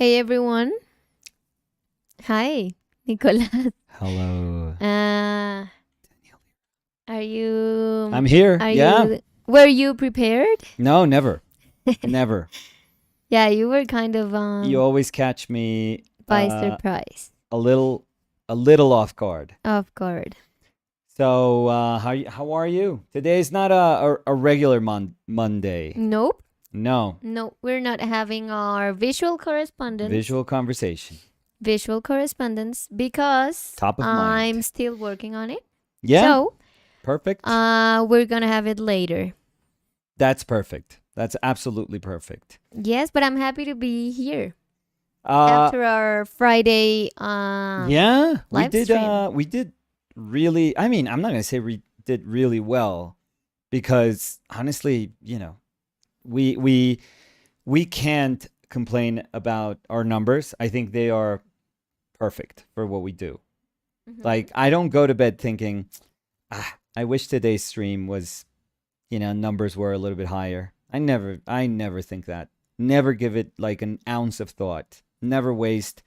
Hey everyone. Hi, Nicolas. Hello. Are you I'm here. are Yeah. you were you prepared? No, never. Never. Yeah, you were kind of You always catch me by surprise. a little off guard. Off guard. So, how are you? Today's not a regular Monday. Nope. No. No, we're not having our Visual conversation. visual correspondence because Top of I'm mind. still working on it. Yeah. So, Perfect. we're going to have it later. That's perfect. That's absolutely perfect. Yes, but I'm happy to be here After after our Friday yeah, live stream. we did really, I mean, I'm not going to say we did really well because honestly, we we we can't complain about our numbers. I think they are perfect for what we do. Mhm. Like I don't go to bed thinking, I wish today's stream was, numbers were a little bit higher. I never think that. Never give it like an ounce of thought. Never waste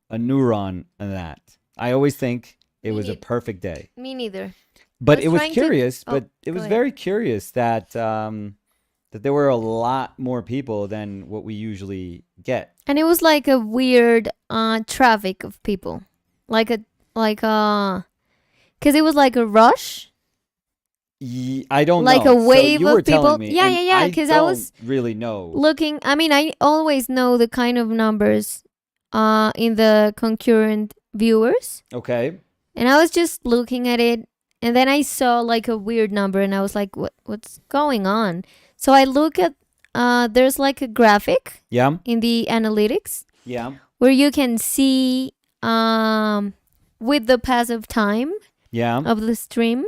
a neuron on that. I always think it Me was a neither. perfect day. Me neither. But was it was trying to- curious, Oh, but it go was ahead. very curious that that there were a lot more people than what we usually get. And it was like a weird traffic of people. Like a cuz it was like a rush, I don't like know. a wave you of were telling people. me, Yeah, and yeah, yeah, I cuz I don't was really know. looking. I mean, I always know the kind of numbers in the concurrent viewers. Okay. And I was just looking at it, and then I saw like a weird number, and I was like, what's going on?" So I look at there's like a graphic Yeah. in the analytics Yeah. where you can see with the pass of time Yeah. of the stream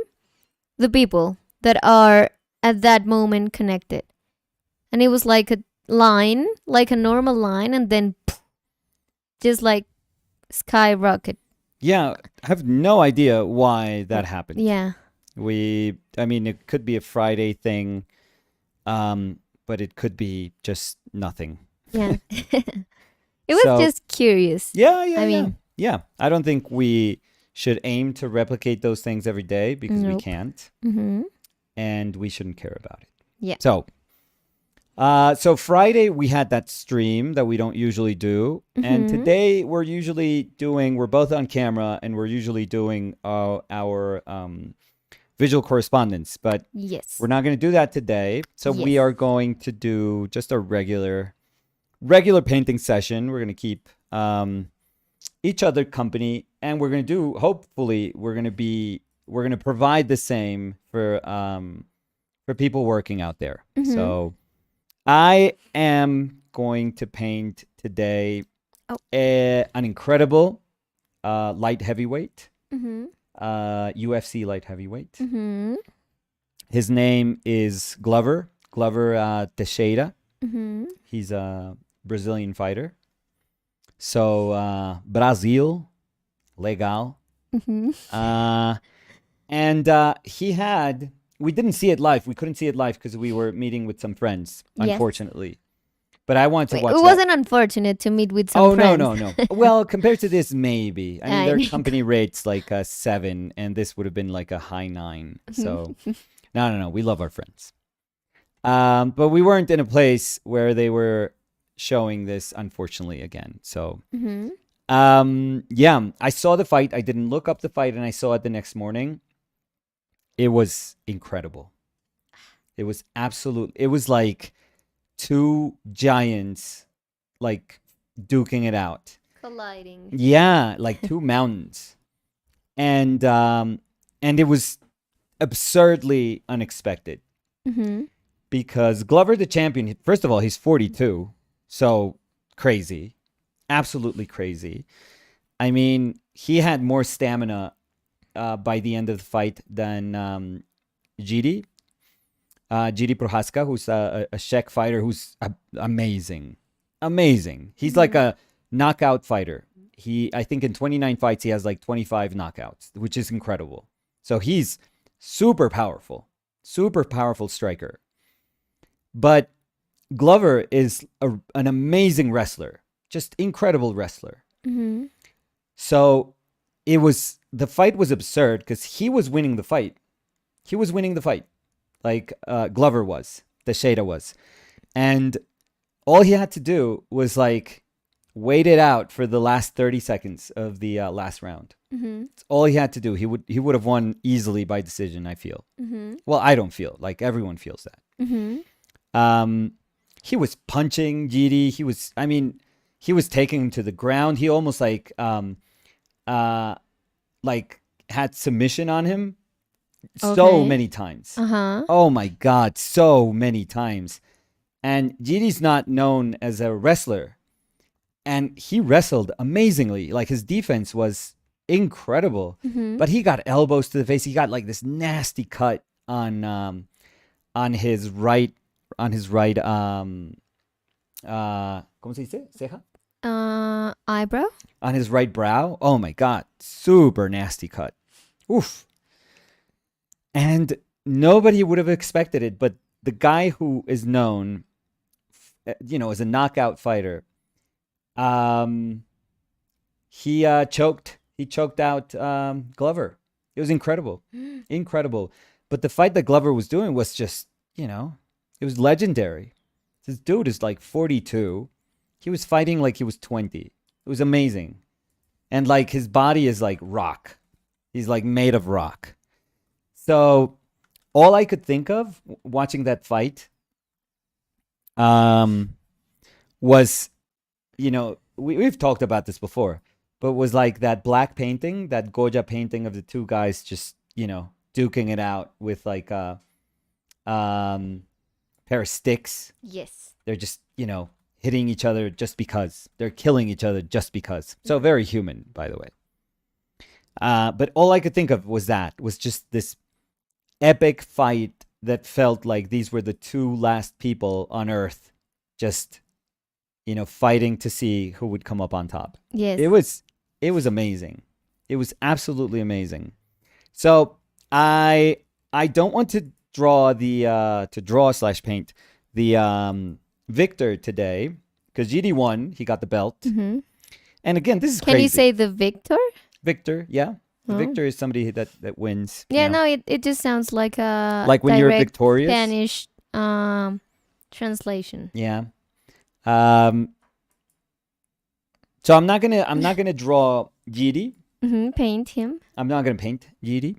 the people that are at that moment connected. And it was like a line, like a normal line, and then just like skyrocket. Yeah. I have no idea why that happened. Yeah. I mean, it could be a Friday thing, but it could be just nothing. Yeah. It was So- just curious. Yeah. I mean, Yeah. I don't think we should aim to replicate those things every day because we Nope. can't, mm-hmm. and we shouldn't care about it. Yeah. So Friday we had that stream that we don't usually do, and Mhm. today we're both on camera, and we're usually doing our visual correspondence, but Yes. we're not going to do that today. So we Yes. are going to do just a regular painting session. We're going to keep each other company, and we're going to do. Hopefully, we're going to provide the same for people working out there. Mhm. So I am going to paint today Oh. an incredible light heavyweight, Mm-hmm. UFC light heavyweight. Mm-hmm. His name is Glover Teixeira. Mm-hmm. He's He's a Brazilian fighter. So Brazil, legal. Mm-hmm. And we didn't see it live. We couldn't see it live because we were meeting with some friends, Yes. unfortunately. But I wanted to Wait, watch it that. wasn't unfortunate to meet with some Oh, friends. no. Well, compared to this, maybe. I mean, I their know. company rates like a 7, and this would have been like a high 9. So, no. We love our friends. But we weren't in a place where they were showing this, unfortunately, again. So, Mm-hmm. yeah, I saw the fight. I didn't look up the fight, and I saw it the next morning. It was incredible. It was like two giants like duking it out. Colliding. Yeah, like two mountains. And it was absurdly unexpected Mm-hmm. because Glover the champion, first of all, he's 42. So crazy. Absolutely crazy. I mean, he had more stamina by the end of the fight than Giri Prohaska, who's a Czech fighter who's amazing. He's like a knockout fighter. I think in 29 fights, he has like 25 knockouts, which is incredible. So he's super powerful striker. But Glover is an amazing wrestler. just incredible wrestler. Mm-hmm. So the fight was absurd because he was winning the fight. He was winning the fight, like Glover was, Teixeira was, and all he had to do was like wait it out for the last 30 seconds of the last round. Mm-hmm. That's all he had to do. He would have won easily by decision, I feel. Mm-hmm. Well, I don't feel like everyone feels that. Mm-hmm. He was punching Giri. He was taking him to the ground. He almost like had submission on him so Okay. many times. Uh-huh. Oh my God, so many times. And Giri's not known as a wrestler. And he wrestled amazingly. Like his defense was incredible. Mm-hmm. But he got elbows to the face. He got like this nasty cut on his right ¿cómo se dice? Ceja? Eyebrow? On his right brow. Oh my God, super nasty cut. Oof. And nobody would have expected it, but the guy who is known, as a knockout fighter, he choked out Glover. It was incredible. Incredible. But the fight that Glover was doing was just, it was legendary. This dude is like 42. He was fighting like he was 20. It was amazing. And like his body is like rock. He's like made of rock. So all I could think of watching that fight was, we've talked about this before, but was like that black painting, that Goya painting of the two guys just, duking it out with like a pair of sticks. Yes. They're just, hitting each other just because. They're killing each other just because. So very human, by the way. But all I could think of was just this epic fight that felt like these were the two last people on Earth just, fighting to see who would come up on top. Yes. It was amazing. It was absolutely amazing. So I don't want to draw /paint the victor today because GD won. He got the belt. Mm-hmm. And again, this is Can crazy. you say the victor? Victor? Yeah. The Oh. victor is somebody that wins. Yeah, no, it just sounds like a Like when you're direct victorious? Spanish translation. Yeah. So I'm not gonna draw Giri. Mm-hmm. Paint him. I'm not gonna paint Giri.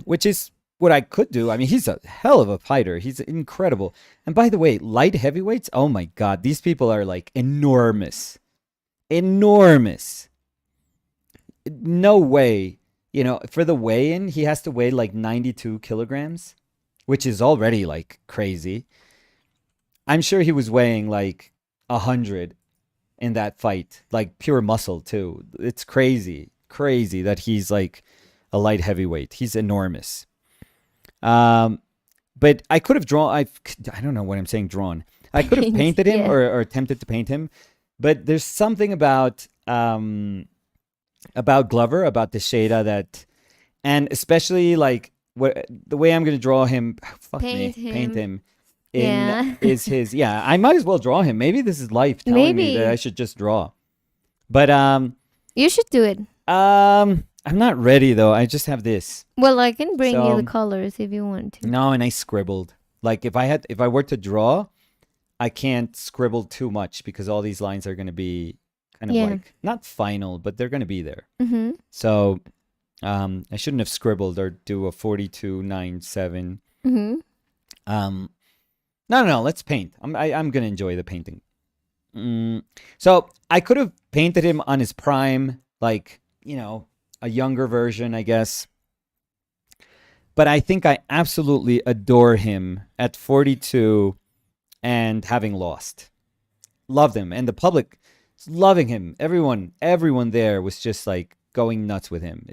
Which is what I could do. I mean, he's a hell of a fighter. He's incredible. And by the way, light heavyweights, oh my God, these people are like enormous. Enormous. No way. For the weigh-in, he has to weigh like 92 kilograms, which is already like crazy. I'm sure he was weighing like 100 in that fight, like pure muscle too. It's crazy that he's like a light heavyweight. He's enormous. But I could have drawn. I don't know what I'm saying. Drawn. I could have painted him Yeah. or attempted to paint him, but there's something about Glover, about Teixeira that, and especially like the way I'm going to draw him. Paint him. Yeah. Is his. Yeah, I might as well draw him. Maybe this is life telling me that Maybe. I should just draw. But You should do it. I'm not ready though. I just have this. Well, I can bring you So- the colors if you want to. No, and I scribbled. Like if I were to draw, I can't scribble too much because all these lines are going to be kind of Yeah. like not final, but they're going to be there. Mm-hmm. So, I shouldn't have scribbled or do a 42.97. Mm-hmm. No. Let's paint. I'm going to enjoy the painting. So I could have painted him on his prime, like a younger version, I guess. But I think I absolutely adore him at 42 and having lost. Loved him. And the public is loving him. Everyone there was just like going nuts with him.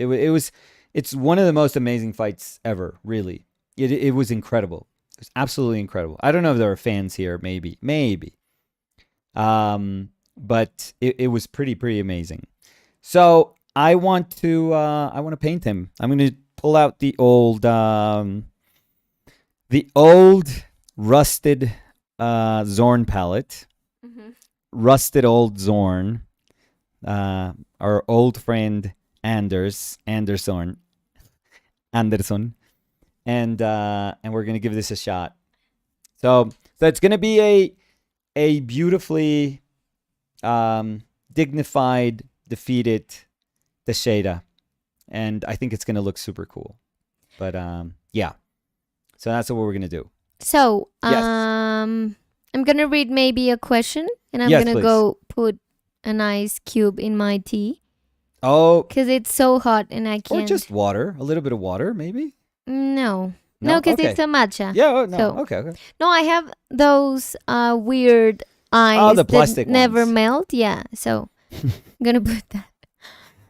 It's one of the most amazing fights ever, really. It was incredible. It was absolutely incredible. I don't know if there are fans here, maybe. But it was pretty amazing. So I want to paint him. I'm going to pull out the old rusted Zorn palette. Mm-hmm. rusted old Zorn, our old friend Anderson, and we're gonna give this a shot. So it's gonna be a beautifully dignified, defeated Teixeira, and I think it's gonna look super cool. But yeah, so that's what we're gonna do. So Yes. I'm gonna read maybe a question, and I'm Yes, gonna please. go put an ice cube in my tea Oh, because it's so hot and I or can't. just water, a little bit of water, maybe. No, No, because okay. it's a matcha. Yeah. Oh, no. So- Okay. No, I have those weird ice Oh, the that plastic never ones. melt. Yeah, so I'm gonna put that.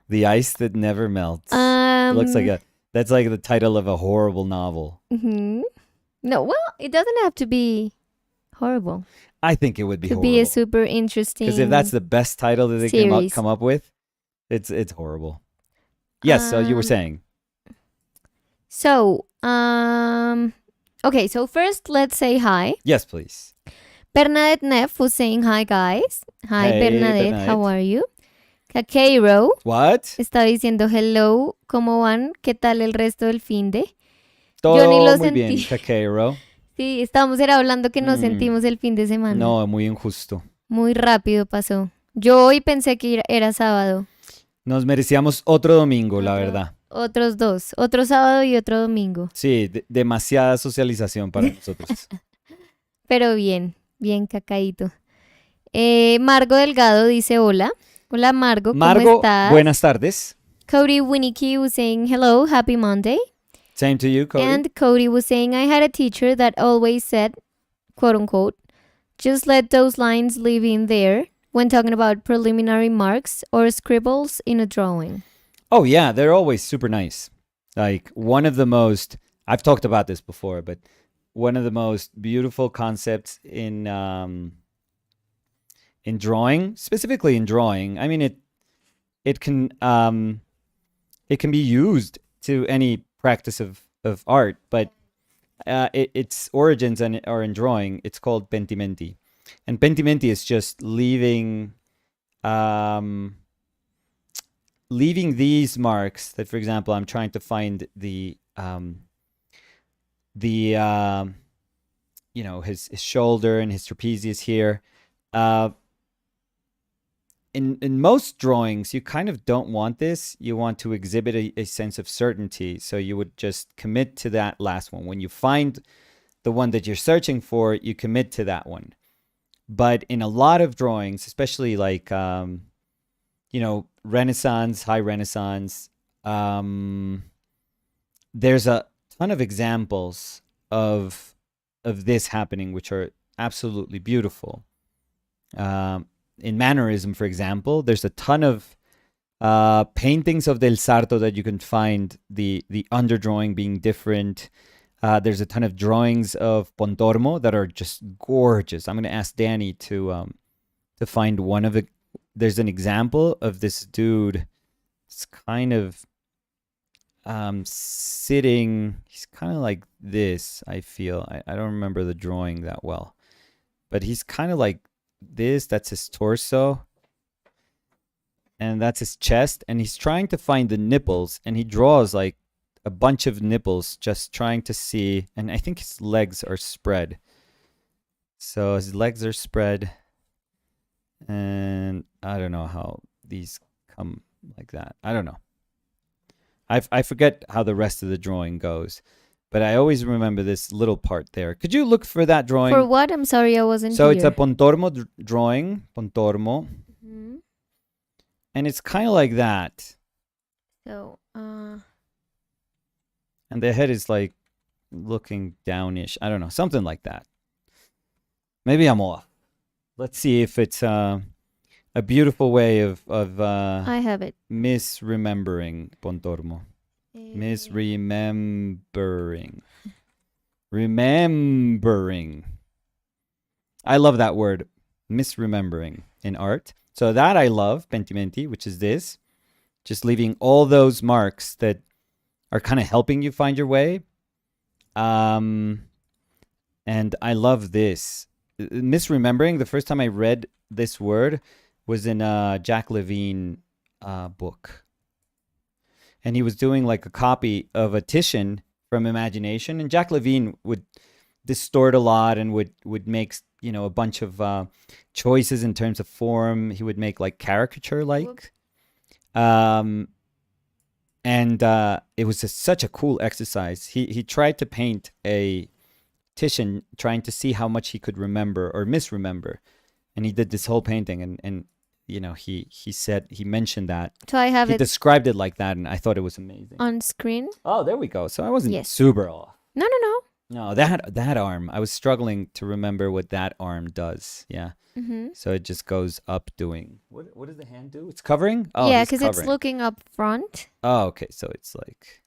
The ice that never melts. It looks like that's like the title of a horrible novel. Mhm. No, well, it doesn't have to be horrible. I think it would be Could horrible. be a super interesting. Because if that's the best title that they series. come up with, it's horrible. Yes. So you were saying. So, okay. So first, let's say hi. Yes, please. Bernadette Neff was saying hi, guys. Hi, Hey, Bernadette. How Bernadette. are you? Kakeiro What? está diciendo hello. ¿Cómo van? ¿Qué tal el resto del finde? Todo Yo ni lo muy bien, sentí. Caqueiro. Sí, estábamos era hablando que no sentimos el fin de semana. No, muy injusto. Muy rápido pasó. Yo hoy pensé que era sábado. Nos merecíamos otro domingo, la verdad. Otros dos. Otro sábado y otro domingo. Sí, demasiada socialización para nosotros. Pero bien, bien cacaíto. Margo Delgado dice hola. Hola Margo, ¿cómo Margo, estás? buenas tardes. Cody Winnicky was saying hello, happy Monday. Same to you, Cody. And Cody was saying, I had a teacher that always said, quote unquote, just let those lines live in there when talking about preliminary marks or scribbles in a drawing. Oh, yeah, they're always super nice. Like one of the most, I've talked about this before, but one of the most beautiful concepts in drawing, specifically in drawing. I mean, it can be used to any practice of art, but its origins are in drawing. It's called Pentimenti, and Pentimenti is just leaving these marks that, for example, I'm trying to find the his shoulder and his trapezius here. In most drawings, you kind of don't want this. You want to exhibit a sense of certainty. So you would just commit to that last one. When you find the one that you're searching for, you commit to that one. But in a lot of drawings, especially like, Renaissance, high Renaissance, there's a ton of examples of this happening, which are absolutely beautiful. In mannerism, for example, there's a ton of paintings of Del Sarto that you can find the underdrawing being different. There's a ton of drawings of Pontormo that are just gorgeous. I'm going to ask Danny to find one of the. There's an example of this dude. It's kind of sitting. He's kind of like this, I feel. I don't remember the drawing that well, but he's kind of like this. That's his torso, and that's his chest, and he's trying to find the nipples, and he draws like a bunch of nipples, just trying to see. And I think his legs are spread, so his legs are spread, and I don't know how these come like that. I don't know. I forget how the rest of the drawing goes, but I always remember this little part there. Could you look for that drawing? For what? I'm sorry, I wasn't So here. it's a Pontormo drawing, Pontormo, Mhm. and it's kind of like that. So, And the head is like looking downish. I don't know, something like that. Maybe I'm off. Let's see if it's a beautiful way of I have it. misremembering Pontormo. Misremembering. Remembering. I love that word, misremembering, in art. So that I love, Pentimenti, which is this. Just leaving all those marks that are kind of helping you find your way. And I love this. Misremembering, the first time I read this word was in a Jack Levine book. And he was doing like a copy of a Titian from Imagination. And Jack Levine would distort a lot and would make, a bunch of choices in terms of form. He would make like caricature-like. And it was just such a cool exercise. He tried to paint a Titian trying to see how much he could remember or misremember. And he did this whole painting and he mentioned that. So I have he it described it like that, and I thought it was amazing. on screen. Oh, there we go. So I wasn't Yes. super off. No. No, that arm. I was struggling to remember what that arm does. Yeah. Mm-hmm. So it just goes up doing. What does the hand do? It's covering? Oh, Yeah, he's because it's covering. looking up front. Oh, okay. So it's like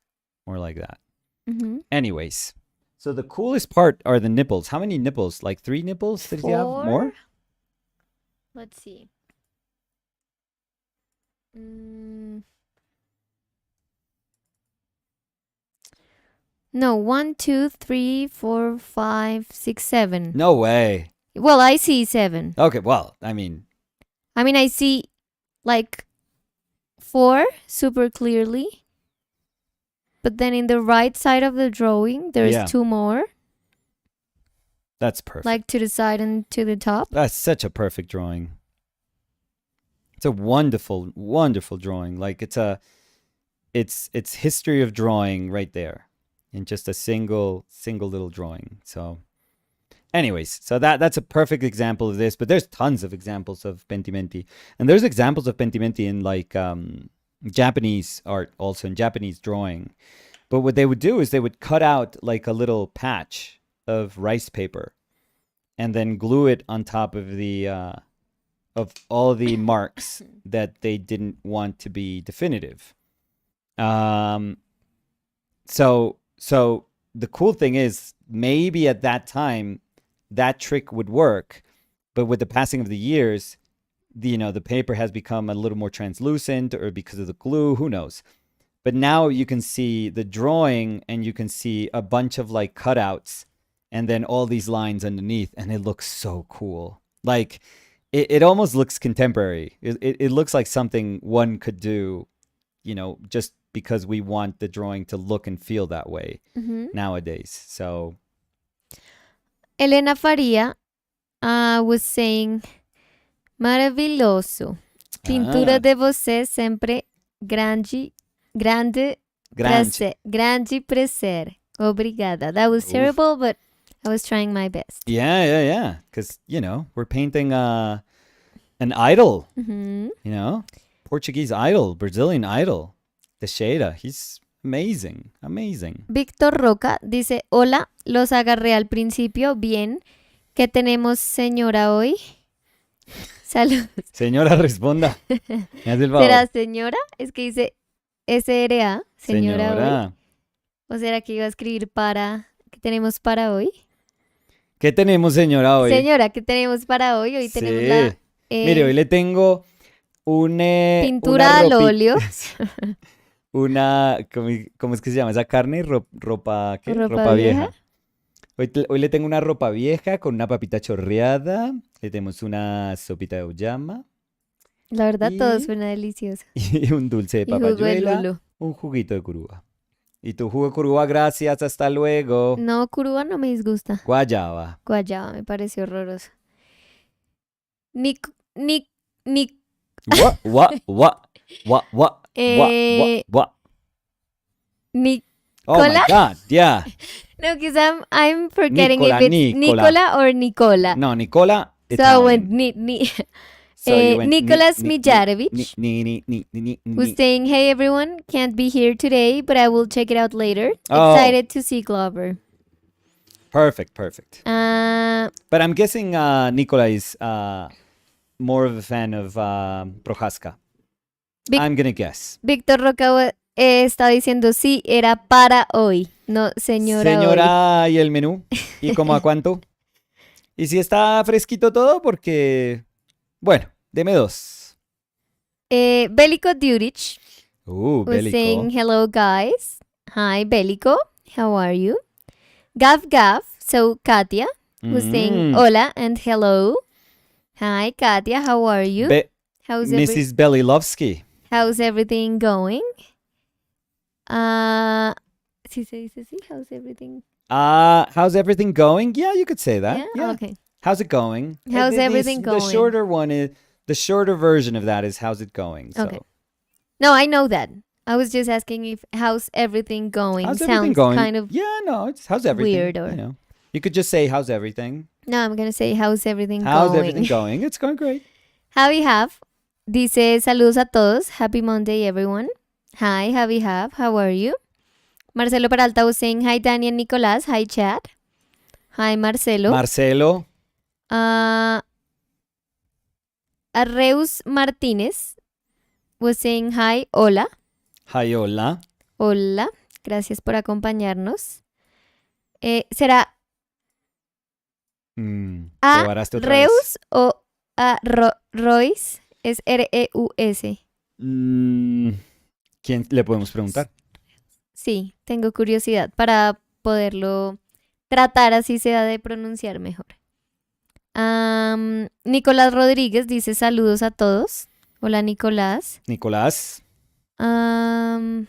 more like that. Mm-hmm. Anyways, so the coolest part are the nipples. How many nipples? Like 3 nipples? Did you have 4? more? Let's see. No, 1, 2, 3, 4, 5, 6, 7. No way. Well, I see 7. Okay, well, I mean, I see like 4 super clearly. But then in the right side of the drawing, there's Yeah. 2 more, that's perfect. like to the side and to the top. That's such a perfect drawing. It's a wonderful, wonderful drawing. Like it's history of drawing right there in just a single little drawing. So anyways, so that's a perfect example of this, but there's tons of examples of Pentimenti. And there's examples of Pentimenti in like Japanese art, also in Japanese drawing. But what they would do is they would cut out like a little patch of rice paper and then glue it on top of the of all the marks that they didn't want to be definitive. So the cool thing is maybe at that time that trick would work, but with the passing of the years, the paper has become a little more translucent, or because of the glue, who knows. But now you can see the drawing and you can see a bunch of like cutouts and then all these lines underneath, and it looks so cool. Like it almost looks contemporary. It looks like something one could do, just because we want the drawing to look and feel that way nowadays. So Elena Faria was saying, maravilhoso. Pintura de você sempre grande prazer. Obrigada. That was terrible, but I was trying my best. Yeah. Because, we're painting an idol, Portuguese idol, Brazilian idol. Teixeira, he's amazing. Víctor Roca dice, hola, los agarré al principio, bien. ¿Qué tenemos, señora, hoy? Saludos. Señora, responda. Me hace el favor. ¿Será señora? Es que dice SRA, señora. Hoy. ¿O será que iba a escribir ¿qué tenemos para hoy? ¿Qué tenemos, señora, hoy? Señora, ¿qué tenemos para hoy? Hoy tenemos la... Mire, hoy le tengo pintura al óleo. ¿Cómo es que se llama esa carne? ¿Ropa qué? ¿Ropa vieja? Hoy le tengo una ropa vieja con una papita chorreada. Le tenemos una sopita de auyama. La verdad, todo suena delicioso. Y un dulce de Y jugo de papayuela. lulo. Un juguito de curúa. Y tu jugo de curúa, gracias, hasta luego. No, curúa no me disgusta. Guayaba. Guayaba, me pareció horroroso. Oh my God, yeah. No, because I'm forgetting Nicola, if it's Nicola or Nicola. No, Nicola. So I went Italian. Nicolas Mijarovich, who's saying, hey everyone, can't be here today, but I will check it out later. Oh. Excited to see Glover. Perfect. Uh, But I'm guessing Nicola is more of a fan of Prohaska. I'm gonna guess. Víctor Roca está diciendo, sí, era para hoy, no señora hoy. Señora, ¿y el menú? ¿Y cómo a cuánto? ¿Y si está fresquito todo? Porque, bueno, deme 2. Bélico Duric was Bélico. saying, hello guys. Hi, Bélico. How are you? Gav, so Katia was saying hola and hello. Hi, Katia. How are you? How's Mrs. Belilovsky. How's everything going? Sí se dice así. How's everything? How's everything going? Yeah, you could say that. Yeah. Okay. How's it going? How's everything The going? shorter one is the shorter version of that is how's it going? So. Okay. No, I know that. I was just asking if how's everything going. How's everything Sounds going? kind of It's how's everything? weird, or you could just say how's everything. no. I'm gonna say how's everything How's going. everything going? It's going great. Javi Have dice saludos a todos. Happy Monday, everyone. Hi, Javi Have. How are you? Marcelo Peralta was saying hi, Danny and Nicolás. Hi, chat. Hi, Marcelo. Marcelo. Arreus Martínez was saying hi, hola. Hi, hola. Hola. Gracias por acompañarnos. ¿Será te varaste otra vez. Reus o Royce? Es R-E-U-S. ¿Quién le podemos preguntar? Sí, tengo curiosidad para poderlo tratar así sea de pronunciar mejor. Nicolás Rodríguez dice saludos a todos. Hola, Nicolás. Nicolás. Callum.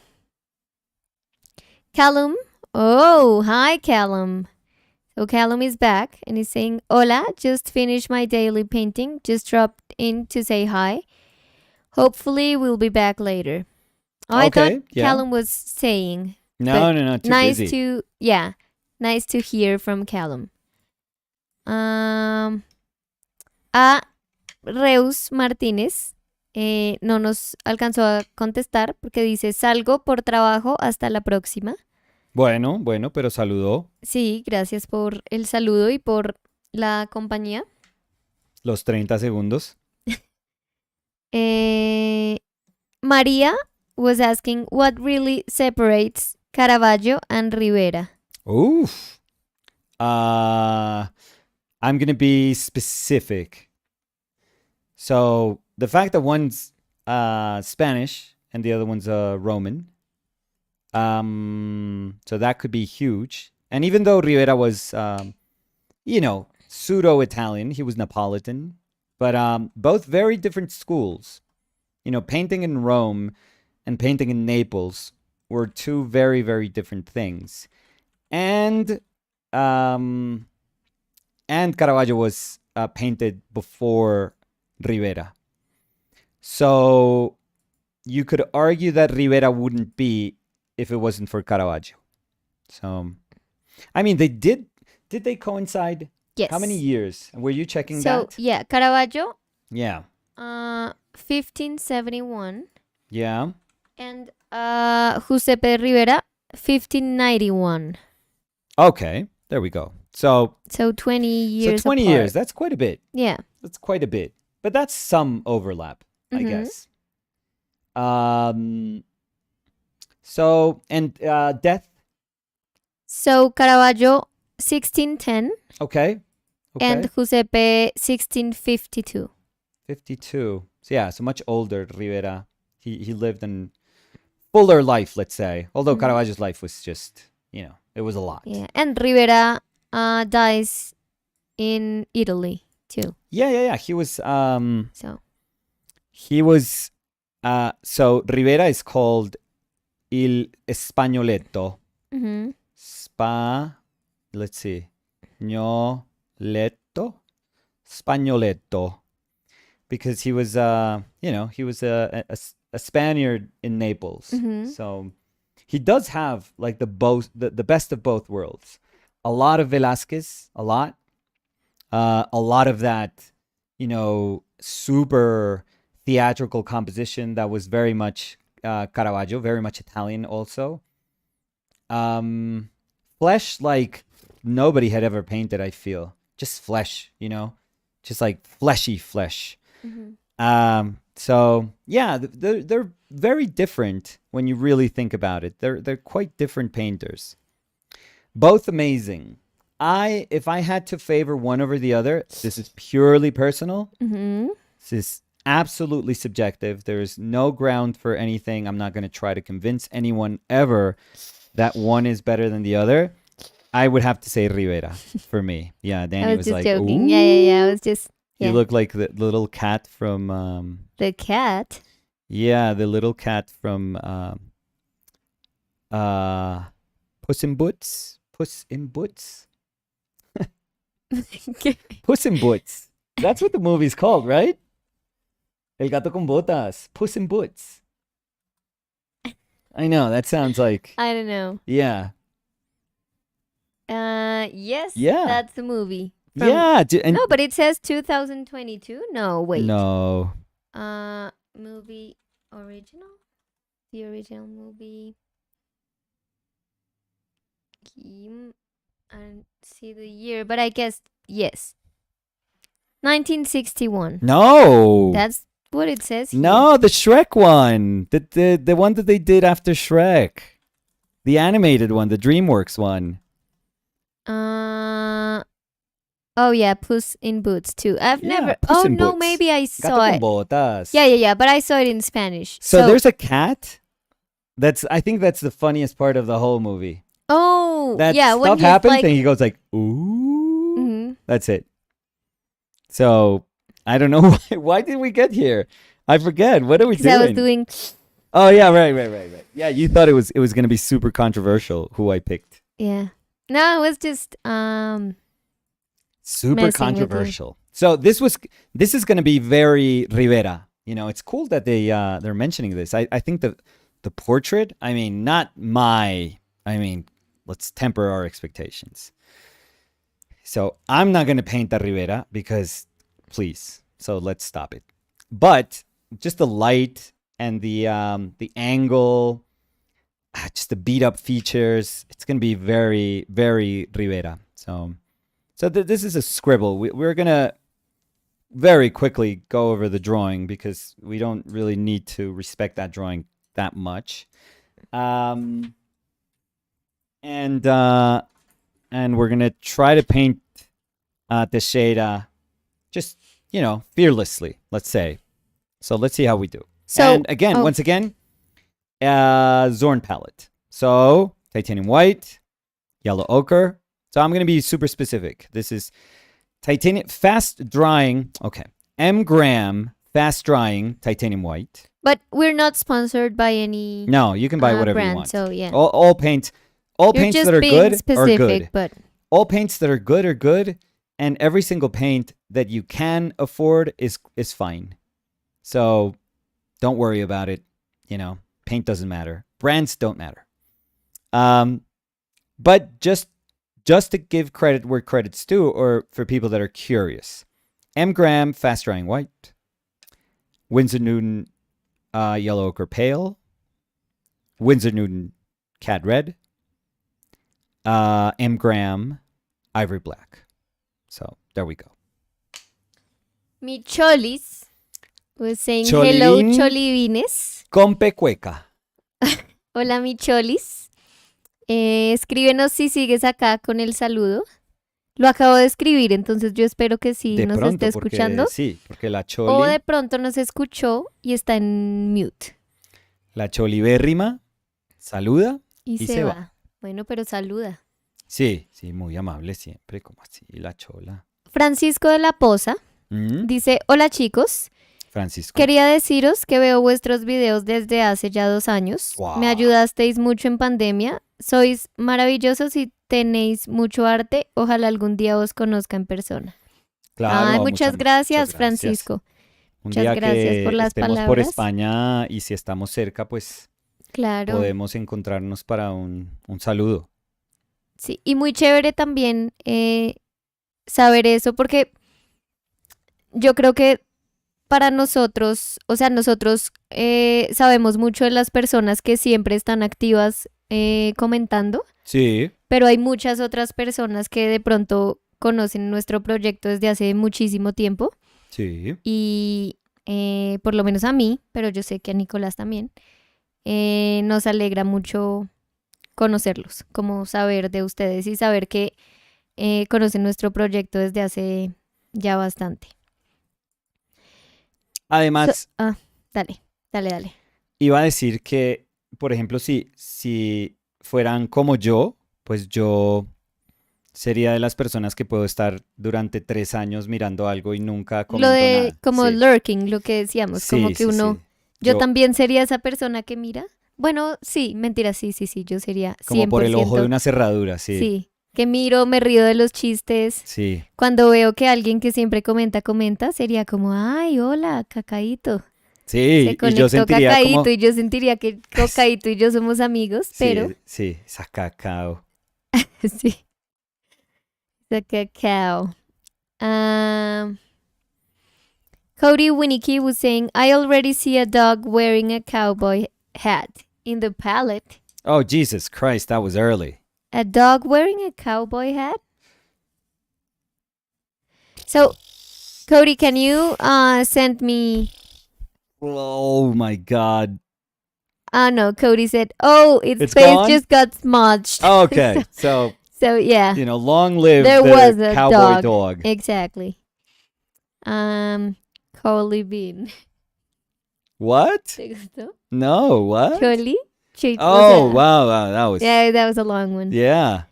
Oh, hi, Callum. So Callum is back and he's saying, hola, just finished my daily painting. Just dropped in to say hi. Hopefully we'll be back later. Oh, I thought Callum was saying. No, too nice busy. Nice to hear from Callum. A Reus Martínez no nos alcanzó a contestar porque dice salgo por trabajo, hasta la próxima. Bueno, pero saludó. Sí, gracias por el saludo y por la compañía. Los 30 segundos. María was asking what really separates Caravaggio and Ribera. Oof. I'm going to be specific. So the fact that one's Spanish and the other one's Roman. So that could be huge. And even though Ribera was, pseudo-Italian, he was Neapolitan, but both very different schools. Painting in Rome and painting in Naples were two very, very different things. And Caravaggio was painted before Ribera. So you could argue that Ribera wouldn't be if it wasn't for Caravaggio. So, I mean, did they coincide? Yes. How many years? Were you checking that? So, yeah, Caravaggio. Yeah. 1571. Yeah. And Giuseppe Ribera, 1591. Okay, there we go. So 20 years. So 20 apart. years. That's quite a bit. Yeah. That's quite a bit. But that's some overlap, I guess. So, and death? So Caravaggio, 1610. Okay. And Giuseppe, 1652. 52. So yeah, so much older, Rivera. He lived a fuller life, let's say. Although Caravaggio's life was just, it was a lot. Yeah, and Rivera dies in Italy too. Yeah. He was So Rivera is called Il Spagnoletto. Let's see. Spagnoletto. Because he was he was a Spaniard in Naples. So he does have like the best of both worlds. A lot of Velázquez, a lot of that, super theatrical composition that was very much Caravaggio, very much Italian also. Flesh like nobody had ever painted, I feel. Just flesh, just like fleshy flesh. So yeah, they're very different when you really think about it. They're quite different painters. Both amazing. If I had to favor one over the other, this is purely personal. This is absolutely subjective. There is no ground for anything. I'm not going to try to convince anyone ever that one is better than the other. I would have to say Rivera for me. Yeah, Danny I was was just like, joking. ooh. Yeah. I was just You Yeah. look like the little cat from The cat. yeah, the little cat from Puss in Boots. Puss in Boots. Puss in Boots. That's what the movie's called, right? El gato con botas. Puss in Boots. I know, that sounds like I don't know. yeah. Yes, Yeah. that's the movie. From- Yeah, and No, but it says 2022. No, wait. no. Movie original. The original movie. And see the year, but I guess yes. 1961. No. That's what it says here. No, the Shrek one. The one that they did after Shrek. The animated one, the DreamWorks one. Oh yeah, Puss in Boots too. I've Yeah, never. Puss Oh in no, Boots. maybe I Gato saw con it. botas. Yeah, but I saw it in Spanish. So there's a cat. I think that's the funniest part of the whole movie. Oh, That yeah. When stuff he's happens like, and he goes like, ooh. Mhm. That's it. So I don't know why did we get here? I forget. What are we 'cause doing? I was doing. Oh yeah, right. Yeah, you thought it was gonna be super controversial who I picked. Yeah. No, it was just Super messing with you. controversial. So this is gonna be very Ribera. You know, it's cool that they're mentioning this. I think the portrait, I mean, let's temper our expectations. So I'm not gonna paint the Ribera because please. So let's stop it. But just the light and the angle, just the beat up features, it's gonna be very, very Ribera. So this is a scribble. We're gonna very quickly go over the drawing because we don't really need to respect that drawing that much. And we're gonna try to paint Teixeira just fearlessly. Let's say. So let's see how we do. So and again, once again, Zorn palette. So titanium white, yellow ochre. So I'm gonna be super specific. This is titanium fast drying. Okay, M-gram fast drying titanium white. But we're not sponsored by any No, you can buy whatever brand, you want. so yeah. All paints You're paints just that are being good are specific, good. but All paints that are good, and every single paint that you can afford is fine. So don't worry about it. Paint doesn't matter. Brands don't matter. But just to give credit where credit's due, or for people that are curious, M-gram fast drying white, Winsor Newton yellow ochre pale, Winsor Newton cad red, M-gram ivory black. So there we go. mi cholis was saying hello, Cholín. cholivines. Con pecueca. Hola, mi cholis. Escríbenos si sigues acá con el saludo. Lo acabo de escribir, entonces yo espero que sí De nos pronto, esté porque escuchando. sí, porque la O choli, de pronto nos escuchó y está en mute. la cholibérrima saluda. Y Y se se va. va. Bueno, pero saluda. Sí, muy amable siempre, como así, la chola. Francisco de la Poza dice, hola chicos, Francisco. quería deciros que veo vuestros videos desde hace ya 2 años. Wow. Me ayudasteis mucho en pandemia. Sois maravillosos y tenéis mucho arte. Ojalá algún día os conozca en persona. Claro, Ay, muchas gracias, muchas Francisco. Un Muchas día gracias que por las estemos por palabras. España y si estamos cerca, pues Claro. podemos encontrarnos para un saludo. Sí, y muy chévere también saber eso, porque yo creo que para nosotros, o sea, nosotros sabemos mucho de las personas que siempre están activas comentando, Sí, pero hay muchas otras personas que de pronto conocen nuestro proyecto desde hace muchísimo tiempo sí. y por lo menos a mí, pero yo sé que a Nicolás también, nos alegra mucho conocerlos, como saber de ustedes y saber que conocen nuestro proyecto desde hace ya bastante. Además, Dale. iba a decir que, por ejemplo, si fueran como yo, pues yo Sería de las personas que puedo estar durante 3 años mirando algo y nunca Lo comento de nada. como Sí, lurking, lo que decíamos, como sí, que sí, uno, sí. yo Yo, también sería esa persona que mira. Bueno, sí, mentira, sí, sí, sí, yo sería como por el ojo de 100%, una cerradura, sí, sí, que miro, me río de los chistes. sí, Cuando veo que alguien que siempre comenta, comenta, sería como, ay, hola, Cacaíto. Se sí. Y yo conectó sentiría Cacaíto como, y yo sentiría que Cacaíto y yo somos amigos, pero sí, sí, esa cacao. sí, the cacao. Um, Cody Winnicky was saying, I already see a dog wearing a cowboy hat in the palette. Oh, Jesus Christ, that was early. A dog wearing a cowboy hat? So, Cody, can you send me? Oh my God. Oh no, Cody said, "Oh, its It's face gone? just got smudged." Okay, so, So yeah, long live there the was a cowboy dog. dog. Exactly. Collie Bean. What? ¿Te gustó? No, what? Choli? Oh, wow, that was, Yeah, that was a long one. yeah,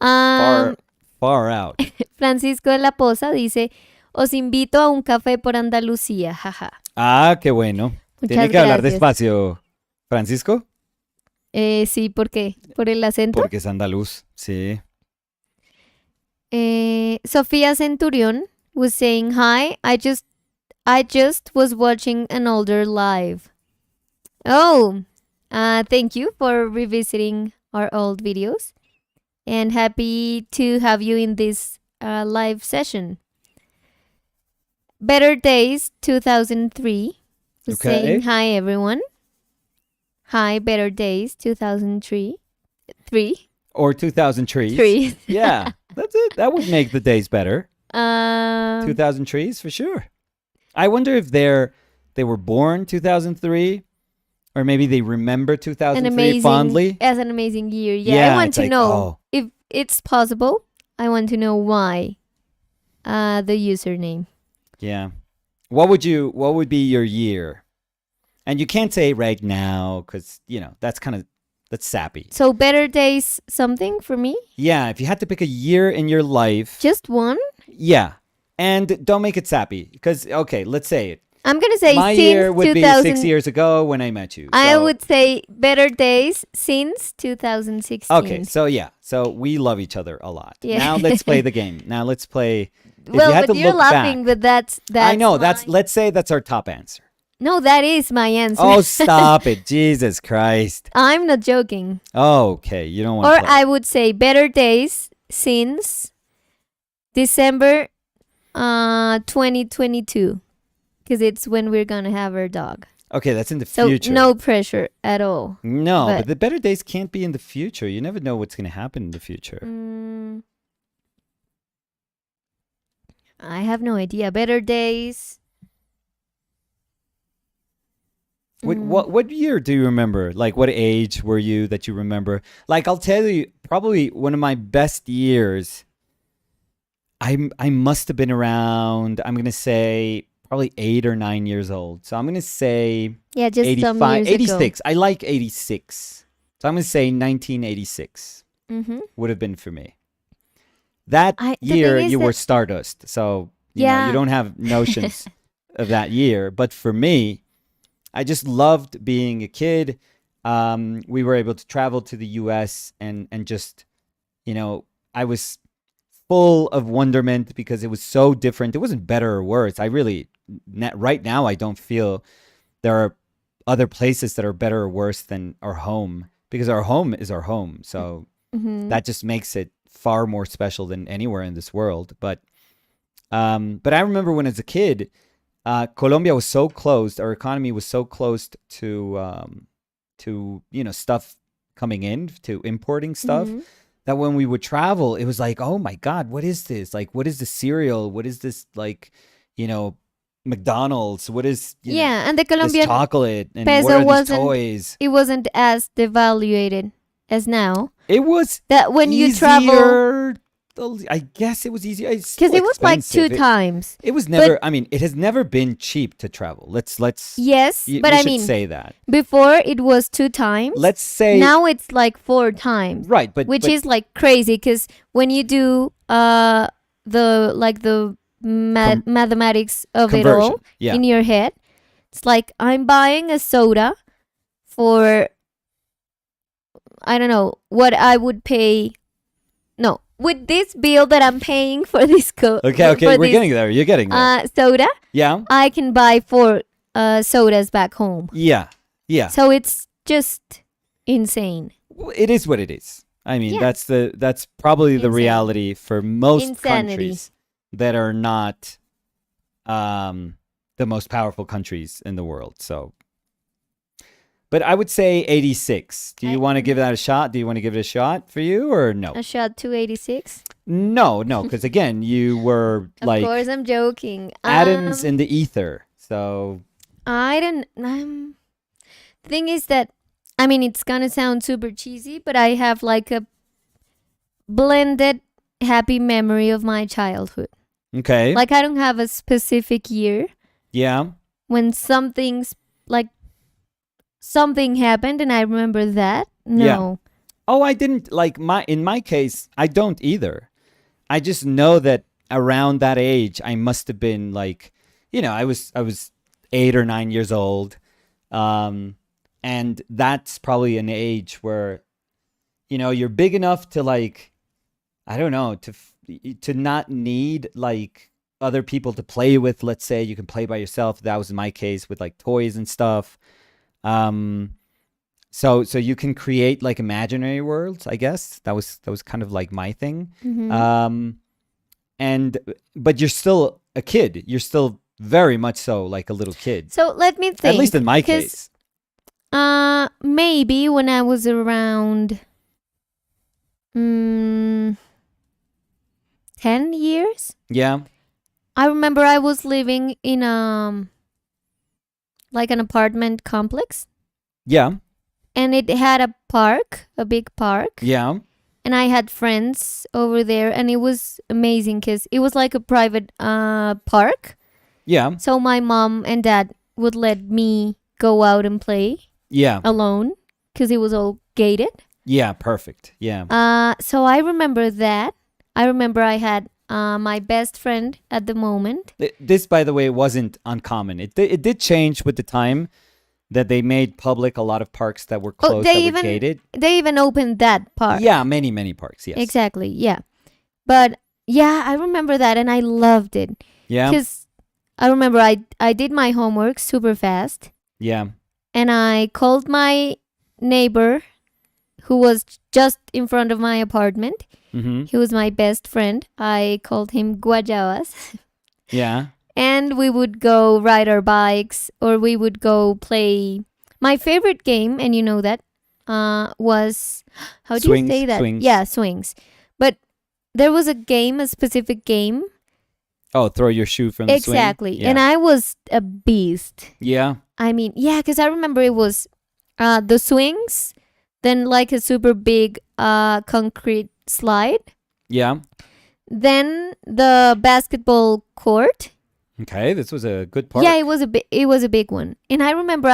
Um, far out. Francisco de la Poza dice, os invito a un café por Andalucía, jaja. Ah, qué bueno. Tiene Muchas que hablar gracias. despacio, Francisco, Sí, ¿por qué? ¿Por el acento? porque es andaluz, sí. Sofía Centurión was saying, hi, I just was watching an older live. Oh, thank you for revisiting our old videos and happy to have you in this live session. Better Days 2003 was Okay. saying, hi everyone. Hi, Better Days 2003. 3? Or 2000 trees. 3. Yeah, that's it. That would make the days better. 2000. 2000 trees for sure. I wonder if they were born 2003, or maybe they remember 2003 fondly. As an amazing year. Yeah, Yeah, I want it's to like, know oh. if it's possible. I want to know why the username. Yeah. What would be your year? And you can't say right now because, that's sappy. So Better Days something for me? Yeah, if you had to pick a year in your life. Just one? Yeah. And don't make it sappy because, okay, let's say it. I'm going to say My since year would 2000, be 6 years ago when I met you. I so- would say Better Days since 2016. Okay, so yeah. So we love each other a lot. Yeah. Now let's play the game. Now let's play. If Well, you had but to you're look laughing, back, but that's I know. my- Let's say that's our top answer. No, that is my answer. Oh, stop it. Jesus Christ. I'm not joking. Oh, okay. You don't want Or to play. I would say Better Days since December 2022 because it's when we're going to have our dog. Okay, that's in the So future. no pressure at all. No, but- but the better days can't be in the future. You never know what's going to happen in the future. I have no idea. Better Days. What year do you remember? Like, what age were you that you remember? Like, I'll tell you, probably one of my best years. I must have been around. I'm gonna say probably 8 or 9 years old. So I'm gonna say Yeah, just 85, some years 86. I like 86. So I'm gonna say 1986 ago. would have been for me. That The year thing is you were that- Stardust, so you Yeah. don't have notions of that year. But for me, I just loved being a kid. We were able to travel to the U.S. and just, I was full of wonderment because it was so different. It wasn't better or worse. Right now, I don't feel there are other places that are better or worse than our home because our home is our home. So that just makes it far more special than anywhere in this world. But I remember when as a kid, Colombia was so closed. Our economy was so close to stuff coming in, to importing stuff, that when we would travel, it was like, oh my God, what is this? Like, what is the cereal? What is this, like, McDonald's? What is And the this Colombian chocolate? And peso what are these wasn't- toys? it wasn't as devaluated as now. It was That when you travel, easier I guess it was easy. It's Because still it was like two expensive. times. It was never. I mean, it has never been cheap to travel. Yes, We but I should mean, say that. before it was 2 times. Let's say Now it's like 4 times. right, which is like crazy because when you do the mathematics of it conversion. all Yeah. in your head, it's like I'm buying a soda for, I don't know what I would pay. No, with this bill that I'm paying for this Okay, we're getting there. You're getting there. Soda, Yeah. I can buy 4 sodas back home. Yeah. Yeah. So it's just insane. It is what it is. I mean, Yeah. that's probably the Insane. reality for most Insanity. countries that are not the most powerful countries in the world. So, but I would say 86. Do you want to give that a shot? Do you want to give it a shot for you or no? A shot 286. No, because again, you were Of course, I'm joking. atoms in the ether. So I don't. Thing is that, I mean, it's gonna sound super cheesy, but I have like a blended happy memory of my childhood. okay, Like I don't have a specific year yeah, when something happened and I remember that. No. Yeah. Oh, I didn't in my case, I don't either. I just know that around that age, I must have been like, I was 8 or 9 years old, and that's probably an age where, you're big enough to like, I don't know, to not need like other people to play with. Let's say you can play by yourself. That was my case with like toys and stuff. So you can create like imaginary worlds, I guess. That was kind of like my thing. Mhm. But you're still a kid. You're still very much so like a little kid. So let me think. At least in my 'cause, case. maybe when I was around 10 years. Yeah. I remember I was living in like an apartment complex, Yeah. and it had a big park, Yeah. and I had friends over there, and it was amazing because it was like a private park. Yeah. So my mom and dad would let me go out and play Yeah. alone because it was all gated. Yeah. Perfect. Yeah. So I remember that. I remember I had my best friend at the moment. This, by the way, wasn't uncommon. It did change with the time that they made public a lot of parks that were closed, that were gated. They even opened that park. Yeah, many, many parks, yes. Exactly, yeah. But yeah, I remember that and I loved it. Yeah, Because I remember I did my homework super fast yeah, and I called my neighbor who was just in front of my apartment. mm-hmm. He was my best friend. I called him Guajabas. Yeah, And we would go ride our bikes or we would go play. My favorite game, and you know that, was, how do Swings, you say that? swings. Yeah, swings. But there was a specific game. Oh, throw your shoe from the swing? Exactly. Yeah. And I was a beast. Yeah, I mean, yeah, because I remember it was the swings, then like a super big concrete slide, yeah. then the basketball court. Okay, this was a good part. Yeah, it was a big one. And I remember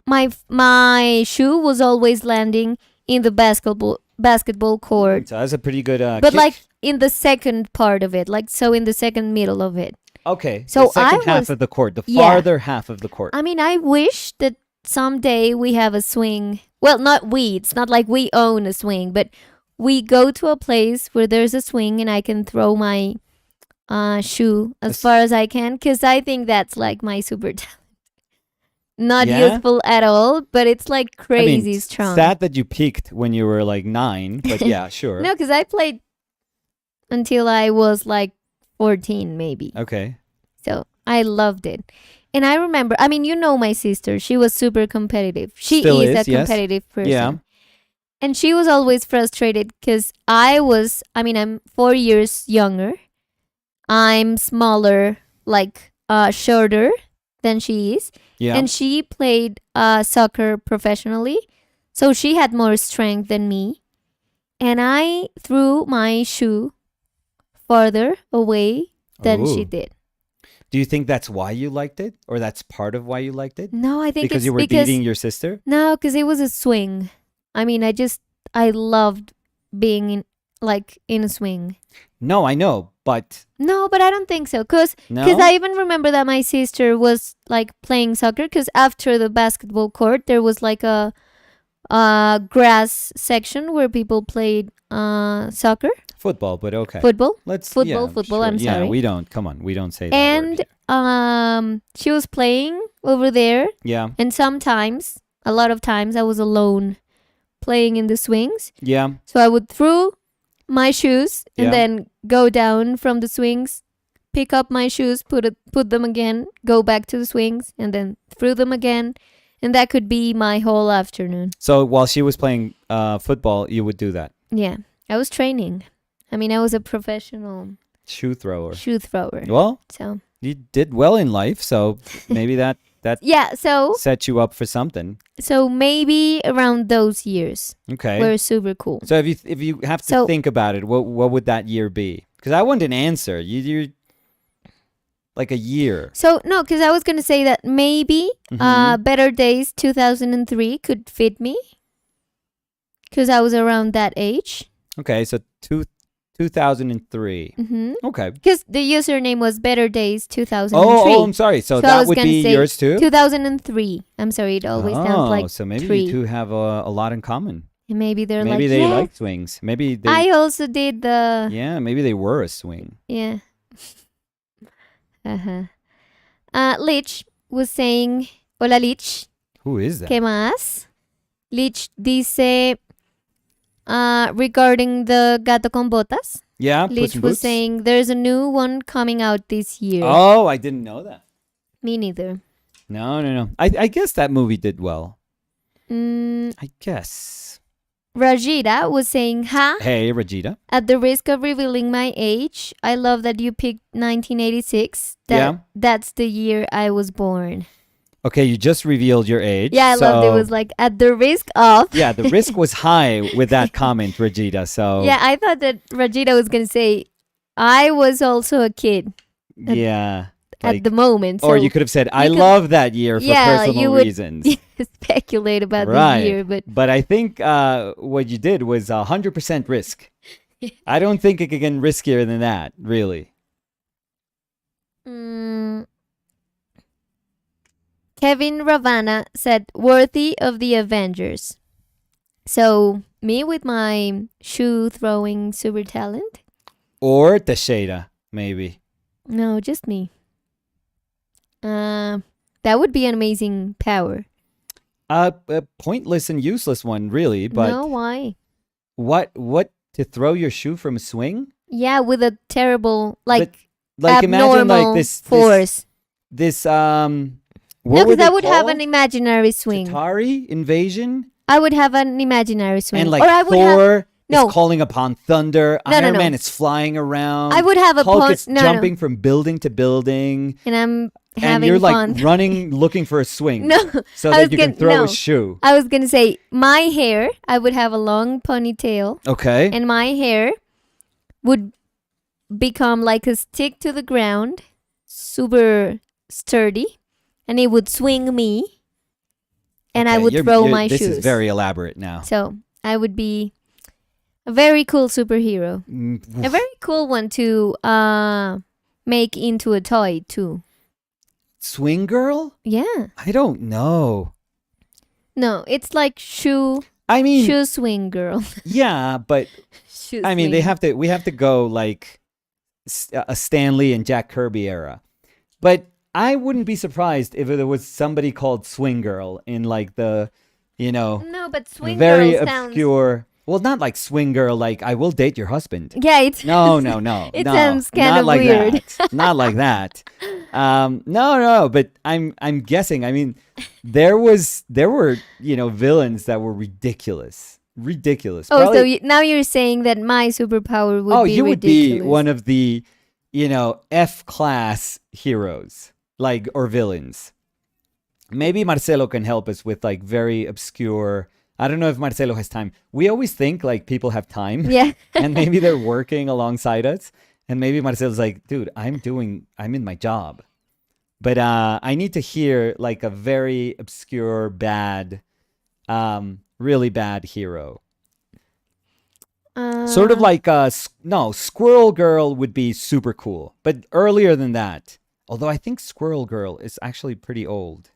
my shoe was always landing in the basketball court. So that's a pretty good But kick. like in the second part of it, like so in the second middle of it. Okay, So the second I half was- of the court, the yeah. farther half of the court. I mean, I wish that someday we have a swing. Well, not we. It's not like we own a swing, but we go to a place where there's a swing and I can throw my shoe as far as I can, because I think that's like my super talent. Not Yeah? useful at all, but it's like crazy I mean, strong. sad that you peaked when you were like 9, but yeah, sure. No, because I played until I was like 14 maybe. Okay. So I loved it. And I remember, I mean, you know my sister. She was super competitive. She Still is is, a yes. competitive person. Yeah. And she was always frustrated because I'm 4 years younger. I'm smaller, like shorter than she is. Yeah. And she played soccer professionally. So she had more strength than me. And I threw my shoe farther away than she Ooh. did. Do you think that's why you liked it, or that's part of why you liked it? No, I think Because it's you were because dating your sister? no, because it was a swing. I mean, I loved being in a swing. No, I know, but No, but I don't think so. Cause no. I even remember that my sister was like playing soccer. Cause after the basketball court, there was like a grass section where people played soccer, Football, but okay. football, Let's football. sure. I'm Yeah, sorry. we don't. Come on, we don't say that And word. she was playing over there, Yeah, and sometimes, a lot of times, I was alone playing in the swings. yeah. So I would throw my shoes and Yeah. then go down from the swings, pick up my shoes, put them again, go back to the swings, and then throw them again. And that could be my whole afternoon. So while she was playing football, you would do that. Yeah, I was training. I mean, I was a professional Shoe thrower. shoe thrower. Well, So you did well in life, so maybe that yeah, so set you up for something. maybe around those years Okay. were super cool. So if you have to So- think about it, what would that year be? Because I want an answer. You like a year. So no, because I was gonna say that maybe Mhm. Better Days 2003 could fit me, because I was around that age. Okay, so 2003. Mm-hmm. Okay. Because the username was Better Days 2003. Oh, I'm sorry. So I that was would gonna be say yours too? 2003. I'm sorry, it always sounds like so maybe three. you two have a lot in common. And maybe they're Maybe like, they yeah, like swings. Maybe they I also did the yeah, maybe they were a swing. yeah. Uh-huh. Lich was saying, hola Lich, Who is that? ¿qué más? Lich dice, regarding the Gato con Botas, Yeah, Puss Lich in was Boots. saying there's a new one coming out this year. Oh, I didn't know that. Me neither. No. I guess that movie did well. I guess. Rajita was saying, ha, Hey, Regita. at the risk of revealing my age, I love that you picked 1986. Yeah. That's the year I was born. Okay, you just revealed your age. Yeah, I loved it. It so- was like, at the risk of. Yeah, the risk was high with that comment, Regita. So Yeah, I thought that Rajita was going to say, I was also a kid yeah. at the moment. Or so you could have said, I could- love that year for Yeah, personal you would- reasons. speculate about Right. the year, but But I think what you did was 100% risk. I don't think it could get riskier than that, really. Kevin Ravana said, worthy of the Avengers. So, me with my shoe throwing super talent? Or Teixeira, maybe. No, just me. That would be an amazing power. A pointless and useless one, really. But No, why? what to throw your shoe from a swing? Yeah, with a terrible, like Like imagine abnormal like this force. this No, what were because I they would have an called? imaginary swing. Tatari invasion? I would have an imaginary swing. And like or I would have, Thor no. is calling upon thunder. No, no, Iron no. Man is flying around. I would have a Hulk pon- is no, jumping from building to building. and I'm And having you're fun. like running, looking for a swing. No, So I that was you can gonna- throw no. a shoe. I was gonna say my hair. I would have a long ponytail, Okay. and my hair would become like a stick to the ground, super sturdy, and it would swing me, and I Okay, would you're- throw you're- my this shoes. is very elaborate now. So I would be a very cool superhero, a very cool one to make into a toy too. Swing girl? Yeah. I don't know. No, it's like shoe I mean, swing girl. yeah, but Shoe I mean, swing. we have to go like a Stanley and Jack Kirby era. But I wouldn't be surprised if there was somebody called Swing Girl in like the, No, but swing very girl sounds. obscure. Well, not like Swing Girl, like I will date your husband. Yeah, it's No. It no, sounds not kind of like weird. That. Not like that. No. But I'm guessing. I mean, there were villains that were ridiculous. Oh, so Probably- now you're saying that my superpower would be you would ridiculous. be one of the F class heroes, like, or villains. Maybe Marcelo can help us with like very obscure. I don't know if Marcelo has time. We always think like people have time. Yeah. And maybe they're working alongside us. And maybe Marcelo's like, dude, I'm in my job. But I need to hear like a very obscure, bad, really bad hero. Sort of like no, Squirrel Girl would be super cool, but earlier than that. Although I think Squirrel Girl is actually pretty old.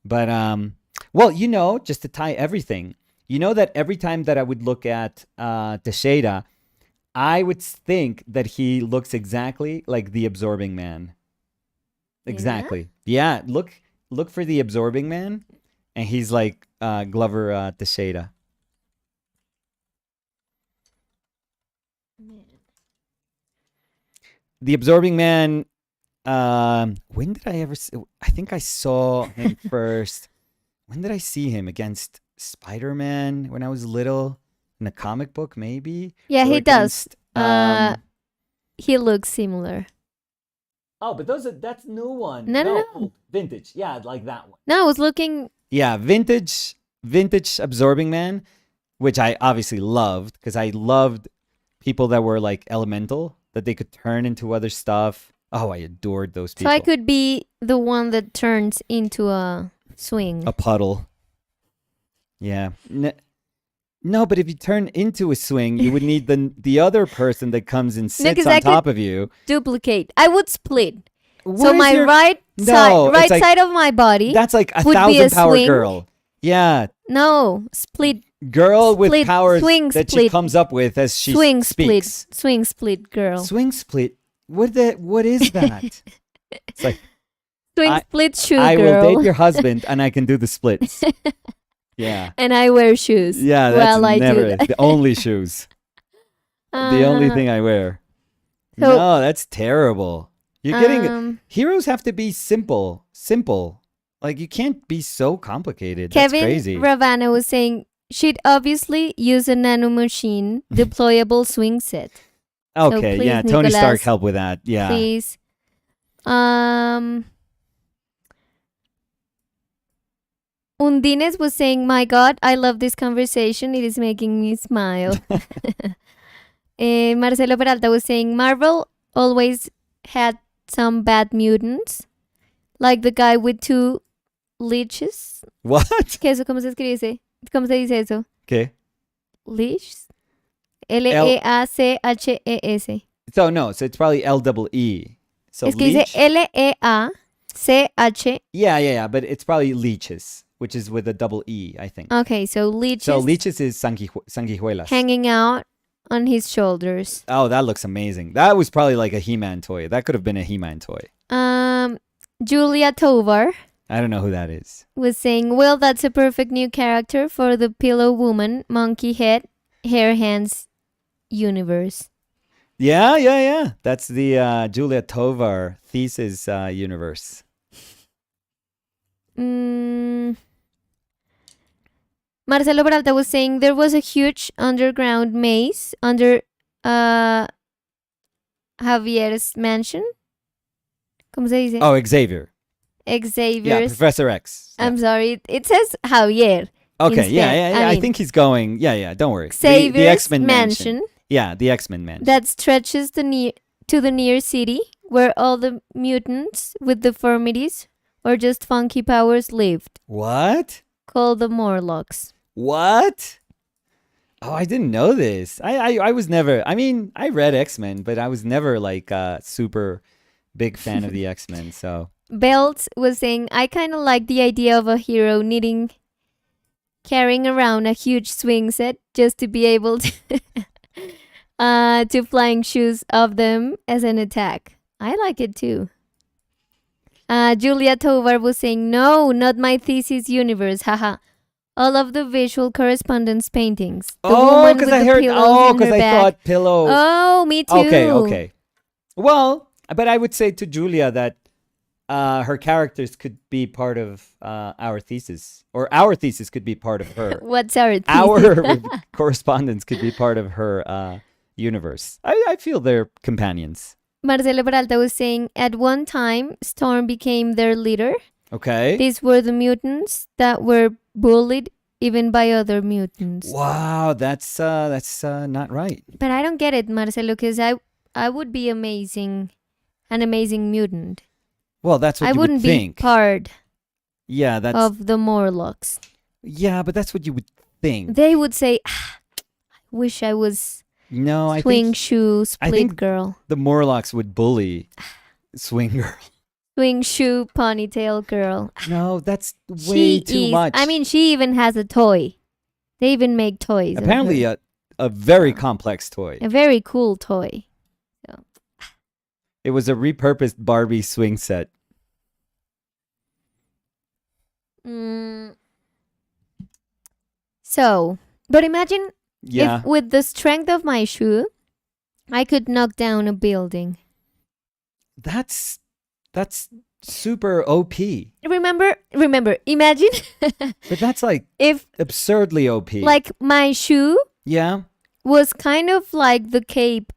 But well, just to tie everything, that every time that I would look at Teixeira, I would think that he looks exactly like the Absorbing Man. Exactly. Yeah, look for the Absorbing Man, and he's like Glover Teixeira. The Absorbing Man. When did I ever? I think I saw him first. When did I see him against Spider-Man? When I was little, in a comic book, maybe. Yeah, Or he does. against, He looks similar. Oh, but that's new one. No. Vintage. Yeah, like that one. No, I was looking. Yeah, vintage Absorbing Man, which I obviously loved because I loved people that were like elemental, that they could turn into other stuff. Oh, I adored those people. So I could be the one that turns into a swing. A puddle. Yeah. No, but if you turn into a swing, you would need the other person that comes and sits 'cause on I top could of you. Duplicate. I would split. What So is my your- right No, side, it's like- side of my body. That's like a would be a 1,000 power swing. girl. Yeah. No, split. Girl with Split, powers swing that she split. comes up with as she Swing speaks. split. Swing split, girl. Swing split. What is that? It's like, Swing split shoe, I girl. will date your husband and I can do the splits. Yeah. And I wear shoes. Yeah, that's Well, I never do that. the only shoes. The only thing I wear. so- No, that's terrible. You're getting Um, heroes have to be simple. Like you can't be so complicated. Kevin That's crazy. Ravana was saying she'd obviously use a nanomachine deployable swing set. Okay, please, yeah, Tony Nicolas, Stark help with that. Yeah. Please. Undines was saying, "My God, I love this conversation. It is making me smile." Marcelo Peralta was saying, "Marvel always had some bad mutants, like the guy with 2 leeches." What? ¿Qué eso? ¿Cómo se escribe ese? ¿Cómo se dice eso? Okay. Leash? Leachs. So it's probably LEE. So Es que dice leech? Leach. Yeah, but it's probably leeches, which is with a double E, I think. Okay, so leeches So leeches is sanguijuelas. hanging out on his shoulders. Oh, that looks amazing. That was probably like a He-Man toy. That could have been a He-Man toy. Julia Tovar I don't know who that is. was saying, "Well, that's a perfect new character for the Pillow Woman, Monkey Head, Hair Hands universe." Yeah. That's the Julia Tovar thesis universe. Marcelo Peralta was saying there was a huge underground maze under Javier's mansion. ¿Cómo se dice? Oh, Xavier. Yeah, Xavier's. Professor X. Yeah. I'm sorry. It says Javier. Okay, instead. yeah. I I mean, think he's going. Yeah, don't worry. Xavier's the X-Men mansion Yeah, the X-Men mansion. that stretches to the near city where all the mutants with deformities or just funky powers lived, What? called the Morlocks. What? Oh, I didn't know this. I was never. I mean, I read X-Men, but I was never like a super big fan of the X-Men. So Belts was saying, "I kind of like the idea of a hero carrying around a huge swing set just to be able to to flying shoes of them as an attack. I like it too." Julia Tovar was saying, "No, not my thesis universe, haha. All of the visual correspondence paintings. The woman because with I the heard. pillows Oh, in because her I bag. thought pillow. Oh, me too. Okay. Well, but I would say to Julia that her characters could be part of our thesis, or our thesis could be part of her. What's our thesis? Our correspondence could be part of her universe. I feel they're companions. Marcelo Peralta was saying, "At one time, Storm became their leader. Okay. These were the mutants that were bullied even by other mutants." Wow, that's not right. But I don't get it, Marcelo, because I would be amazing, an amazing mutant. Well, that's what I you wouldn't would think. be part Yeah, that's of the Morlocks. yeah, but that's what you would think. They would say, I wish I was No, I swing think shoe split think- girl. the Morlocks would bully Swing Girl. Swing shoe ponytail girl. No, that's way too much. I mean, she even has a toy. They even make toys. of apparently her. a very complex toy. A very cool toy. It was a repurposed Barbie swing set. So, but imagine Yeah, if with the strength of my shoe, I could knock down a building. that's super OP. Remember, imagine But that's like if absurdly OP. like my shoe yeah, was kind of like the cape,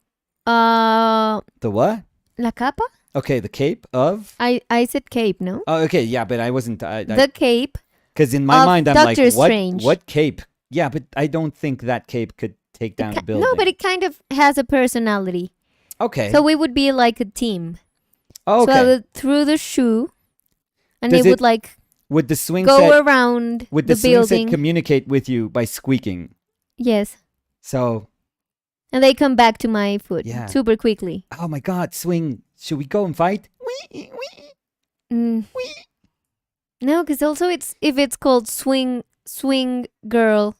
the what? la capa? Okay, the cape of. I said cape, no? Oh, okay, yeah, but I wasn't. The cape. Because in my of mind, I'm Doctor like, Strange. what cape? Yeah, but I don't think that cape could take down a building. No, but it kind of has a personality. Okay. So we would be like a team. Oh, okay. So I would through the shoe, and Does they would it like would the swing go set around would the the swing building. set communicate with you by squeaking? Yes. So, And they come back to my foot Yeah. super quickly. oh my God, swing! Should we go and fight? Mm. No, because also if it's called swing girl,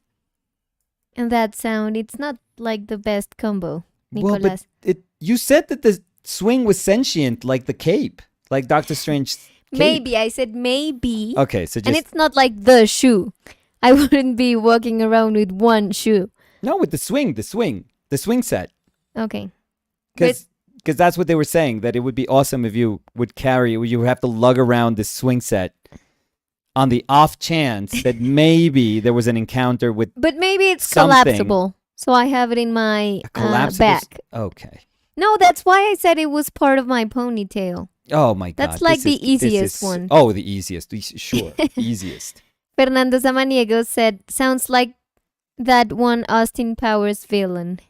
and that sound, it's not like the best combo, Well, Nicolas. but you said that the swing was sentient, like the cape, like Doctor Strange's cape. Maybe I said maybe, Okay, so and just it's not like the shoe. I wouldn't be walking around with one shoe. no with the swing set. Okay. Because that's what they were saying, that it would be awesome if you would you have to lug around this swing set on the off chance that maybe there was an encounter with But maybe it's Something. collapsible, so I have it in my a collapsible. back. Okay. No, that's why I said it was part of my ponytail. Oh my God. That's like the easiest one. Oh, the easiest. Sure. Easiest. Fernando Samaniego said, sounds like that one Austin Powers villain.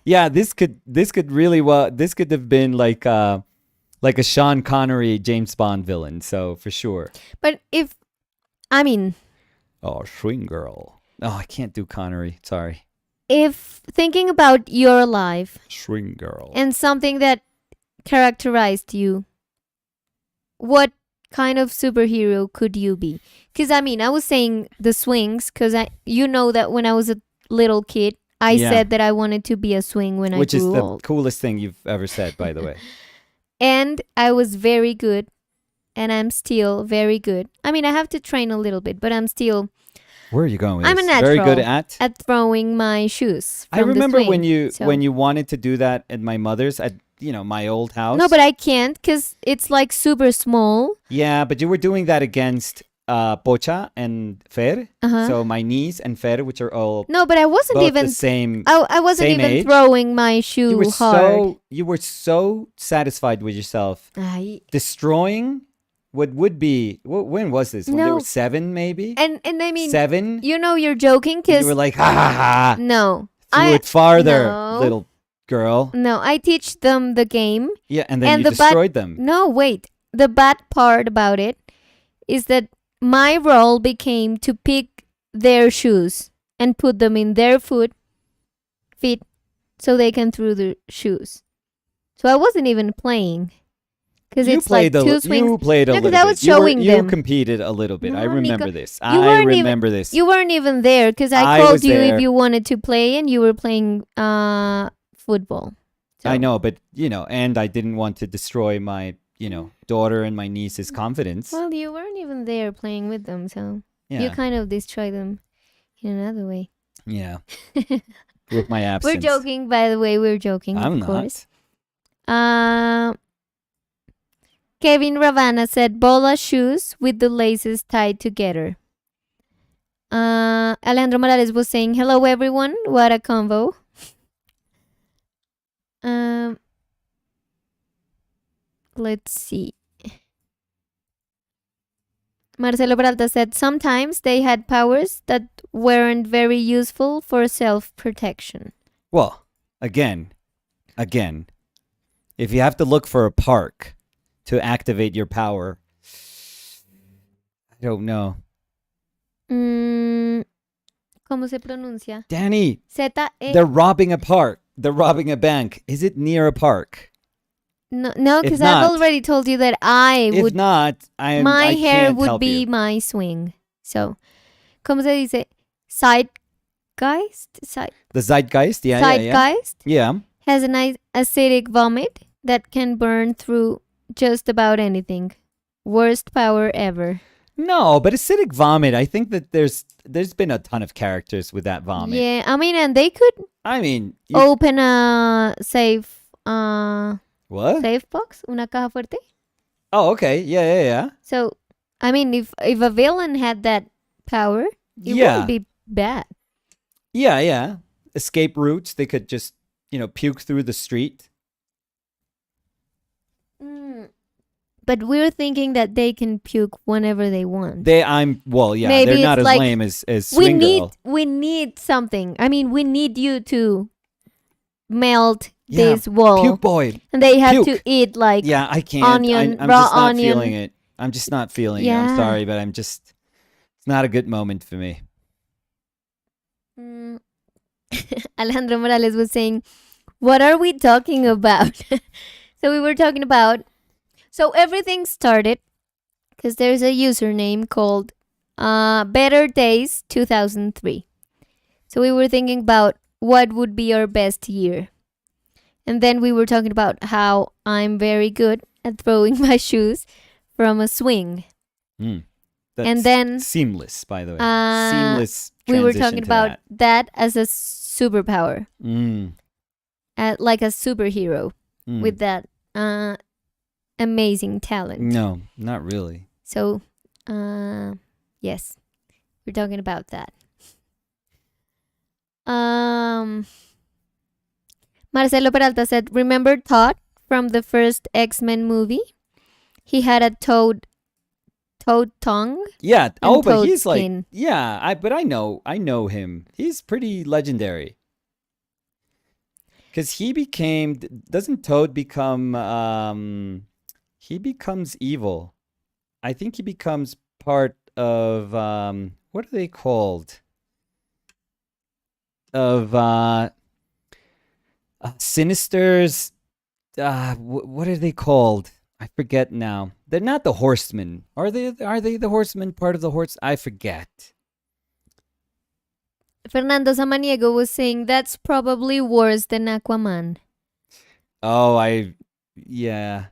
Yeah, this could really this could have been like a Sean Connery James Bond villain, so for sure. But Oh, swing girl. Oh, I can't do Connery. Sorry. if thinking about your life Swing girl. and something that characterized you, what kind of superhero could you be? Because I was saying the swings, because you know that when I was a little kid, I Yeah. said that I wanted to be a swing when Which I is grew the old. coolest thing you've ever said, by the way. And I was very good, and I'm still very good. I have to train a little bit, but I'm still Where are you going with I'm a this? Very good natural at. throwing my shoes. I from the remember when swing, so- you wanted to do that at my mother's at my old house. No, but I can't because it's like super small. Yeah, but you were doing that against Pocha and Fer. Uh-huh. So my niece and Fer, which are all No, but I wasn't both even. the same. I wasn't same even age. throwing my shoe hard. You were so satisfied with yourself Ay. destroying what would be when was this? When they No. were 7 maybe? And 7? you're joking And because you were like, ha ha ha. no, Threw it farther, no. little girl. no, I teach them the game. Yeah, and then And you the bad- destroyed them. No, wait. The bad part about it is that my role became to pick their shoes and put them in their feet, so they can throw the shoes. So I wasn't even playing because You it's like played two swings. You played a No, 'cause little I bit. was showing you them. competed a little bit. I No, remember Nico, this. you I weren't even- remember this. You weren't even there because I I called was you there. if you wanted to play, and you were playing football. So- I know, but and I didn't want to destroy my, daughter and my niece's confidence. Well, you weren't even there playing with them, so yeah. you kind of destroy them in another way. Yeah. With my absence. We're joking, by the way. We're joking, I'm of not. course. Kevin Ravana said bola shoes with the laces tied together. Alejandro Morales was saying, hello, everyone. What a convo. Let's see. Marcelo Peralta said, sometimes they had powers that weren't very useful for self-protection. Well, again, again, if you have to look for a park to activate your power, I don't know. ¿Cómo se pronuncia? Danny, Z-E... they're robbing a park. They're robbing a bank. Is it near a park? No, If because I've not- already told you that I If would... not, my I hair can't would help be you. my swing. So, ¿cómo se dice? Zeitgeist? The zeitgeist, yeah. Zeitgeist Yeah. has a nice acidic vomit that can burn through just about anything. Worst power ever. No, but acidic vomit, I think that there's been a ton of characters with that vomit. Yeah, I mean, and they could I mean, open a safe what? safe box, una caja fuerte. Oh, okay. Yeah. So, I mean, if a villain had that power, it wouldn't be bad. Yeah. Escape routes, they could just, puke through the street. But we're thinking that they can puke whenever they want. Maybe they're not it's as like, lame as Swing Girl. We need something. I mean, we need you to melt Yeah, this wall. Puke boy. And they have to Puke. eat like Yeah, I can't. onion, I'm raw just not onion. feeling it. I'm just not feeling it. I'm Yeah. sorry, but it's not a good moment for me. Alejandro Morales was saying, what are we talking about? So we were talking about, so everything started because there's a username called Better Days 2003. So we were thinking about what would be our best year. And then we were talking about how I'm very good at throwing my shoes from a swing. That's And then seamless, by the way. uh, Seamless. we were transition talking to about that as a superpower, like a superhero that. with that amazing talent. No, not really. So, yes, we're talking about that. Marcelo Peralta said, remember Todd from the first X-Men movie? He had a toad tongue. Yeah. And But toad he's skin. like, yeah. I know him. He's pretty legendary. Because he became. Doesn't Toad become? He becomes evil. I think he becomes part of. What are they called? Of Sinister's. What are they called? I forget now. They're not the Horsemen. Are they the Horsemen, part of the Horse? I forget. Fernando Samaniego was saying that's probably worse than Aquaman. Oh, yeah.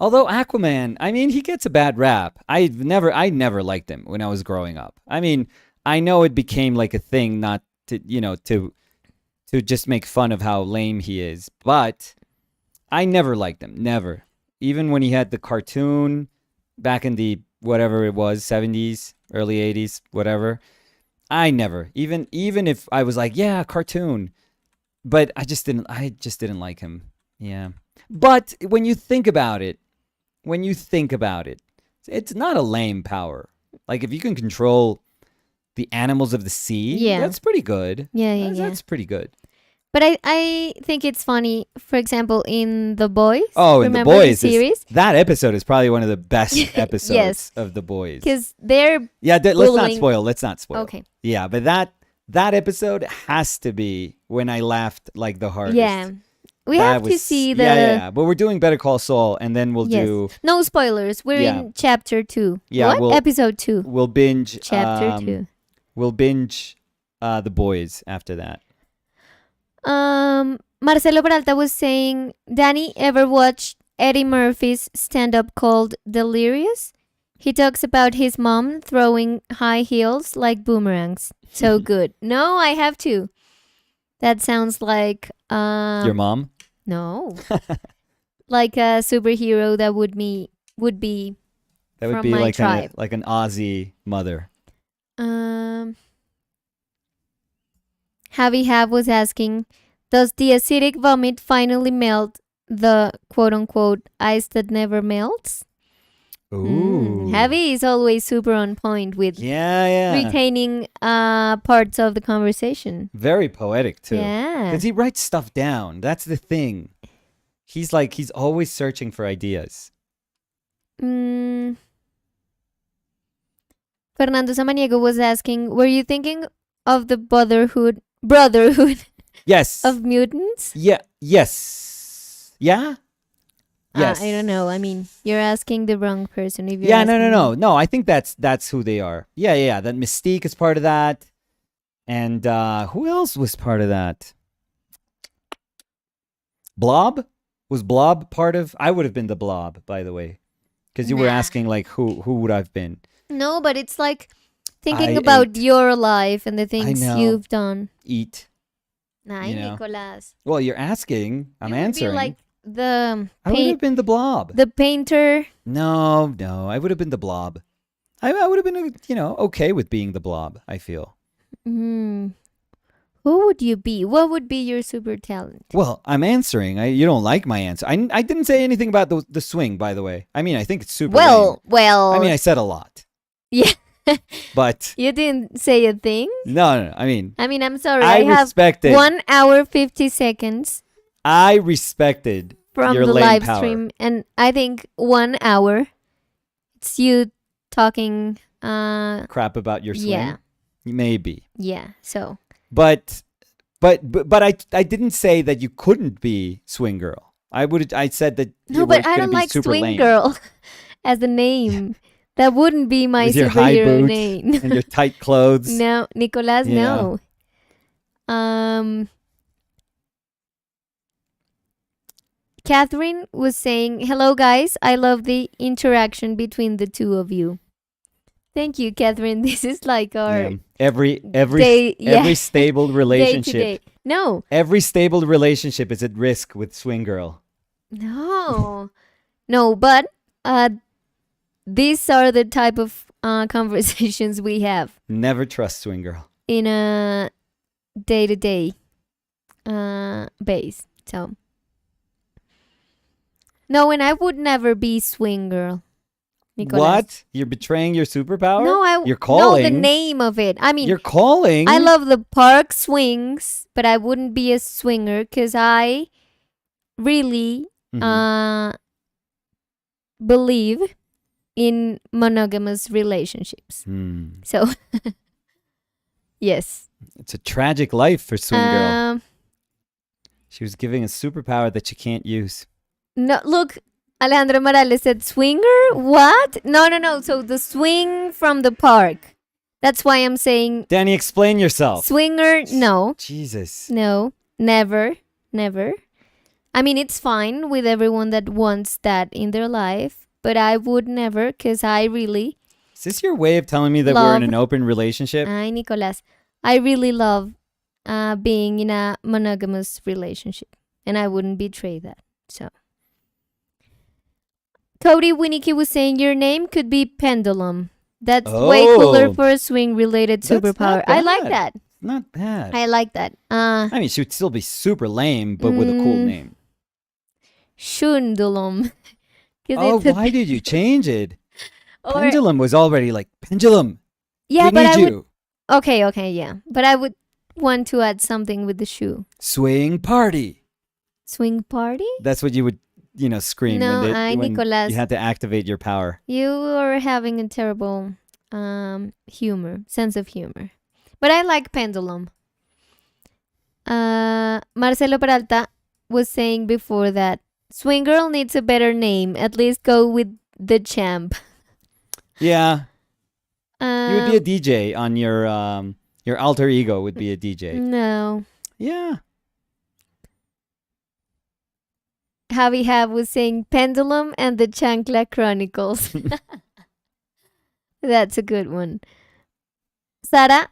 Although Aquaman, I mean, he gets a bad rap. I never liked him when I was growing up. I mean, I know it became like a thing not to, to just make fun of how lame he is, but I never liked him. Never. Even when he had the cartoon back in the whatever it was, 70s, early 80s, whatever. I never. Even if I was like, yeah, cartoon, but I just didn't like him. Yeah. But when you think about it, it's not a lame power. Like if you can control the animals of the sea, Yeah. that's pretty good. Yeah. That's pretty good. But I think it's funny, for example, in The Boys. Oh, in The remember Boys, series? that episode is probably one of the best episodes Yes. of The Boys. Because they're... Yeah, bullying- let's not spoil. Okay. Yeah, but that episode has to be when I laughed like the hardest. Yeah. We That have to was- see the... Yeah. But we're doing Better Call Saul, and then we'll Yes. do... No spoilers. We're Yeah. in chapter 2. Yeah, What? Episode 2. We'll binge... Chapter 2. We'll binge The Boys after that. Marcelo Peralta was saying, Danny ever watched Eddie Murphy's stand-up called Delirious? He talks about his mom throwing high heels like boomerangs. So good. No, I have to. That sounds like... Your mom? No. Like a superhero that would be That would from be my like tribe. like an Aussie mother. Javi Hav was asking, does the acidic vomit finally melt the quote-unquote ice that never melts? Ooh. Javi is always super on point with Yeah. retaining parts of the conversation. Very poetic too. Yeah. Because he writes stuff down. That's the thing. He's always searching for ideas. Fernando Samaniego was asking, were you thinking of the brotherhood Yes. of mutants? Yeah. Yes. Yeah. Yes. I don't know. I mean, you're asking the wrong person. If you're Yeah. asking me. No. I think that's who they are. Yeah. That Mystique is part of that. And who else was part of that? Blob? Was Blob part of? I would have been the Blob, by the way. Because you were asking, like, who would I've been? No, but it's like thinking I about ate. your life and the things know. you've done. Eat. Nah, You know. Nicolas. Well, you're asking. I'm You would answering. Be like the I would have been the Blob. the painter. No. I would have been the Blob. I would have been, okay with being the Blob, I feel. Who would you be? What would be your super talent? Well, I'm answering. You don't like my answer. I didn't say anything about the swing, by the way. I mean, I think it's super lame. Well. I mean, I said a lot. Yeah. But You didn't say a thing? no. I mean, I'm sorry. I have respected 1 hour 50 seconds I respected from your the lame live power. stream, and I think 1 hour it's you talking Crap about your swing. Yeah. Maybe. Yeah. So But I didn't say that you couldn't be swing girl. I said that you no, were but I gonna don't be like super swing lame. girl as a name. That wouldn't be my With your high superhero boots name. and your tight clothes. No, Nicolas, Yeah. no. Catherine was saying, hello guys, I love the interaction between the two of you. Thank you, Catherine. This is like our Yeah. Every day, every stable day relationship. to day. No, Every stable relationship is at risk with swing girl. no, no, but these are the type of conversations we have Never trust swing girl. in a day-to-day base. So no, and I would never be swing girl. Nicolas. What? You're betraying your superpower? No, You're calling. No, the name of it. I mean, You're calling. I love the park swings, but I wouldn't be a swinger because I really Mhm. believe in monogamous relationships. So, yes. It's a tragic life for swing girl. Um, She was giving a superpower that she can't use. no, look, Alejandro Morales said swinger. What? No. So the swing from the park. That's why I'm saying Danny, explain yourself. swinger. No. Jesus. No, never. I mean, it's fine with everyone that wants that in their life, but I would never, because I really, Is this your way of telling me that we're in Love. an open relationship? ay, Nicolas, I really love being in a monogamous relationship, and I wouldn't betray that. So, Cody Winnicky was saying your name could be Pendulum. That's way cooler Oh. for a swing-related That's not superpower. I like bad. that. Not bad. I like that. I mean, she would still be super lame, but with a cool Mm. name. Shundulum. 'Cause Oh, it's a- why did you change it? or- Pendulum was already like, Pendulum, Yeah, we but need I you. would. Okay, yeah. But I would want to add something with the shoe. Swing party. Swing party? That's what you would, scream No, when Nicolas. you had to activate your power. You are having a terrible sense of humor. But I like pendulum. Marcelo Peralta was saying before that Swing Girl needs a better name. At least go with the champ. Yeah, you would be a Um, DJ on your alter ego would be a DJ. no. Yeah. Javi Hab was saying Pendulum and the Chancla Chronicles. That's a good one. Sara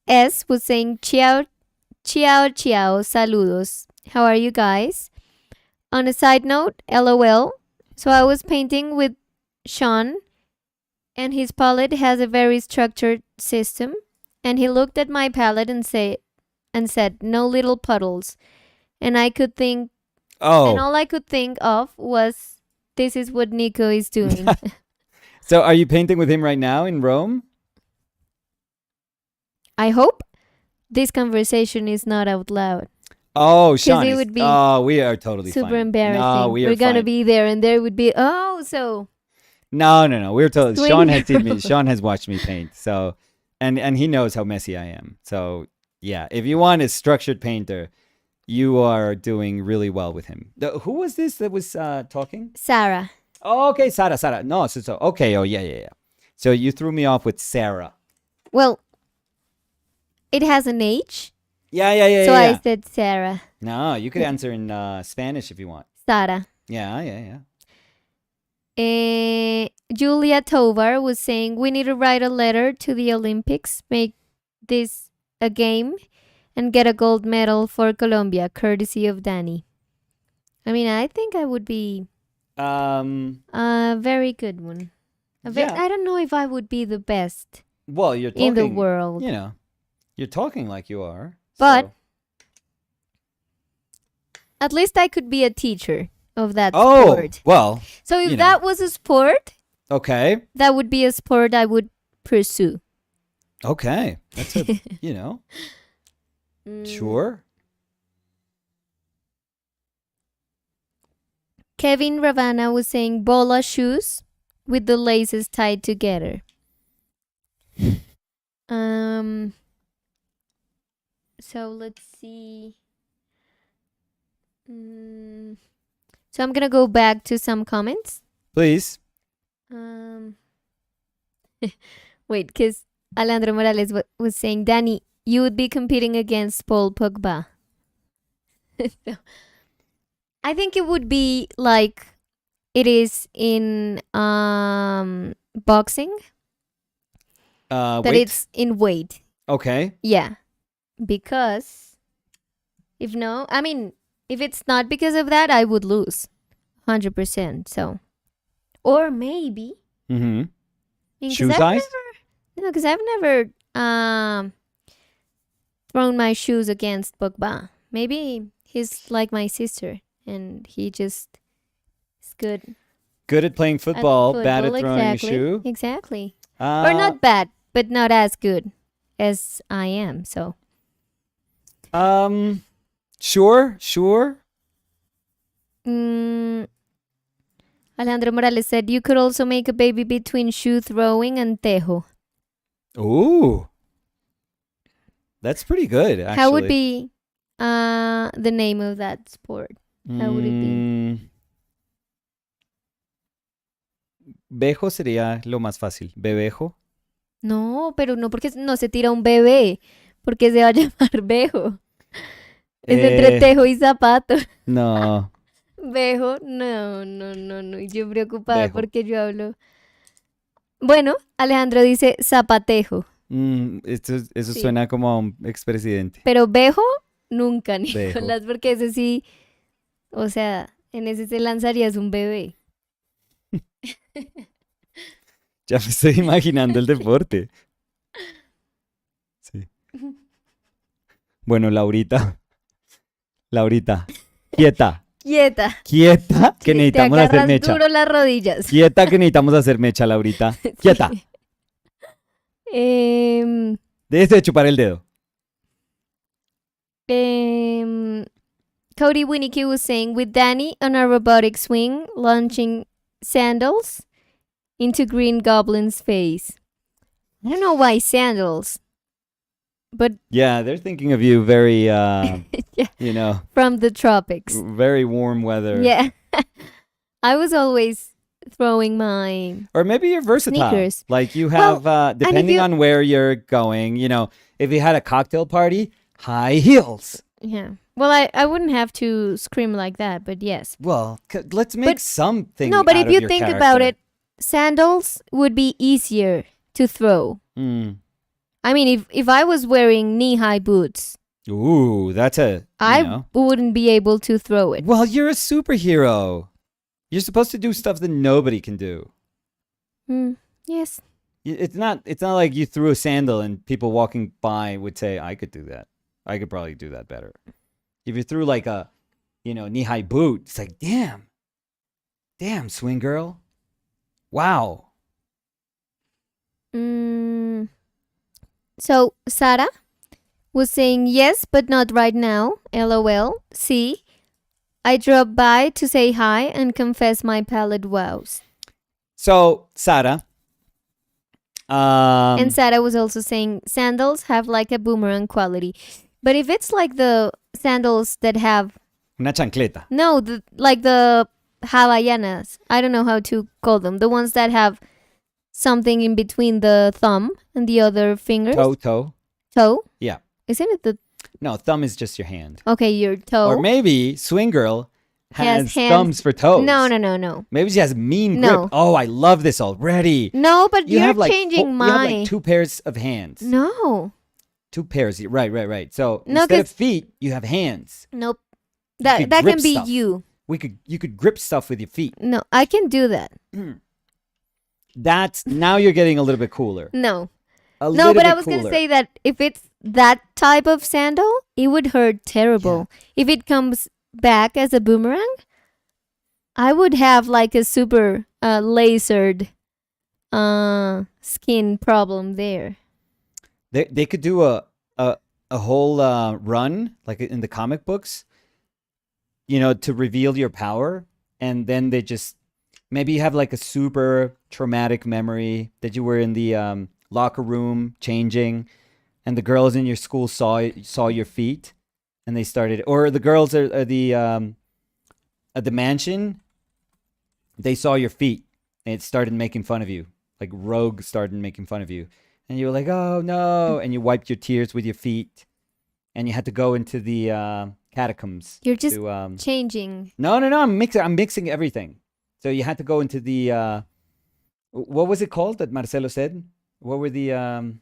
S was saying ciao, saludos. How are you guys? On a side note, LOL. So I was painting with Sean, and his palette has a very structured system. And he looked at my palette and said, no little puddles. And and Oh, all I could think of was, this is what Nico is doing. So are you painting with him right now in Rome? I hope this conversation is not out loud. Oh, Sean it is. would be Oh, we are totally super fine. embarrassing. No, we are We're gonna fine. be there, and there would be so No. We're totally. Sean has seen me. 20-year-old. Sean has watched me paint. So, and he knows how messy I am. So yeah, if you want a structured painter, you are doing really well with him. Who was this that was talking? Sarah. Oh, okay, Sarah. No, so okay. Oh yeah. So you threw me off with Sarah. Well, it has an H, Yeah. so I said Sarah. No, you could answer in Spanish if you want. Sara. Yeah. Julia Tovar was saying we need to write a letter to the Olympics, make this a game, and get a gold medal for Colombia, courtesy of Danny. I mean, I think I would be a very good one. Yeah. I don't know if I would be the best Well, you're talking in the world. You know, you're talking like you are. But so. at least I could be a teacher of that Oh, sport. well. So if you know. that was a sport, Okay. that would be a sport I would pursue. Okay. That's a, Sure. Kevin Ravana was saying bola shoes with the laces tied together. So let's see. So I'm gonna go back to some comments. Please. Wait, because Alejandro Morales was saying, Danny, you would be competing against Paul Pogba. So, I think it would be like it is in boxing, that Wait. it's in weight. Okay. Yeah, because if it's not because of that, I would lose 100%. So, or maybe. Mm-hmm. Because Shoe size? Because I've never thrown my shoes against Pogba. Maybe he's like my sister, and he just is good. Good at playing football, bad at throwing exactly, a shoe. Exactly. Or not bad, but not as good as I am. So. Sure. Alejandro Morales said you could also make a baby between shoe throwing and tejo. Ooh. That's pretty good, actually. How would be the name of that sport? How would it be? Bejo sería lo más fácil. Bebejo. No, pero no porque no se tira un bebé, porque se va a llamar bejo. Es entre tejo y zapato. No. Bejo, no. Yo preocupada Bejo. porque yo hablo. Bueno, Alejandro dice zapatejo. Eso Sí. suena como a un expresidente. Pero bejo, nunca, Bejo. Nicolás, porque ese sí, o sea, en ese se lanzarías un bebé. Ya me estoy imaginando el deporte. Sí. Bueno, Laurita, quieta, Quieta. que necesitamos te hacer agarras mecha. duro las rodillas. Quieta, que necesitamos hacer mecha, Laurita. Quieta. Dejes de chupar el dedo. Cody Winnicky was saying, with Danny on a robotic swing, launching sandals into Green Goblin's face. I don't know why sandals, but Yeah, they're thinking of you very, yeah, from the tropics. very warm weather. Yeah. I was always throwing my Or maybe you're versatile. sneakers. Like you have, depending you- on where you're going, if you had a cocktail party, high heels. Yeah. Well, I wouldn't have to scream like that, but yes. Well, let's make But- something. No, but out if of you your think about character. it, sandals would be easier to throw. I mean, if I was wearing knee-high boots, Ooh, that's a. I wouldn't be able to throw it. Well, you're a superhero. You're supposed to do stuff that nobody can do. Yes. It's not like you threw a sandal and people walking by would say, "I could do that. I could probably do that better." If you threw like a, knee-high boot, it's like, damn, swing girl, wow. Mm, so Sarah was saying yes, but not right now. LOL. See, I dropped by to say hi and confess my palette wows. So, Sarah. And Sarah was also saying sandals have like a boomerang quality. But if it's like the sandals that have Una chancleta. no, like the Havaianas, I don't know how to call them. The ones that have something in between the thumb and the other fingers. Toe. Toe? Yeah. Isn't it the No, thumb is just your hand. okay, your toe? Or maybe Swing Girl has hands. thumbs for toes. No. Maybe she has mean No. grip. Oh, I love this already. No, but You you're have like changing my. You have like 2 pairs of hands. No. 2 pairs. Right. So No, instead of 'cause- feet, you have hands. Nope. You That could can grip be stuff. you. You could grip stuff with your feet. No, I can do that. That's now you're getting a little bit cooler. No. A No, little but I bit was going to cooler. say that if it's that type of sandal, it would hurt terrible. If it comes back as a boomerang, I would have like a super lasered skin problem there. They could do a whole run like in the comic books, to reveal your power, and then they just maybe you have like a super traumatic memory that you were in the locker room changing, and the girls in your school saw your feet, and they started, or the girls at the mansion, they saw your feet, and it started making fun of you. Like Rogue started making fun of you. And you were like, oh no. And you wiped your tears with your feet. And you had to go into the catacombs. You're just to, changing. No. I'm mixing everything. So you had to go into the what was it called that Marcelo said? What were the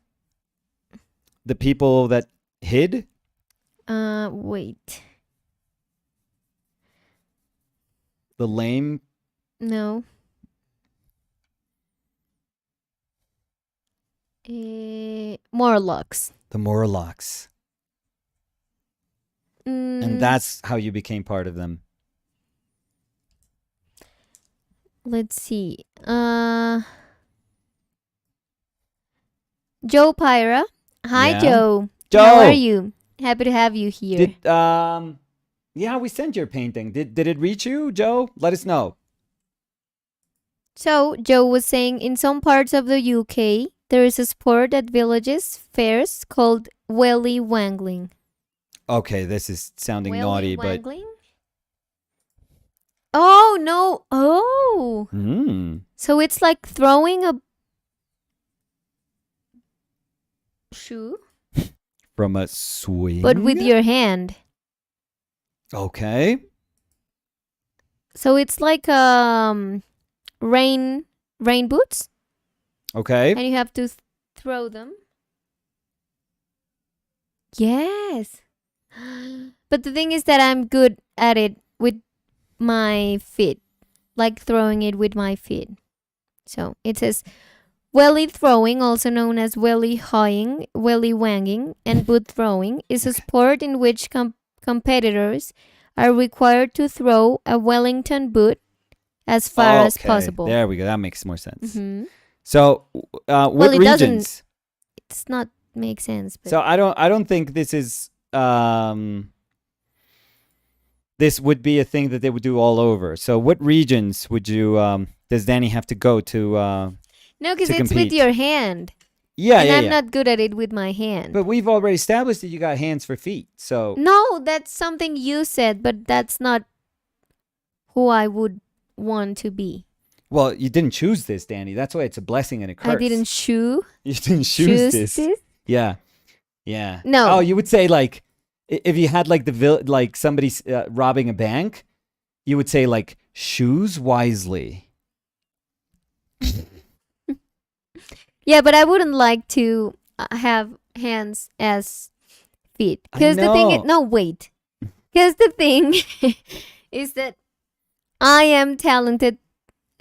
people that hid? Wait. The lame. No. Morlocks. The Morlocks. And that's how you became part of them. Let's see. Joe Pyra. Hi, Yeah. Joe. Joe! How are you? Happy to have you here. Yeah, we sent your painting. Did it reach you, Joe? Let us know. So, Joe was saying in some parts of the UK, there is a sport at villages, fairs, called welly wangling. Okay, this is sounding naughty, but oh no! Oh, so it's like throwing a shoe from a swing, but with your hand. Okay. So it's like rain boots. Okay. And you have to throw them. Yes. But the thing is that I'm good at it with my feet, like throwing it with my feet. So it says welly throwing, also known as welly hawing, welly wanging, and boot throwing, is a sport in which competitors are required to throw a Wellington boot as far as possible. There we go. That makes more sense. Mm-hmm. So, what well, it regions? Doesn't, it's not make sense. But so I don't think this is this would be a thing that they would do all over. So what regions would you does Danny have to go to? No, because it's compete? with your hand. Yeah, and yeah, I'm yeah. not good at it with my hand. But we've already established that you got hands for feet. So no, that's something you said, but that's not who I would want to be. well, you didn't choose this, Danny. That's why it's a blessing and a curse. I didn't You didn't choose this. Yeah. Yeah. No. Oh, you would say like if you had like like somebody robbing a bank, you would say like choose wisely. Yeah, but I wouldn't like to have hands as feet. Because the thing is, no, wait. Because the thing is that I am talented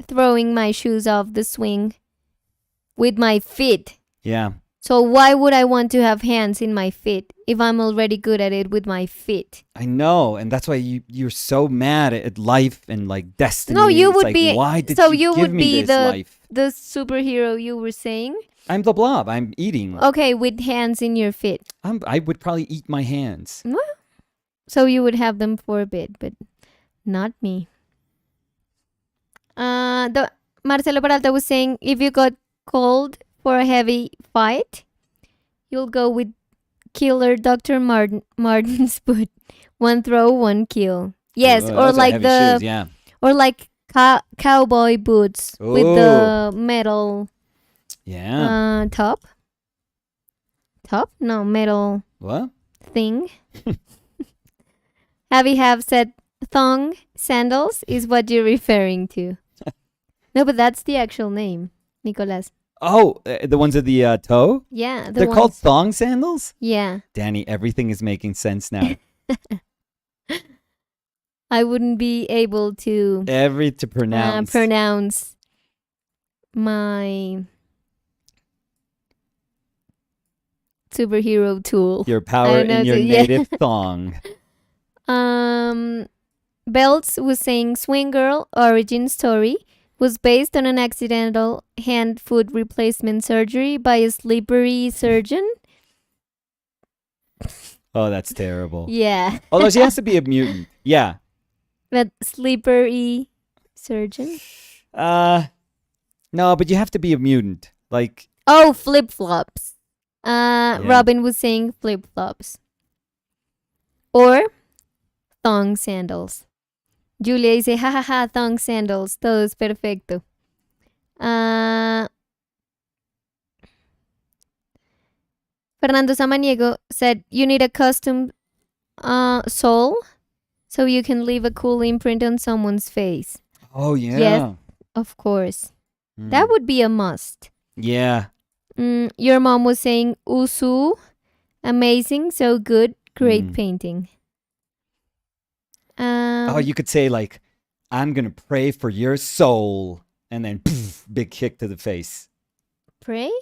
throwing my shoes off the swing with my feet. Yeah. So why would I want to have hands in my feet if I'm already good at it with my feet? I know, and that's why you're so mad at life and like destiny. No, you It's would like, be. why did So you you give would me be this life? the superhero you were saying. I'm the blob. I'm eating. Okay, with hands in your feet. I would probably eat my hands. So you would have them for a bit, but not me. The Marcelo Peralta was saying if you got called for a heavy fight, you'll go with killer Dr. Martin's boot. One throw, one kill. Yes, Ooh, or those are like heavy the shoes, yeah. or like cowboy boots with the metal top. Top? No, metal What? thing. Have said thong sandals is what you're referring to. No, but that's the actual name, Nicolas. Oh, the ones at the toe? Yeah, They're called thong sandals? Yeah. Danny, everything is making sense now. I wouldn't be able to pronounce. My superhero tool. Your power in your native thong. Belts was saying Swing Girl origin story was based on an accidental hand-foot replacement surgery by a slippery surgeon. Oh, that's terrible. Yeah. Although she has to be a mutant. Yeah. But slippery surgeon? No, but you have to be a mutant. Like, oh, flip-flops. Robin was saying flip-flops. Or thong sandals. Julia dice, jajaja, thong sandals. Todo es perfecto. Fernando Samaniego said, you need a custom sole so you can leave a cool imprint on someone's face. oh, yeah. Yes, of course. That would be a must. Yeah. Your mom was saying, Usu, amazing, so good, great painting. Oh, you could say, like, I'm going to pray for your soul. And then, poof, big kick to the face. Pray?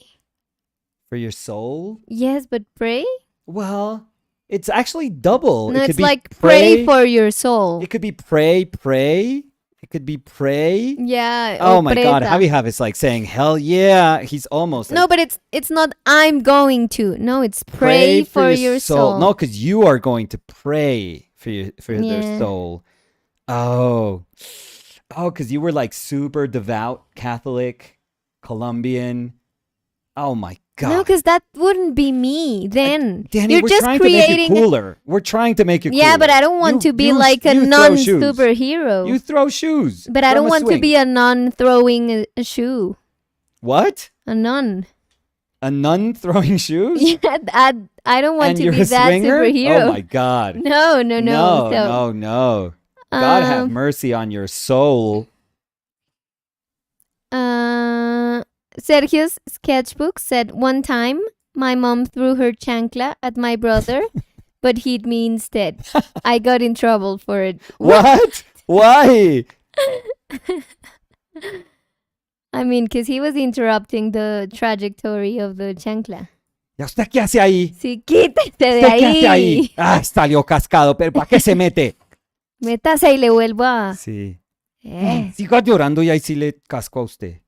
For your soul? Yes, but pray? Well, it's actually double. No, it could it's be like pray for your soul. It could be pray. It could be pray. Yeah. Oh my preta. God, Javi Hav is like saying, hell yeah. He's almost like, No, but it's not I'm going to. No, it's pray for your soul. No, because you are going to pray for their soul. Oh, because you were like super devout Catholic, Colombian. Oh my God. No, because that wouldn't be me then. Danny, You're we're just trying creating to make you cooler. We're trying to make you cooler. Yeah, but I don't want to be like a non-superhero. You throw shoes. But I don't want to be a nun throwing a shoe. What? A nun. A nun throwing shoes? Yeah, I don't want to be that swinger? superhero. Oh my God. No. No. God have mercy on your soul. Sergio's sketchbook said, one time, my mom threw her chancla at my brother, but hit me instead. I got in trouble for it. What? Why? I mean, because he was interrupting the trajectory of the chancla. ¿Y usted qué hace ahí? Sí, quítese de ¿Usted qué hace ahí. ahí? Ah, salió cascado, pero ¿para qué se mete? Métase y le vuelvo a... Sí. Siga llorando y ahí sí le casco a usted.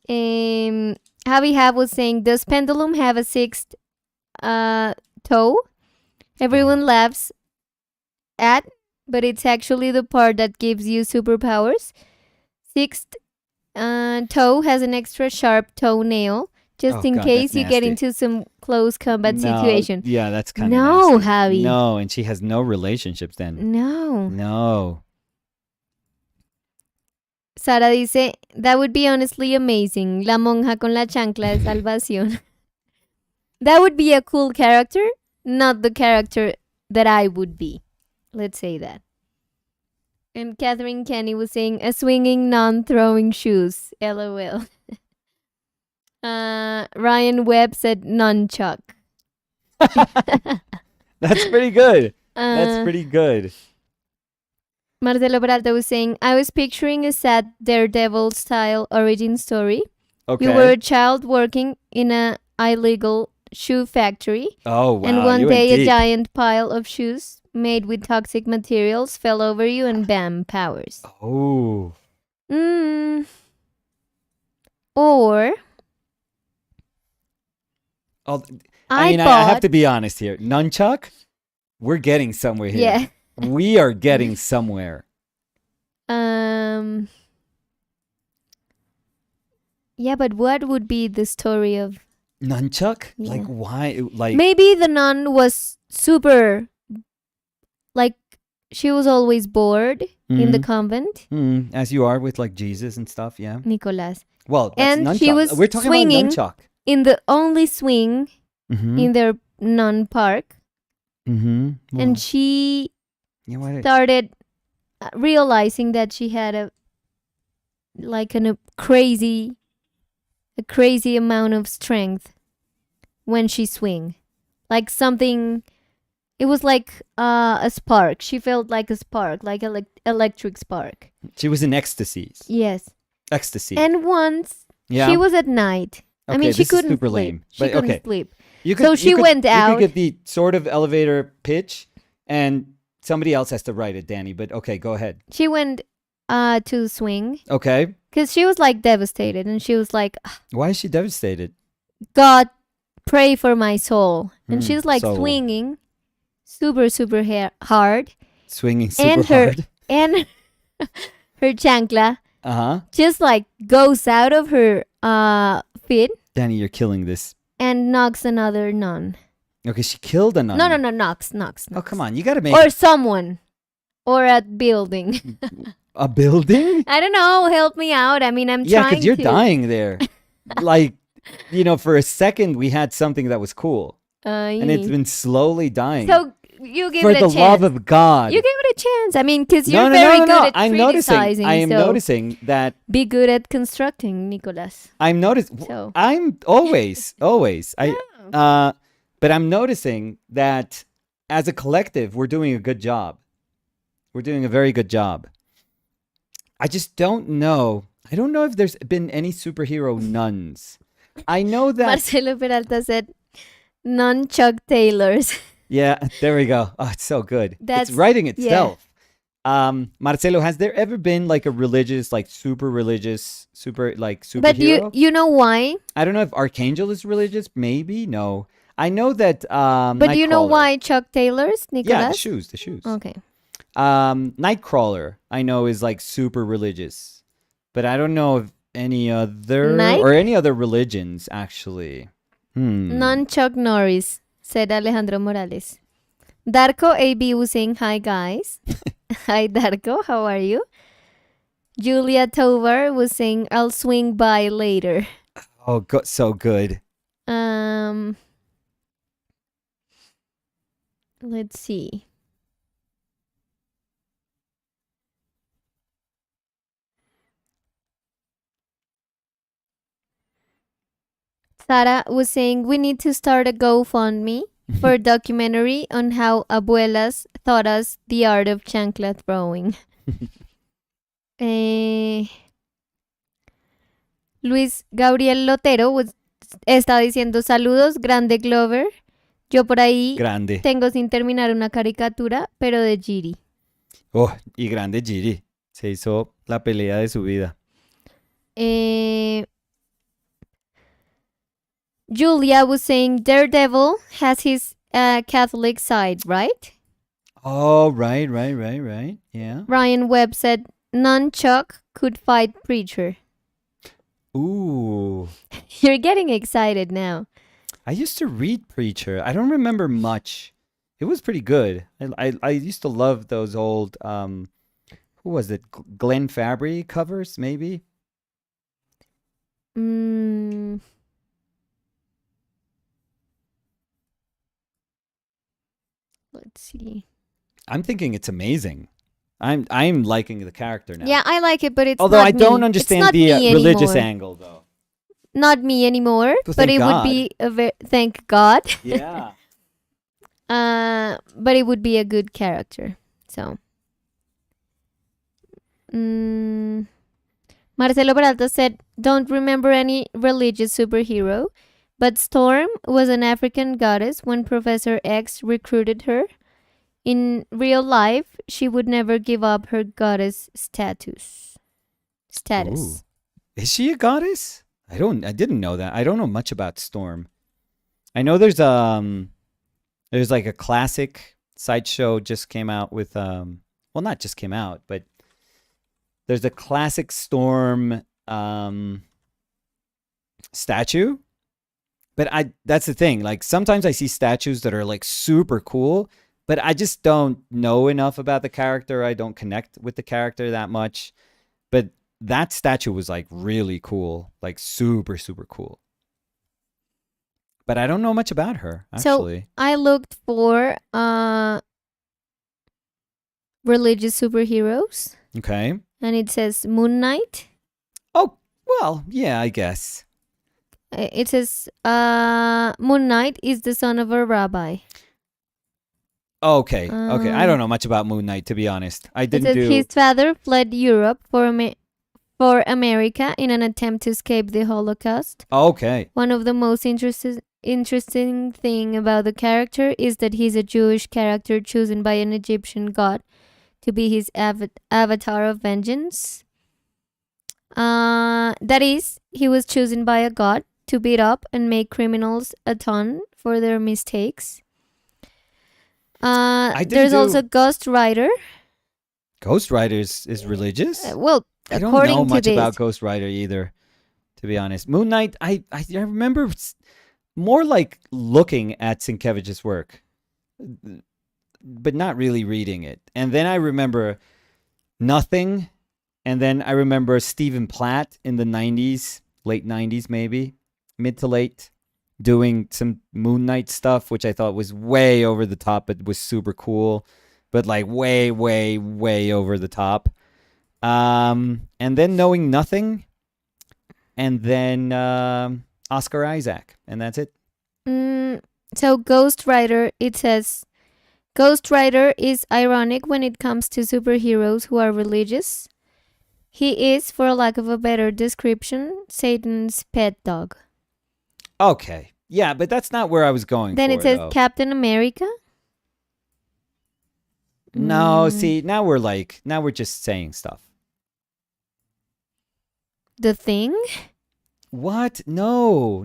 Javi Hab was saying, does pendulum have a sixth toe? Everyone laughs at, but it's actually the part that gives you superpowers. Sixth toe has an extra sharp toenail, just in case you get into some close combat situation. Yeah, that's kind of No, nasty. Javi. No, and she has no relationships then. No. Sara dice, that would be honestly amazing. La monja con la chancla de salvación. That would be a cool character, not the character that I would be. Let's say that. And Catherine Kenny was saying, a swinging, non-throwing shoes. LOL. Ryan Webb said, nunchuck. That's pretty good. That's pretty good. Marcelo Peralta was saying, I was picturing a sad Daredevil-style origin story. Okay. You were a child working in a illegal shoe factory. Oh wow! And one you went day, a deep. giant pile of shoes made with toxic materials fell over you, and bam, powers. Oh, Mm. Or oh. I I mean, bought. I have to be honest here. Nunchuck, we're getting somewhere here. Yeah. We are getting somewhere. Yeah, but what would be the story of? Nunchuck? Yeah. Like why? Like Maybe the nun was super. Like she was always bored in the convent. as you are with like Jesus and stuff. Yeah. Nicolas. Well, that's And nunchuck. she was We're talking swinging about nunchuck. in the only swing Mm-hmm. in their nun park, Mm-hmm. Well, and she you know what? started realizing that she had a crazy amount of strength when she swing, like something. It was like a spark. She felt like a spark, like electric spark. She was in ecstasies. Yes. Ecstasy. And once yeah. she was at night. Okay, I mean, she this is couldn't super sleep. lame, She but couldn't okay. sleep. You So she went You out. could get the sort of elevator pitch, and somebody else has to write it, Danny. But okay, go ahead. She went to swing Okay. because she was like devastated, and she was like, Why is she devastated? God, pray for my soul. And Mm, she's like soul. swinging super hard, Swinging super and her hard. and her chancla Uh-huh. just like goes out of her feet Danny, you're killing this. and knocks another nun. Okay, she killed a nun. No, knocks. Oh, come on. You got to make Or someone. Or a building. a building? I don't know. Help me out. I mean, I'm Yeah, trying because you're to. dying there. Like, for a second, we had something that was cool. And it's been slowly dying. So you give For it a the chance. love of God. You give it a chance. I mean, because you're no, very no, good no. at I'm criticizing. noticing. I am so noticing that. be good at constructing, Nicolas. I'm noticing. So. I'm always. But I'm noticing that as a collective, we're doing a good job. We're doing a very good job. I just don't know. I don't know if there's been any superhero nuns. I know that. Marcelo Peralta said, non-Chuck Taylors. Yeah, there we go. Oh, it's so good. That's- it's writing itself. Marcelo, has there ever been like a religious, like super religious, superhero? But you know why? I don't know if Archangel is religious. Maybe no. I know that. But you know Nightcrawler- why Chuck Taylors, Nicolas? Yeah, the shoes. Okay. Nightcrawler, I know, is like super religious, but I don't know if any other Night? or any other religions actually. Non-Chuck Norris, said Alejandro Morales. Darko AB was saying, hi guys. Hi Darko, how are you? Julia Tovar was saying, I'll swing by later. Oh, so good. Let's see. Sara was saying, we need to start a GoFundMe for a documentary on how abuelas taught us the art of chancla throwing. Luis Gabriel Lotero está diciendo saludos, grande Glover. Yo por ahí Grande. tengo sin terminar una caricatura, pero de Giri. Oh, y grande Giri. Se hizo la pelea de su vida. Julia was saying Daredevil has his Catholic side, right? Oh, right. Yeah. Ryan Webb said Nunchuck could fight Preacher. Ooh. You're getting excited now. I used to read Preacher. I don't remember much. It was pretty good. I used to love those old who was it? Glenn Fabry covers, maybe? Let's see. I'm thinking it's amazing. I'm liking the character now. Yeah, I like it, but it's Although not I don't me. understand It's not the me religious anymore. angle, though. Not me anymore, Well, but thank it God. would be thank God. Yeah. But it would be a good character. So, Marcelo Peralta said, don't remember any religious superhero, But Storm was an African goddess when Professor X recruited her. In real life, she would never give up her goddess status. Ooh. Is she a goddess? I didn't know that. I don't know much about Storm. I know there's like a classic sideshow just came out with well, not just came out, but there's a classic Storm statue. But that's the thing. Like sometimes I see statues that are like super cool, but I just don't know enough about the character. I don't connect with the character that much. But that statue was like really cool, like super, super cool. But I don't know much about her, actually. So I looked for religious superheroes, Okay. and it says Moon Knight. Oh, well, yeah, I guess. It says Moon Knight is the son of a rabbi. Okay. I don't know much about Moon Knight, to be honest. I It didn't says do. his father fled Europe for America in an attempt to escape the Holocaust. Okay. One of the most interesting thing about the character is that he's a Jewish character chosen by an Egyptian god to be his avatar of vengeance. That is, he was chosen by a god to beat up and make criminals atone for their mistakes. There's also Ghost Rider. Ghost Rider is religious? Well, I don't according know to much this, about Ghost Rider either, to be honest. Moon Knight, I remember more like looking at Sienkiewicz's work, but not really reading it. And then I remember Nothing, and then I remember Stephen Platt in the 90s, late 90s maybe, mid to late, doing some Moon Knight stuff, which I thought was way over the top, but was super cool, but like way, way, way over the top. And then knowing Nothing, and then Oscar Isaac, and that's it. So Ghost Rider, it says, Ghost Rider is ironic when it comes to superheroes who are religious. He is, for lack of a better description, Satan's pet dog. Okay. Yeah, but that's not where I was going Then for, it says though. Captain America. No, see, now we're just saying stuff. The Thing? What? No.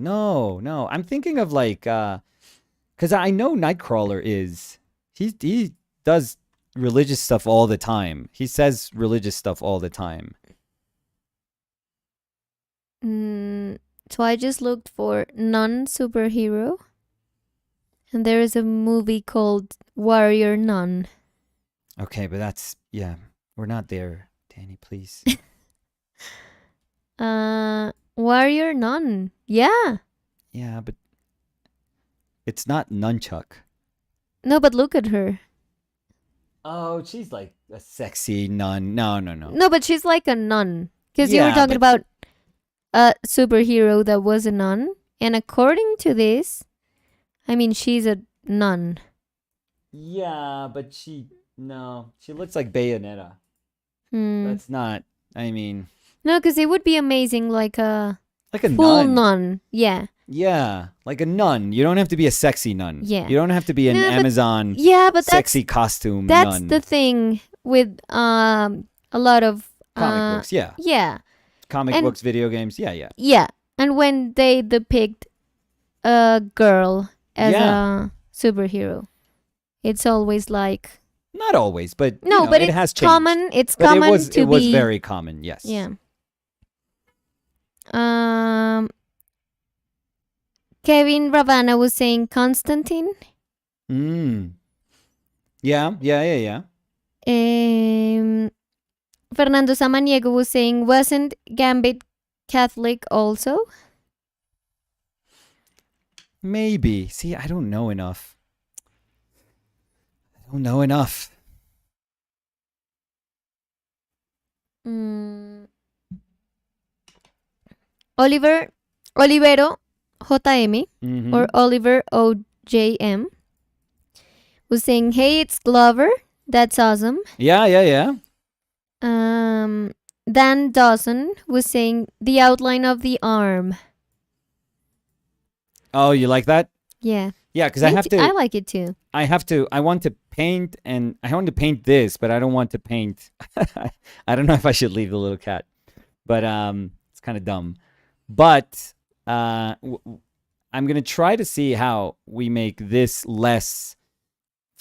I'm thinking of like, because I know Nightcrawler is, he does religious stuff all the time. He says religious stuff all the time. So I just looked for non-superhero. And there is a movie called Warrior Nun. Okay, but that's, yeah, we're not there, Danny, please. Warrior Nun. Yeah. Yeah, but it's not Nunchuck. No, but look at her. Oh, she's like a sexy nun. No. No, but she's like a nun. Because you Yeah, were talking but- about a superhero that was a nun. And according to this, I mean, she's a nun. Yeah, but she looks like Bayonetta. Hmm. That's not, I mean, No, because it would be amazing, like a like a full nun. nun. Yeah. Yeah, like a nun. You don't have to be a sexy nun. Yeah. You don't have to be an No, but- Amazon Yeah, but sexy costume that's nun. the thing with a lot of Comic books, yeah. Yeah. Comic and- books, video games, yeah. Yeah. And when they depict a girl as Yeah. a superhero, it's always like Not always, but no, you know, but it it's has changed. common. It's But common it was be very common, yes. yeah. Kevin Ravana was saying Constantine. Yeah. Fernando Samaniego was saying, wasn't Gambit Catholic also? Maybe. See, I don't know enough. Olivero JM Mhm. or Oliver OJM was saying, hey, it's Glover. That's awesome. Yeah. Dan Dawson was saying the outline of the arm. Oh, you like that? Yeah. Yeah, because I like it too. I want to paint, and I want to paint this, but I don't want to paint. I don't know if I should leave the little cat, but it's kind of dumb. But I'm gonna try to see how we make this less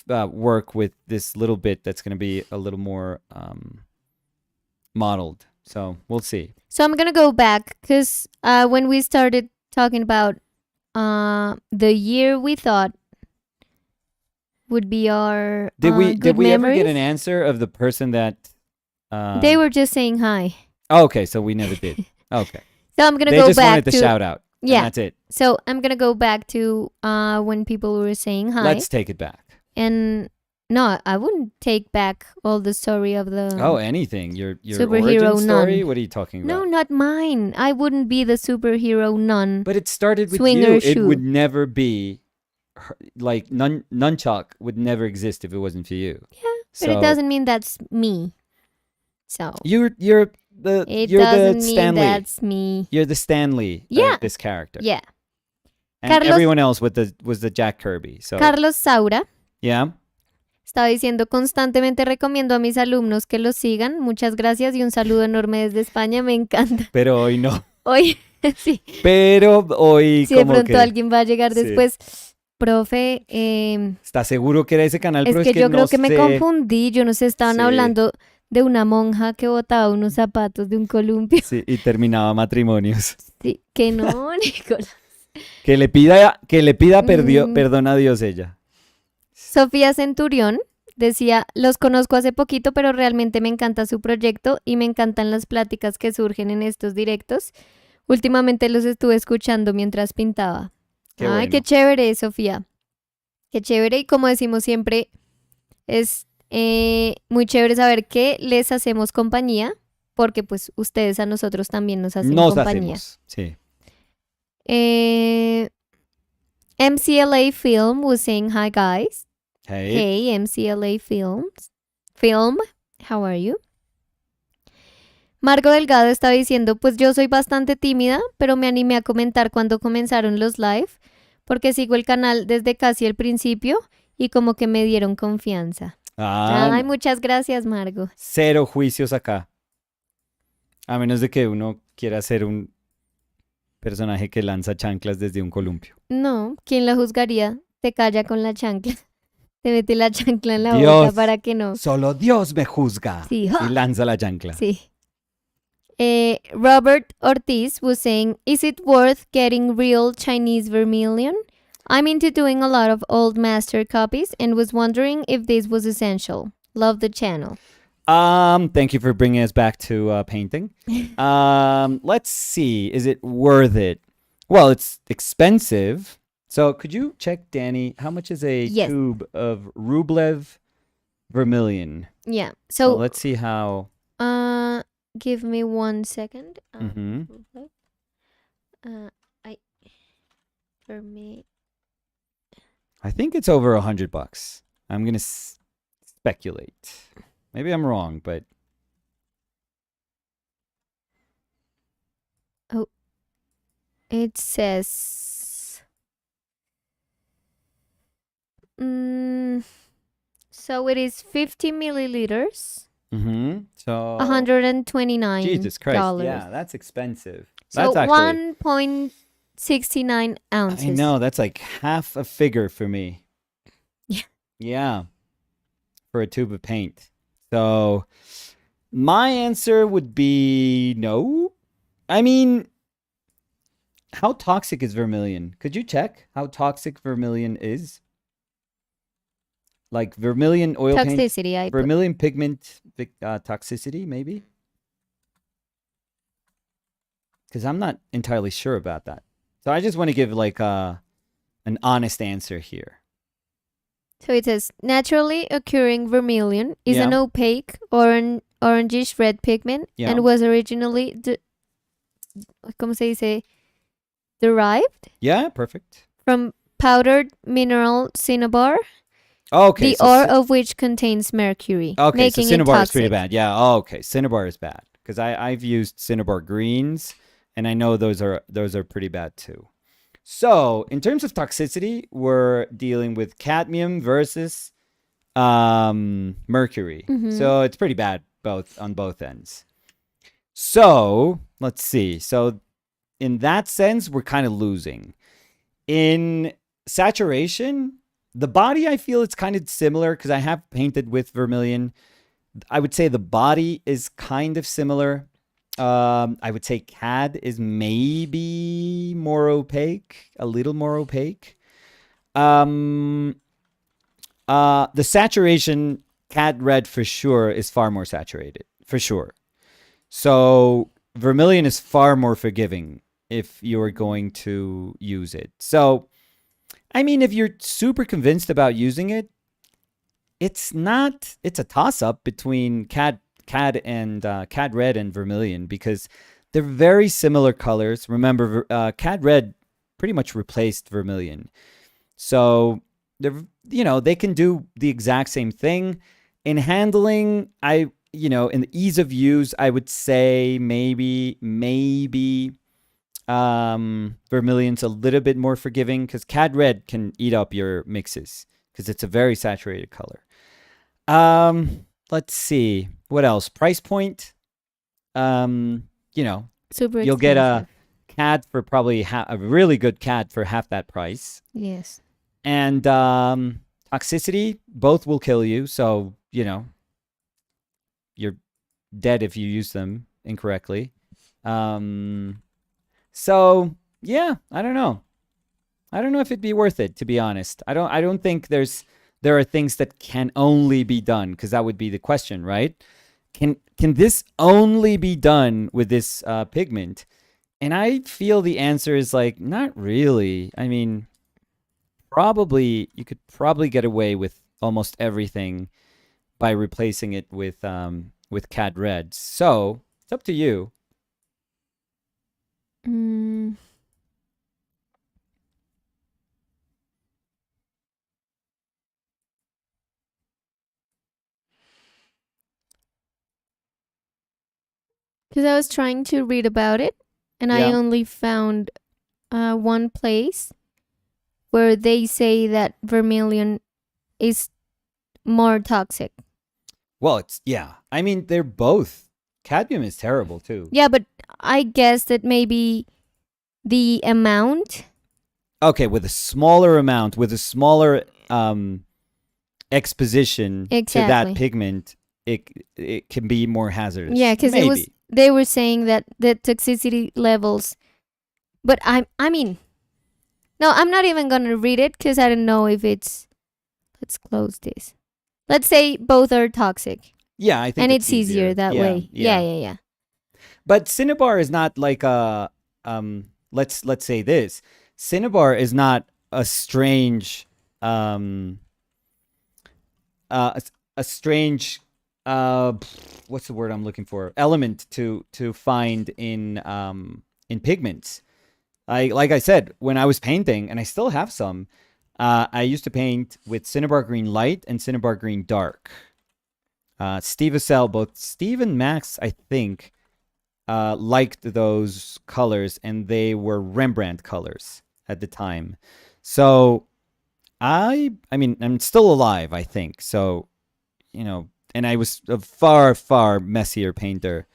work with this little bit that's gonna be a little more modeled. So we'll see. So I'm gonna go back because when we started talking about the year we thought would be our Did we ever memories, get an answer of the person that they were just saying hi. Oh, okay, so we never did. Okay. So I'm gonna They go just back wanted the to shout out. yeah. And that's it. So I'm gonna go back to when people were saying hi. Let's take it back. And no, I wouldn't take back all the story of the Anything. Your superhero origin story? nun. What are you talking about? No, not mine. I wouldn't be the superhero nun. But it started with Swinger you. shoe. It would never be like nunchuck would never exist if it wasn't for you. Yeah, but it doesn't mean that's me. So you're the it you're doesn't the mean Stanley. that's me. You're the Stanley Yeah. of this character. Yeah. And Carlos- everyone else was the Jack Kirby. So Carlos Saura yeah. estaba diciendo constantemente recomiendo a mis alumnos que los sigan. Muchas gracias y un saludo enorme desde España. Me encanta. Pero hoy no. Hoy sí. Pero hoy Si de como pronto que alguien va a llegar Sí. después. Profe, ¿Estás seguro que era ese canal? es Pero que yo creo no que me sé. confundí. Yo no sé, estaban Sí. hablando de una monja que botaba unos zapatos de un columpio. Sí, y terminaba matrimonios. Sí, que no, Nicolás. Que le pida Mm. perdón a Dios ella. Sofía Centurión decía, los conozco hace poquito, pero realmente me encanta su proyecto y me encantan las pláticas que surgen en estos directos. Últimamente los estuve escuchando mientras pintaba. Qué Ay, bueno. qué chévere, Sofía. Qué chévere. Y como decimos siempre, es muy chévere saber que les hacemos compañía, porque pues ustedes a nosotros también nos hacen Nos compañía. hacemos, sí. MCLA Film was saying hi guys. Hey. Hey, MCLA Film, how are you? Margo Delgado estaba diciendo, pues yo soy bastante tímida, pero me animé a comentar cuando comenzaron los live, porque sigo el canal desde casi el principio y como que me dieron confianza. Ay, muchas gracias, Margo. Cero juicios acá. A menos de que uno quiera ser un personaje que lanza chanclas desde un columpio. No, ¿quién la juzgaría? Te calla con la chancla. Te mete la chancla en la Dios. boca para que no. Solo Dios me juzga. Sí. Y lanza la chancla. Sí. Robert Ortiz was saying, is it worth getting real Chinese vermilion? I'm into doing a lot of old master copies and was wondering if this was essential. Love the channel. Thank you for bringing us back to painting. Let's see. Is it worth it? Well, it's expensive. So could you check, Danny, how much is a Yes. tube of Rublev vermilion? Yeah. So So, let's see how. give me 1 second. Mhm. For me. I think it's over $100. I'm gonna speculate. Maybe I'm wrong, but It says. So it is 50 milliliters, so $129. Jesus Christ, yeah, that's expensive. So That's actually 1.69 ounces. I know that's like half a figure for me. Yeah. Yeah, for a tube of paint. So my answer would be no. I mean, how toxic is vermilion? Could you check how toxic vermilion is? Like vermilion oil paint, Toxicity. I put. vermilion pigment toxicity, maybe? Because I'm not entirely sure about that. So I just want to give like an honest answer here. So it says naturally occurring vermilion is an Yeah. opaque orangish red pigment Yeah. and was originally ¿cómo se dice? Derived Yeah, perfect. from powdered mineral cinnabar, Okay. the so ore of which contains mercury, Okay, so making it cinnabar is toxic. pretty bad. Yeah, oh, okay. Cinnabar is bad because I've used cinnabar greens and I know those are pretty bad too. So, in terms of toxicity, we're dealing with cadmium versus mercury. Mm-hmm. So, it's pretty bad both on both ends. So, let's see. So, in that sense, we're kind of losing. In saturation, the body, I feel it's kind of similar because I have painted with vermilion. I would say the body is kind of similar. I would say CAD is maybe more opaque, a little more opaque. Um, the saturation, CAD red for sure is far more saturated, for sure. So vermilion is far more forgiving if you're going to use it. So, I mean, if you're super convinced about using it, it's not. It's a toss up between CAD and CAD red and vermilion because they're very similar colors. Remember, CAD red pretty much replaced vermilion, so they're they can do the exact same thing in handling. In the ease of use, I would say maybe vermilion's a little bit more forgiving because CAD red can eat up your mixes because it's a very saturated color. Let's see what else. Price point. Um, you know, Super you'll get a expensive. CAD for probably a really good CAD for half that price. Yes. And toxicity, both will kill you. So you're dead if you use them incorrectly. So yeah, I don't know. I don't know if it'd be worth it, to be honest. I don't think there are things that can only be done because that would be the question, right? Can this only be done with this pigment? And I feel the answer is like not really. I mean, probably you could probably get away with almost everything by replacing it with CAD red. So it's up to you. Mm. Because I was trying to read about it, and I Yeah. only found one place where they say that vermilion is more toxic. Well, it's yeah. I mean, they're both. Cadmium is terrible too. Yeah, but I guess that maybe the amount. Okay, with a smaller amount, with a smaller exposition to that Exactly. pigment, it can be more hazardous. Yeah, because Maybe. they were saying that the toxicity levels. But I mean, no, I'm not even gonna read it because I don't know if it's. Let's close this. Let's say both are toxic, Yeah, I think and it's it's easier easier. that Yeah, way. Yeah, yeah. yeah, yeah. But Cinnabar is not like a let's say this. Cinnabar is not a strange a, a strange uh what's the word I'm looking for? Element to find in pigments. Like I said, when I was painting, and I still have some, I used to paint with Cinnabar Green Light and Cinnabar Green Dark. Steve Assel, both Steve and Max, I think, liked those colors, and they were Rembrandt colors at the time. So I mean, I'm still alive, I think. So and I was a far messier painter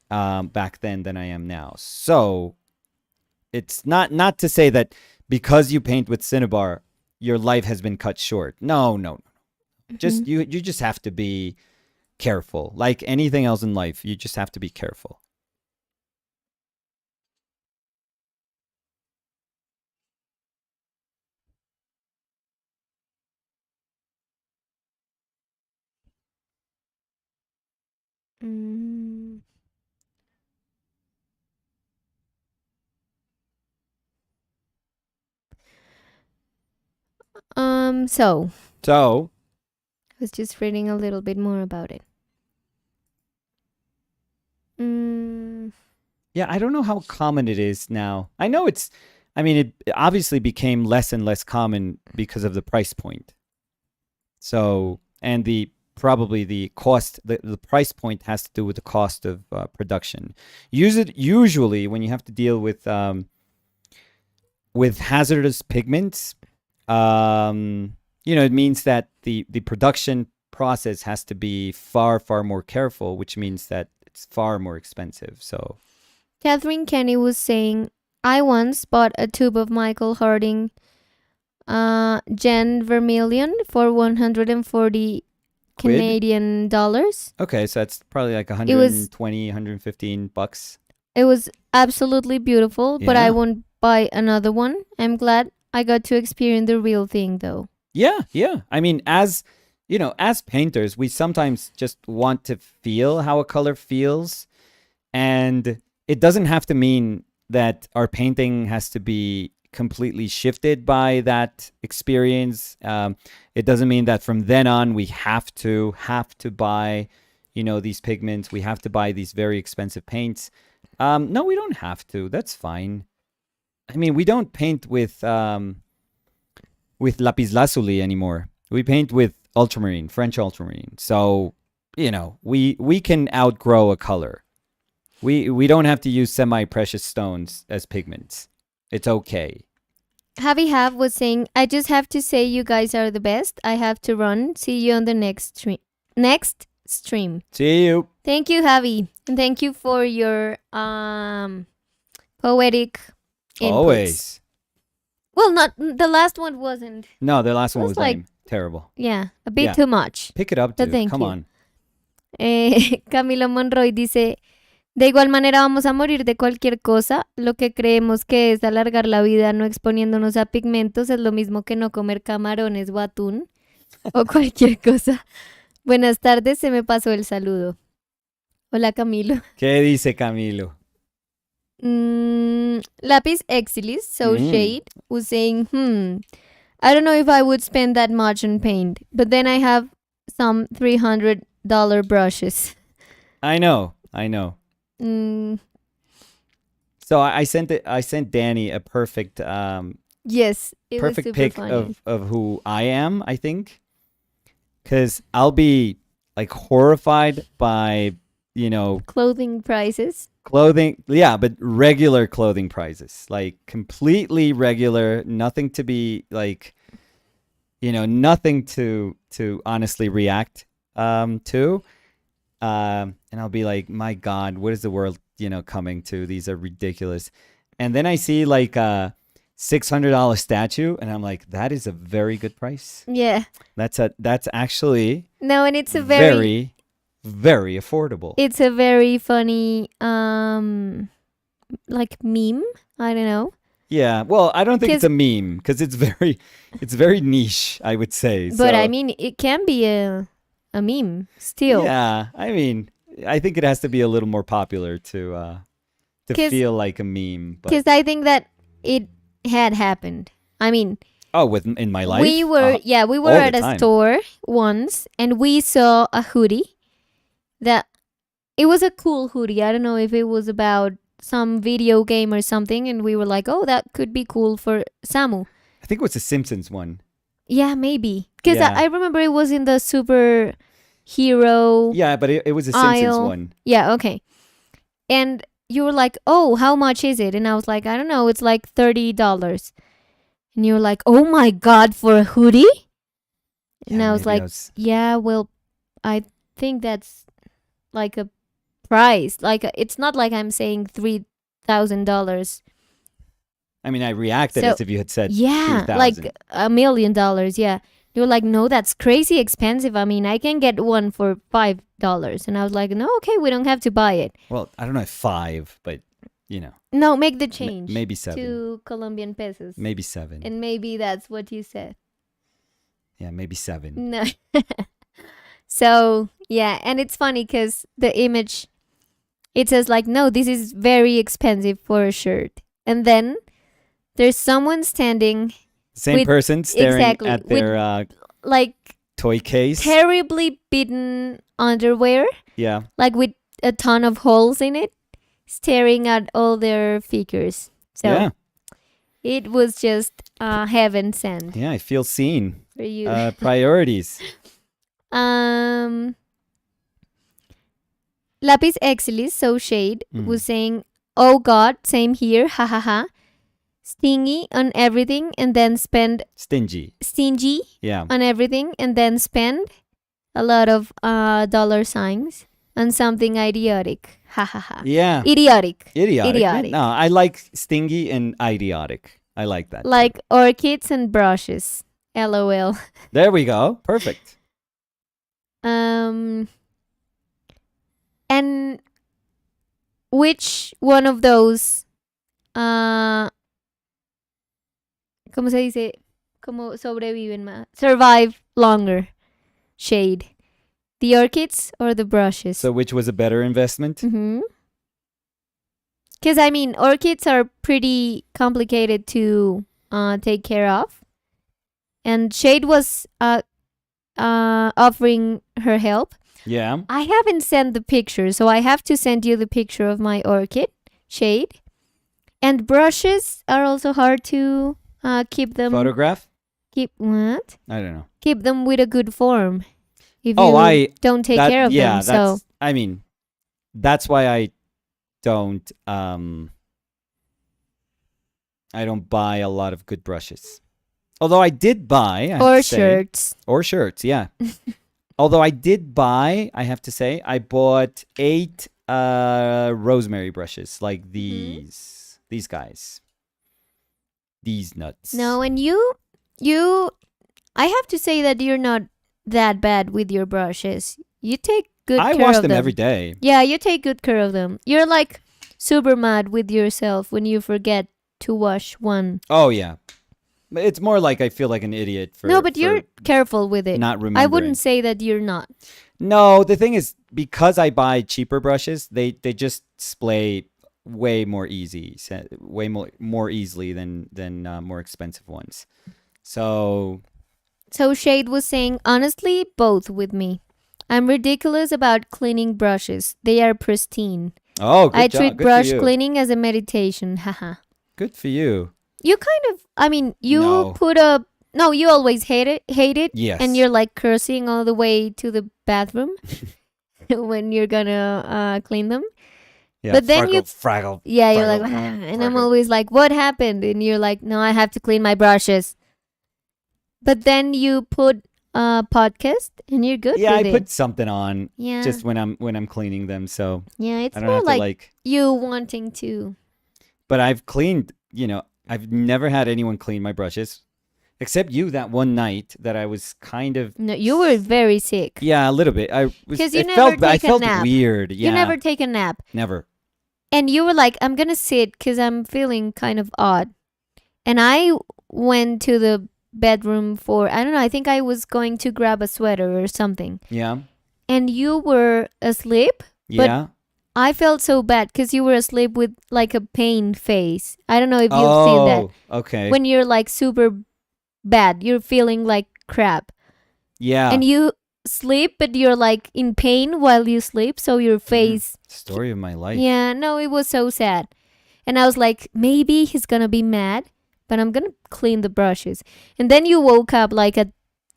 back then than I am now. So it's not to say that because you paint with Cinnabar, your life has been cut short. No, no, no. Mhm. Just you just have to be careful. Like anything else in life, you just have to be careful. Mm. So So I was just reading a little bit more about it. Mm. yeah, I don't know how common it is now. I know it's. I mean, it obviously became less and less common because of the price point. So, and the probably the cost, the price point has to do with the cost of production. Usually when you have to deal with with hazardous pigments, it means that the production process has to be far, far more careful, which means that it's far more expensive. So Catherine Kenny was saying, I once bought a tube of Michael Harding Gen Vermilion for 140 Quid? Canadian dollars. Okay, so that's probably like It was 120, 115 bucks. it was absolutely beautiful, but I Yeah. won't buy another one. I'm glad I got to experience the real thing though. Yeah, yeah. I mean, as as painters, we sometimes just want to feel how a color feels, and it doesn't have to mean that our painting has to be completely shifted by that experience. It doesn't mean that from then on we have to buy, these pigments. We have to buy these very expensive paints. No, we don't have to. That's fine. I mean, we don't paint with lapis lazuli anymore. We paint with ultramarine, French ultramarine. So, we can outgrow a color. We don't have to use semi-precious stones as pigments. It's okay. Javi Have was saying, I just have to say you guys are the best. I have to run. See you on the next stream. See you. Thank you, Javi. And thank you for your poetic inputs. Always. Well, not the last one wasn't. No, the last one It was was like- lame. Terrible. Yeah, a bit Yeah. too much. Pick it up, But dude. thank Come you. on. Camilo Monroy dice, de igual manera vamos a morir de cualquier cosa. Lo que creemos que es alargar la vida no exponiéndonos a pigmentos es lo mismo que no comer camarones o atún o cualquier cosa. Buenas tardes, se me pasó el saludo. Hola, Camilo. ¿Qué dice Camilo? Lapis Exilis, so Mm. shade, was saying, I don't know if I would spend that much on paint, but then I have some $300 brushes. I know. Mm, So I sent Danny a perfect yes, it was perfect super pic funny. of who I am, I think. Cuz I'll be like horrified by, Clothing prices. clothing, yeah, but regular clothing prices. Like completely regular, nothing to be like nothing to honestly react to. And I'll be like, my God, what is the world, coming to? These are ridiculous. And then I see like a $600 statue, and I'm like, that is a very good price. Yeah. That's actually No, and it's a very, very affordable. it's a very funny like meme. I don't know. Yeah, well, I don't think it's 'Cause- a meme because it's very niche, I would say. But I So, mean, it can be a meme still. yeah, I mean, I think it has to be a little more popular to 'Cause- feel like a meme. But Because I think that it had happened. I mean, in my life, we were all at the a time. store once and we saw a hoodie that it was a cool hoodie. I don't know if it was about some video game or something, and we were like, oh, that could be cool for Samu. I think it was a Simpsons one. Yeah, maybe. Because Yeah. I remember it was in the super hero. Yeah, but it was a Simpsons Aisle. one. Yeah, okay. And you were like, oh, how much is it? And I was like, I don't know, it's like $30. And you were like, oh my God, for a hoodie? And Yeah, I was maybe like, yeah, well, I think that's like a price. Like, it's not like I'm saying $3,000. I mean, I reacted So, as if you had said Yeah, 3,000. like $1 million. Yeah. You were like, no, that's crazy expensive. I mean, I can get one for $5. And I was like, no, okay, we don't have to buy it. Well, I don't know if 5, but No, make the change maybe 7. to Colombian pesos. Maybe 7. And maybe that's what you said. Yeah, maybe 7. No. So, yeah. And it's funny because the image, it says like, no, this is very expensive for a shirt. And then there's someone standing Same with- person staring exactly, at with- their like toy case. terribly beaten underwear, Yeah. like with a ton of holes in it, staring at all their figures. So Yeah. it was just heaven sent Yeah, I feel seen. for you. Priorities. Lapis Exilis, so shade, Mm. was saying, oh God, same here, ha ha ha. stingy on everything and then spend Stingy. Yeah. on everything and then spend a lot of dollar signs on something idiotic. Ha ha ha. Yeah. Idiotic. Idiotic. No, I like stingy and idiotic. I like that. Like orchids and brushes. LOL. There we go. Perfect. And which one of those ¿cómo se dice? ¿Cómo sobreviven más? Survive longer. Shade. The orchids or the brushes? So which was a better investment? Mm-hmm. Because, I mean, orchids are pretty complicated to take care of. And Shade was offering her help. Yeah. I haven't sent the picture, so I have to send you the picture of my orchid, Shade. And brushes are also hard to keep them... Photograph? Keep what? I don't know. Keep them with a good form. If you don't take care of them. So I mean, that's why I don't buy a lot of good brushes. Although I did buy shirts. Or shirts, yeah. Although I did buy, I have to say, I bought 8 rosemary brushes like these. These guys. These nuts. No, and you I have to say that you're not that bad with your brushes. You take good care of them. I wash them every day. Yeah, you take good care of them. You're like super mad with yourself when you forget to wash one. Oh, yeah. It's more like I feel like an idiot for... No, but you're careful with it. Not remembering. I wouldn't say that you're not. No, the thing is, because I buy cheaper brushes, they just splay way more easily than more expensive ones. So Shade was saying, honestly, both with me. I'm ridiculous about cleaning brushes. They are pristine. Oh, good I job. treat Good brush for you. cleaning as a meditation. Haha. Good for you. You kind of, I mean, you No. put a... No, you always hate it. Yes. And you're like cursing all the way to the bathroom when you're gonna clean them. Yeah, but then fraggle. Yeah, you're fraggle, like, "Ah," and fraggle. I'm always like, what happened? And you're like, no, I have to clean my brushes. But then you put a podcast and you're good Yeah, with I it. put something on Yeah. just when I'm cleaning them, so Yeah, it's I don't more have to like... you wanting to. But I've cleaned, I've never had anyone clean my brushes. Except you that one night that I was kind of... No, you were very sick. Yeah, a little bit. I was... 'Cause you it never felt, I take a felt nap. weird. Yeah. You never take a nap. Never. And you were like, I'm going to sit because I'm feeling kind of odd. And I went to the bedroom for, I don't know, I think I was going to grab a sweater or something. Yeah. And you were asleep. Yeah. I felt so bad because you were asleep with like a pain face. I don't know if you've seen that. Okay. When you're like super bad, you're feeling like crap. Yeah. And you sleep, but you're like in pain while you sleep. So your face... Story of my life. Yeah, no, it was so sad. And I was like, maybe he's going to be mad, but I'm going to clean the brushes. And then you woke up like at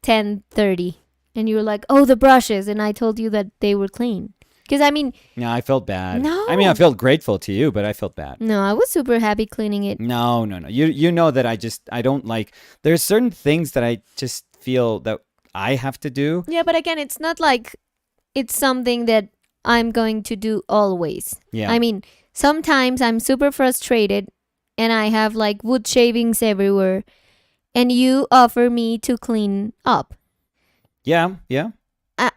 10:30 and you were like, oh, the brushes. And I told you that they were clean. Because I mean... No, I felt bad. No. I mean, I felt grateful to you, but I felt bad. No, I was super happy cleaning it. No. You know that I don't like... There's certain things that I just feel that I have to do. Yeah, but again, it's not like it's something that I'm going to do always. Yeah. I mean, sometimes I'm super frustrated and I have like wood shavings everywhere and you offer me to clean up. Yeah.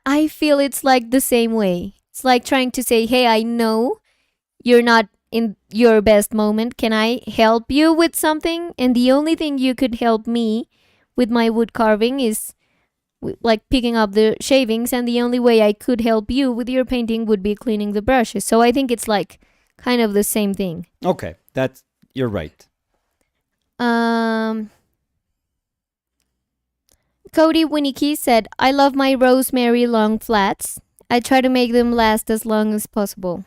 I feel it's like the same way. It's like trying to say, hey, I know you're not in your best moment. Can I help you with something? And the only thing you could help me with my wood carving is like picking up the shavings, and the only way I could help you with your painting would be cleaning the brushes. So I think it's like kind of the same thing. Okay, you're right. Cody Winnicky said, I love my rosemary long flats. I try to make them last as long as possible.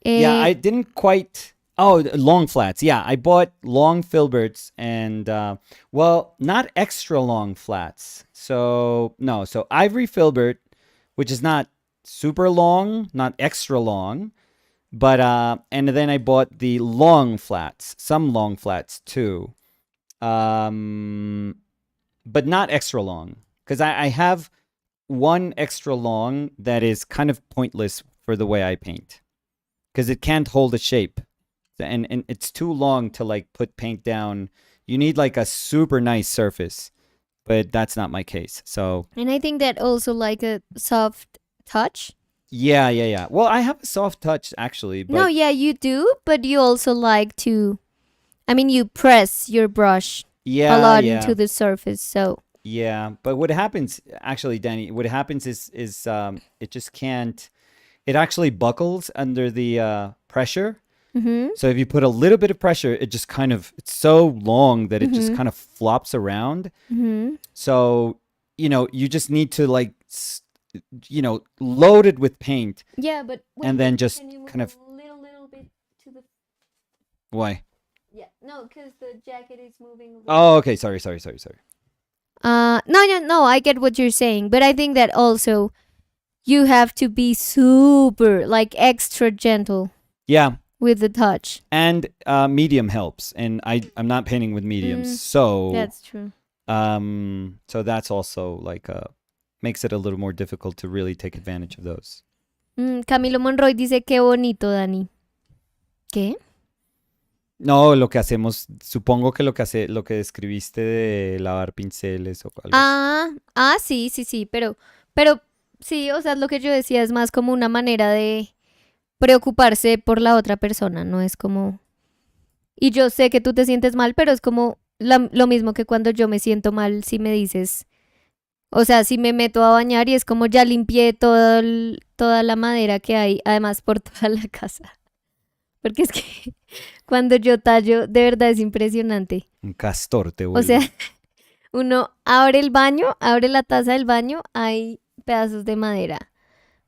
Yeah, I didn't quite... Oh, long flats. Yeah, I bought long filberts and, not extra long flats. So ivory filbert, which is not super long, not extra long, But and then I bought the long flats, some long flats too. But not extra long, because I have one extra long that is kind of pointless for the way I paint, because it can't hold a shape, and it's too long to like put paint down. You need like a super nice surface, but that's not my case. So And I think that also like a soft touch. yeah. Well, I have a soft touch actually, but No, yeah, you do, but you also like to, I mean, you press your brush yeah, a lot yeah. into the surface. So Yeah, but what happens actually, Danny, what happens is it just can't. It actually buckles under the pressure. mm-hmm, So if you put a little bit of pressure, it just kind of, it's so long that it just Mhm. kind of flops around. mm-hmm. So, you just need to like load it with paint. Yeah, but And then just can you move kind of- a little bit to the Why? yeah, no, because the jacket is moving. Oh, okay. Sorry. No, I get what you're saying, but I think that also you have to be super, like, extra gentle Yeah. with the touch. And medium helps. And I'm not painting with mediums. Mm, So That's true. so that's also like makes it a little more difficult to really take advantage of those. Camilo Monroy dice qué bonito, Dani. ¿Qué? No, lo que hacemos, supongo que lo que describiste de lavar pinceles o algo así. Sí, pero sí, o sea, lo que yo decía es más como una manera de preocuparse por la otra persona, no es como... Y yo sé que tú te sientes mal, pero es como lo mismo que cuando yo me siento mal si me dices, o sea, si me meto a bañar y es como ya limpié toda la madera que hay, además por toda la casa. Porque es que cuando yo tallo, de verdad es impresionante. Un castor te O vuelve. sea, uno abre el baño, abre la taza del baño, hay pedazos de madera.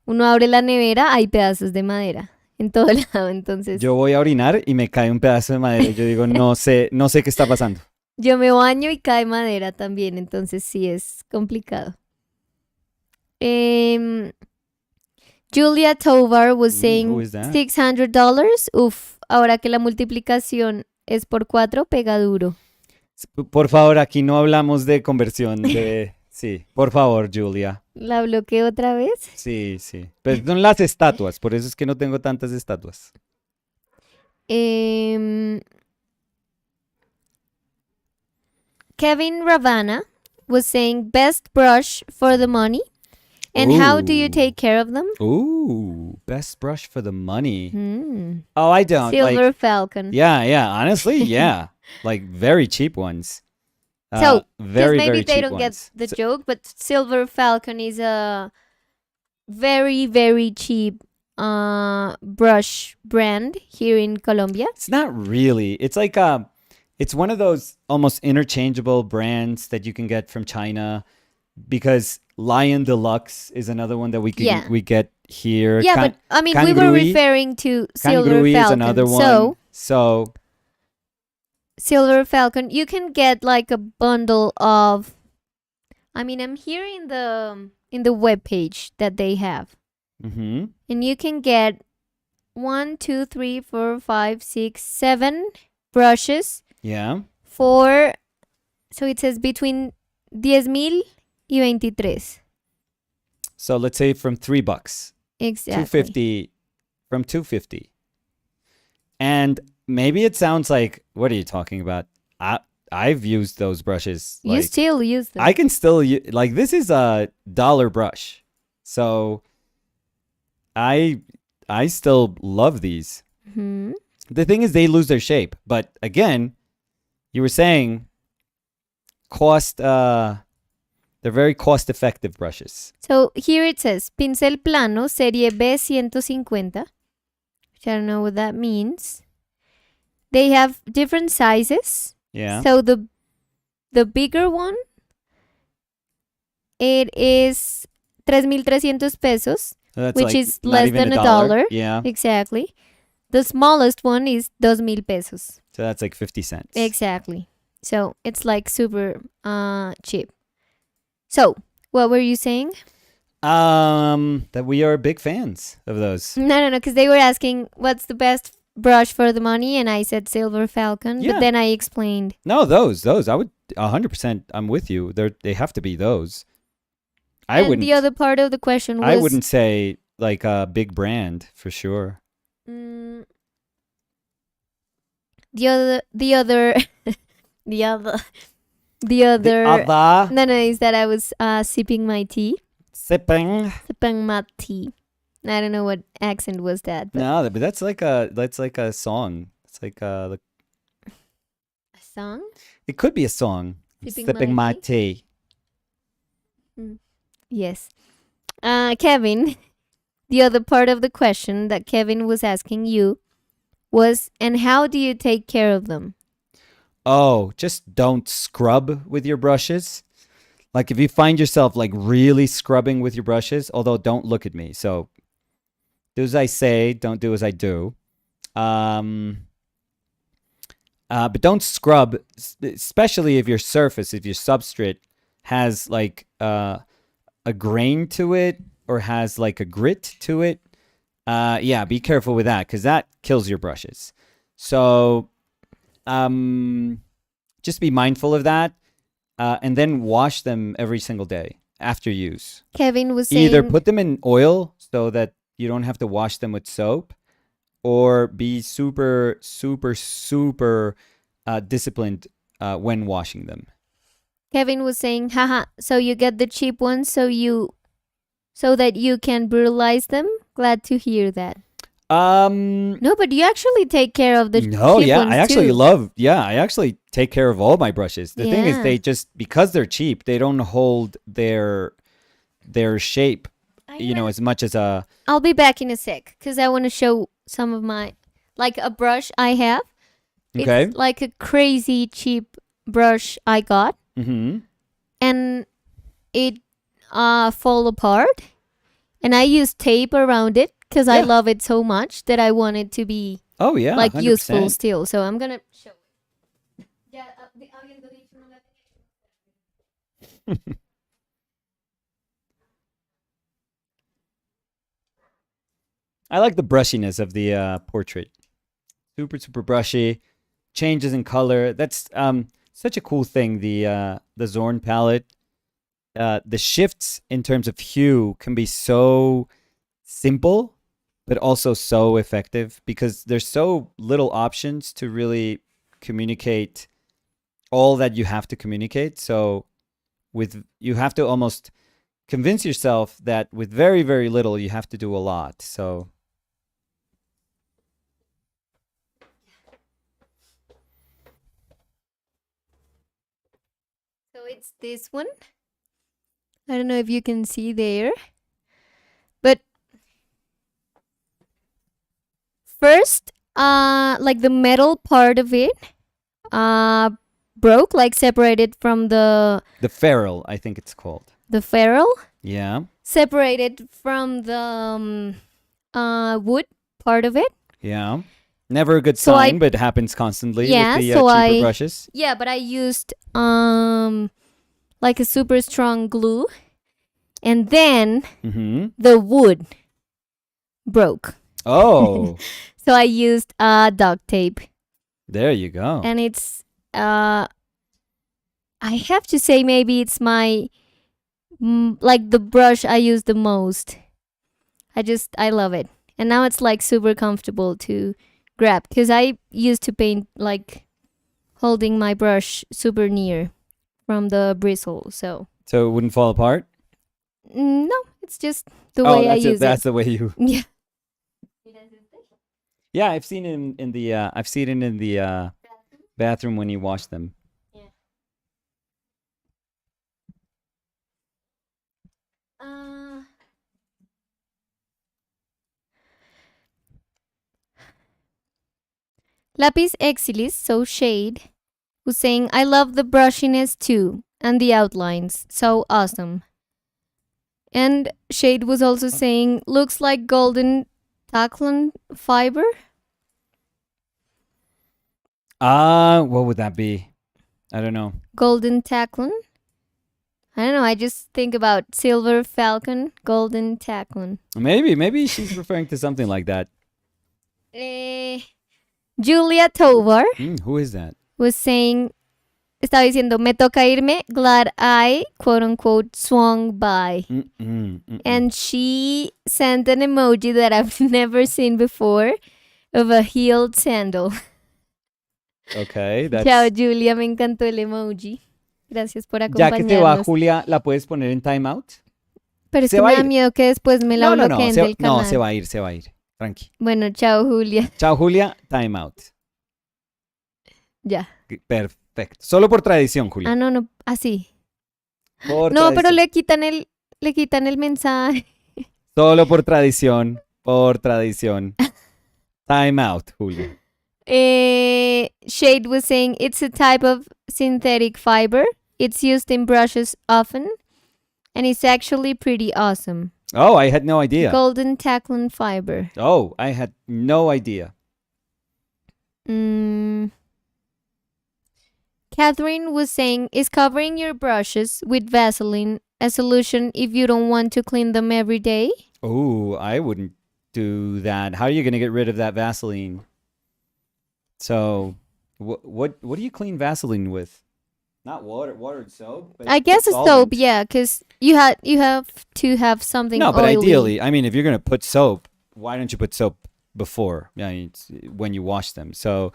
Uno abre la nevera, hay pedazos de madera en todo lado. Entonces, Yo voy a orinar y me cae un pedazo de madera. Yo digo, no sé qué está pasando. yo me baño y cae madera también. Entonces, sí es complicado. Julia Tovar was Who saying is that? $600. Uf, ahora que la multiplicación es por 4, pega duro. Por favor, aquí no hablamos de conversión de... Sí, por favor, Julia. ¿La bloqueo otra vez? Sí. Pero son las estatuas, por eso es que no tengo tantas estatuas. Kevin Ravana was saying best brush for the money. And how do you Ooh. take care of them? Ooh, best brush for the money. Hmm. Oh, I don't. Silver Falcon. Yeah. Honestly, yeah. Like very cheap ones. So, very, maybe very they cheap don't get ones. the joke, but Silver Falcon is a very, very cheap brush brand here in Colombia. It's not really. It's like it's one of those almost interchangeable brands that you can get from China, because Lion Deluxe is another one that we get here. Yeah, but I mean, we were Kangaroo-y- referring to Silver Kangaroo-y is Falcon. another one. So Silver Falcon, you can get like a bundle of. I mean, I'm here in the web page that they have, mhm. and you can get 1, 2, 3, 4, 5, 6, 7 brushes Yeah. for. So it says between 10,000 y 23. So let's say from $3. Exactly. $250. And maybe it sounds like, what are you talking about? I've used those brushes. You Like, still use them. I can still like, this is a $1 brush. So I still love these. Mhm. The thing is, they lose their shape. But again, you were saying they're very cost effective brushes. So here it says pincel plano serie B150, which I don't know what that means. They have different sizes. Yeah. So the bigger one, it is 3,300 pesos, So that's which like is not less even than a dollar. Yeah. Exactly. The smallest one is 2,000 pesos. So that's like 50 cents. Exactly. So it's like super cheap. So what were you saying? That we are big fans of those. No, because they were asking what's the best brush for the money, and I said Silver Falcon. Yeah. But then I explained. No, those. I would 100%. I'm with you. They have to be those. I And wouldn't. the other part of the question was. I wouldn't say like a big brand for sure. Mm, the other, the other, the other, the other. Other No, is that I was sipping my tea. sipping. Sipping my tea. I don't know what accent was that. But No, but that's like a song. It's like a song? it could be a song. Sipping my tea. Yes. Kevin, the other part of the question that Kevin was asking you was, and how do you take care of them? Oh, just don't scrub with your brushes. Like if you find yourself like really scrubbing with your brushes, although don't look at me. So do as I say, don't do as I do. But don't scrub, especially if your surface, if your substrate has like a grain to it or has like a grit to it. Yeah, be careful with that because that kills your brushes. So just be mindful of that. And then wash them every single day after use. Kevin was saying Either put them in oil so that you don't have to wash them with soap, or be super, super, super disciplined when washing them. Kevin was saying, haha, so you get the cheap ones so that you can brutalize them? Glad to hear that. No, but you actually take care of the cheap ones I actually too. I actually take care of all my brushes. The thing is Yeah. they just because they're cheap, they don't hold their shape, as much as a I'll be back in a sec because I want to show some of my, like a brush I have. okay. It's like a crazy cheap brush I got, Mhm. and it fall apart, and I use tape around it because I Yeah. love it so much that I want it to be Oh yeah, like 100%. useful still. So I'm gonna show it. Yeah, I like the brushiness of the portrait. Super super brushy, changes in color. That's such a cool thing. The Zorn palette, the shifts in terms of hue can be so simple, but also so effective because there's so little options to really communicate all that you have to communicate. So you have to almost convince yourself that with very very little you have to do a lot. So so it's this one. I don't know if you can see there, but first, like the metal part of it, uh, broke, like separated from the ferrule, I think it's called. the ferrule, Yeah. separated from the wood part of it. Yeah. Never a good So sign, but happens constantly with the so cheaper brushes. yeah, but I used like a super strong glue, and then Mm-hmm. the wood broke. Oh, So I used duct tape, there you go. and it's I have to say maybe it's my like the brush I use the most. I love it, and now it's like super comfortable to grab because I used to paint like holding my brush super near from the bristle. So So it wouldn't fall apart? no, it's just the Oh, way I that's it. use That's it. the way you. Yeah. Yeah, I've seen it in the bathroom when you wash them. Uh, Lapis Exilis, so shade, was saying, I love the brushiness too, and the outlines. So awesome. And Shade was also saying, looks like golden tacklon fiber. What would that be? I don't know. Golden tacklon. I don't know. I just think about silver falcon, golden tacklon. Maybe she's referring to something like that. Julia Tovar Who is that? was saying, estaba diciendo, me toca irme, glad I, quote unquote, swung by. And she sent an emoji that I've never seen before of a heeled sandal. Okay, that's... Chao, Julia, me encantó el emoji. Gracias por Ya que te va, acompañarnos. Julia, ¿la puedes poner en timeout? Pero es Se que va me a da ir. miedo que después me la bloqueen del canal. No, se va a ir. Tranqui. Bueno, chao, Julia. Chao, Julia, timeout. Ya. Perfecto. Solo por tradición, Julia. Ah, no, así. Por No, pero tradición. le quitan el mensaje. Solo por tradición. Timeout, Julia. Shade was saying it's a type of synthetic fiber. It's used in brushes often, and it's actually pretty awesome. Oh, I had no idea. Golden tacklon fiber. Oh, I had no idea. Catherine was saying, is covering your brushes with Vaseline a solution if you don't want to clean them every day? Oh, I wouldn't do that. How are you going to get rid of that Vaseline? So, what do you clean Vaseline with? Not water and soap. But I guess a soap, yeah, because you have to have something. No, but oily. ideally, I mean, if you're going to put soap, why don't you put soap before? I mean, when you wash them. So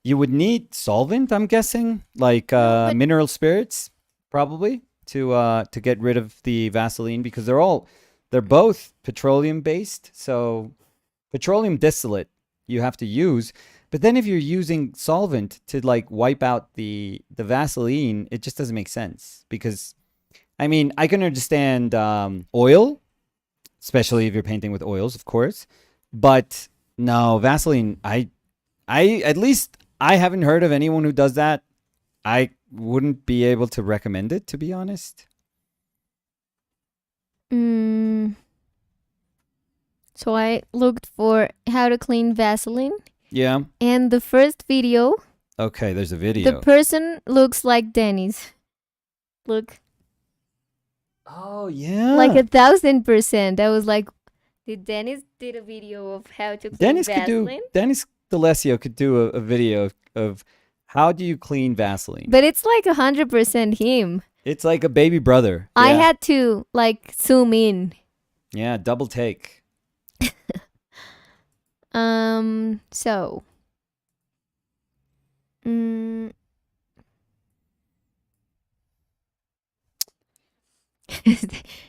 you would need solvent, I'm guessing, like mineral spirits, probably, to get rid of the Vaseline, because they're both petroleum based. So petroleum distillate you have to use. But then if you're using solvent to like wipe out the Vaseline, it just doesn't make sense. Because, I mean, I can understand oil, especially if you're painting with oils, of course. But no, Vaseline, I at least I haven't heard of anyone who does that. I wouldn't be able to recommend it, to be honest. So I looked for how to clean Vaseline. Yeah. And the first video. Okay, there's a video. The person looks like Dennis. Look. Oh, yeah. Like 1,000%. I was like, did Dennis did a video of how to clean Vaseline? Dennis D'Alessio could do a video of how do you clean Vaseline. But it's like 100% him. It's like a baby brother. I Yeah. had to like zoom in. Yeah, double take. So.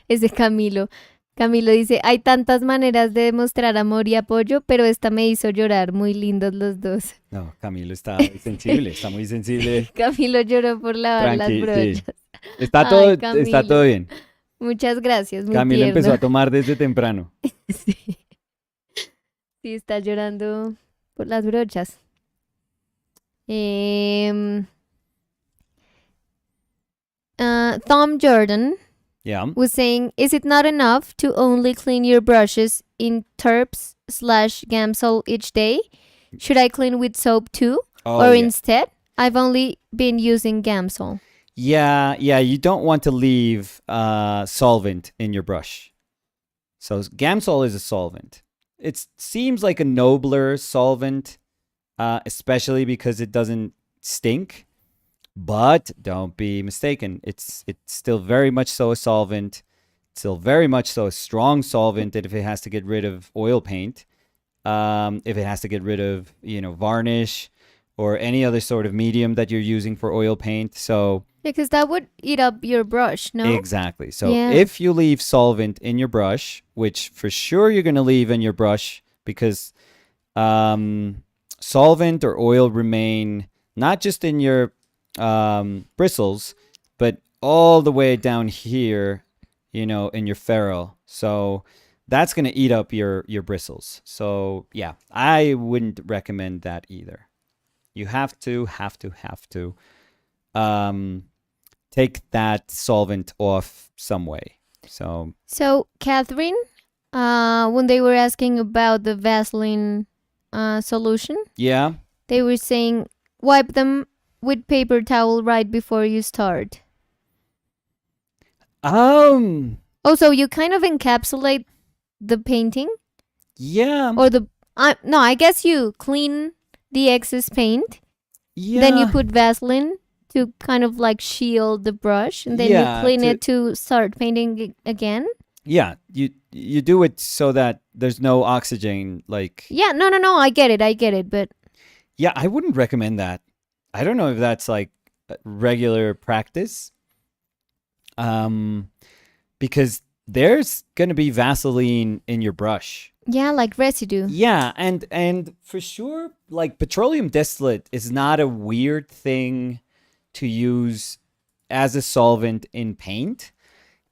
Ese Camilo. Camilo dice, hay tantas maneras de demostrar amor y apoyo, pero esta me hizo llorar. Muy lindos los dos. No, Camilo está sensible, está muy sensible. Camilo lloró por lavar las brochas. Sí. Está todo bien. Muchas gracias, muy Camilo tierno. empezó a tomar desde temprano. Sí. Sí, está llorando por las brochas. Tom Jordan was saying, is it not enough to only clean your brushes in Terps/Gamsol each day? Should I clean with soap too? Instead? I've only been using Gamsol. Yeah, you don't want to leave solvent in your brush. So Gamsol is a solvent. It seems like a nobler solvent, especially because it doesn't stink. But don't be mistaken. It's still very much so a solvent. It's still very much so a strong solvent that if it has to get rid of oil paint, if it has to get rid of, varnish or any other sort of medium that you're using for oil paint. So yeah, because that would eat up your brush, no? Exactly. So if you leave solvent in your brush, which for sure you're going to leave in your brush because solvent or oil remain not just in your bristles, but all the way down here, in your ferrule. So that's going to eat up your bristles. So yeah, I wouldn't recommend that either. You have to take that solvent off some way. So Catherine, when they were asking about the Vaseline solution, yeah, they were saying wipe them with paper towel right before you start. Um. Oh, so you kind of encapsulate the painting, Yeah. or the no, I guess you clean the excess paint, then you Yeah. put Vaseline to kind of like shield the brush, and then you Yeah. clean it to start painting again. Yeah. You do it so that there's no oxygen. Like, Yeah, no, I get it, but yeah, I wouldn't recommend that. I don't know if that's like a regular practice. Um, because there's gonna be Vaseline in your brush. yeah, like residue. Yeah, and for sure, like petroleum distillate is not a weird thing to use as a solvent in paint.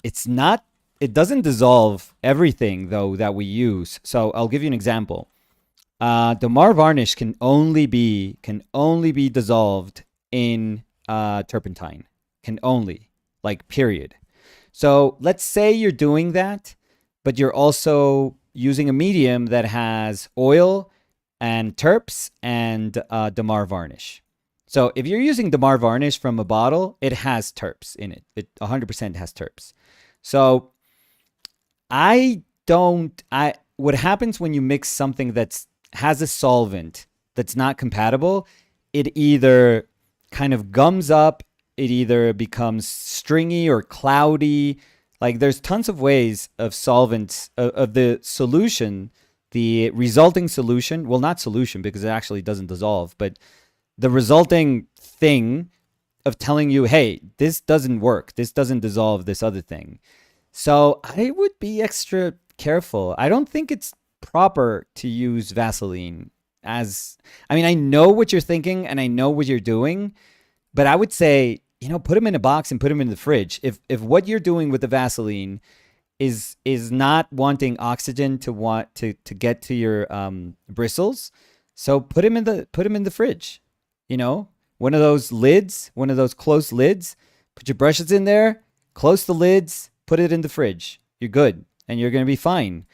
It's not. It doesn't dissolve everything though that we use. So I'll give you an example. The Mar varnish can only be dissolved in turpentine. Can only, like, period. So let's say you're doing that, but you're also using a medium that has oil and terps and Damar varnish. So if you're using Damar varnish from a bottle, it has terps in it. It 100% has terps. So I don't. What happens when you mix something that's has a solvent that's not compatible? It either kind of gums up, it either becomes stringy or cloudy. Like, there's tons of ways of solvents of the solution, the resulting solution. Well, not solution because it actually doesn't dissolve, but the resulting thing of telling you, hey, this doesn't work. This doesn't dissolve this other thing. So I would be extra careful. I don't think it's proper to use Vaseline as, I mean, I know what you're thinking and I know what you're doing, but I would say, put them in a box and put them in the fridge. If what you're doing with the Vaseline is not wanting oxygen to get to your bristles, so put them in the fridge. One of those lids, one of those closed lids. Put your brushes in there, close the lids, put it in the fridge. You're good, and you're gonna be fine.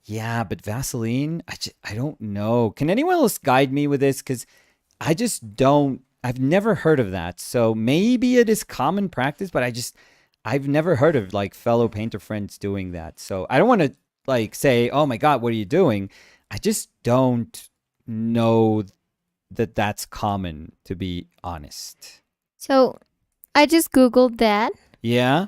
Yeah, but Vaseline, I don't know. Can anyone else guide me with this? Because I just don't. I've never heard of that. So maybe it is common practice, but I've never heard of like fellow painter friends doing that. So I don't want to like say, oh my God, what are you doing? I just don't know that that's common, to be honest. So I just Googled that, Yeah.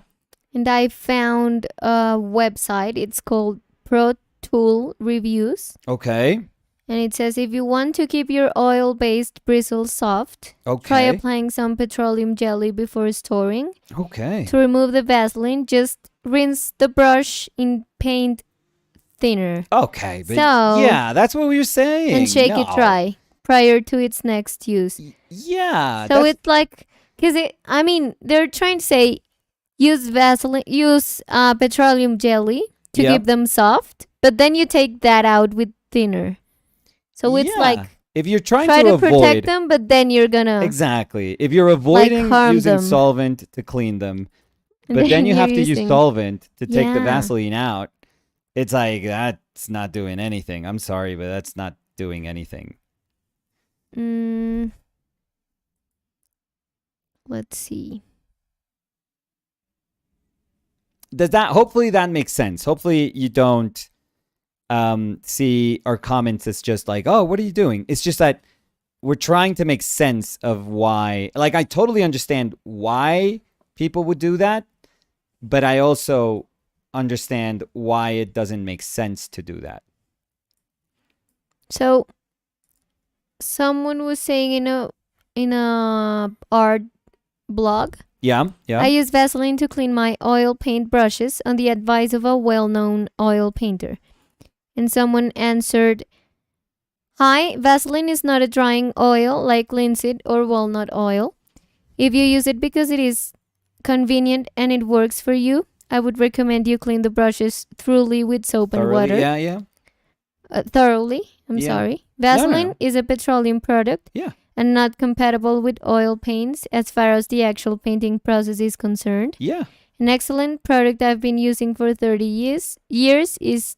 and I found a website. It's called Pro Tool Reviews. Okay. And it says if you want to keep your oil-based bristles soft, Okay. try applying some petroleum jelly before storing. Okay. To remove the Vaseline, just rinse the brush in paint thinner. Okay. But So- yeah, that's what we were saying. And shake it No. dry prior to its next use. Yeah. So it's like, because they're trying to say use Vaseline, use petroleum jelly to Yep. keep them soft, but then you take that out with thinner. So it's Yeah. like if you're trying try to to avoid protect them, but then you're gonna exactly, if you're avoiding harm using them. solvent to clean them, and but then you have you're to use using- solvent to take the Yeah. Vaseline out. It's like that's not doing anything. I'm sorry, but that's not doing anything. Let's see. Hopefully that makes sense. Hopefully you don't see our comments as just like, oh, what are you doing? It's just that we're trying to make sense of why. Like, I totally understand why people would do that, but I also understand why it doesn't make sense to do that. So someone was saying in a art blog, Yeah. I use Vaseline to clean my oil paint brushes on the advice of a well-known oil painter. And someone answered, hi, Vaseline is not a drying oil like linseed or walnut oil. If you use it because it is convenient and it works for you, I would recommend you clean the brushes thoroughly with soap and Thoroughly, water. yeah. Thoroughly, I'm Yeah. sorry. Vaseline no. is a petroleum product. Yeah. And not compatible with oil paints as far as the actual painting process is concerned. Yeah. An excellent product I've been using for 30 years is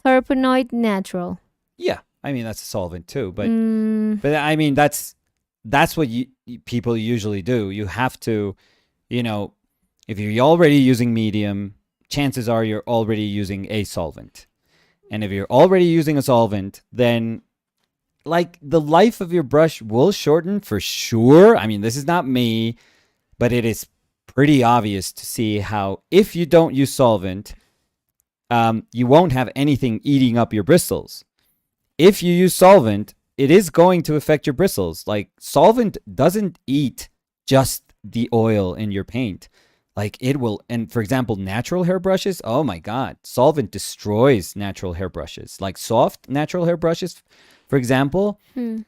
Terpenoid Natural. Yeah. I mean, that's a solvent too, but Mm, but I mean, that's what people usually do. You have to, If you're already using medium, chances are you're already using a solvent. And if you're already using a solvent, then like the life of your brush will shorten for sure. I mean, this is not me, but it is pretty obvious to see how if you don't use solvent, you won't have anything eating up your bristles. If you use solvent, it is going to affect your bristles. Like solvent doesn't eat just the oil in your paint. Like it will, and for example, natural hairbrushes, oh my God, solvent destroys natural hairbrushes. Like soft natural hairbrushes, for example,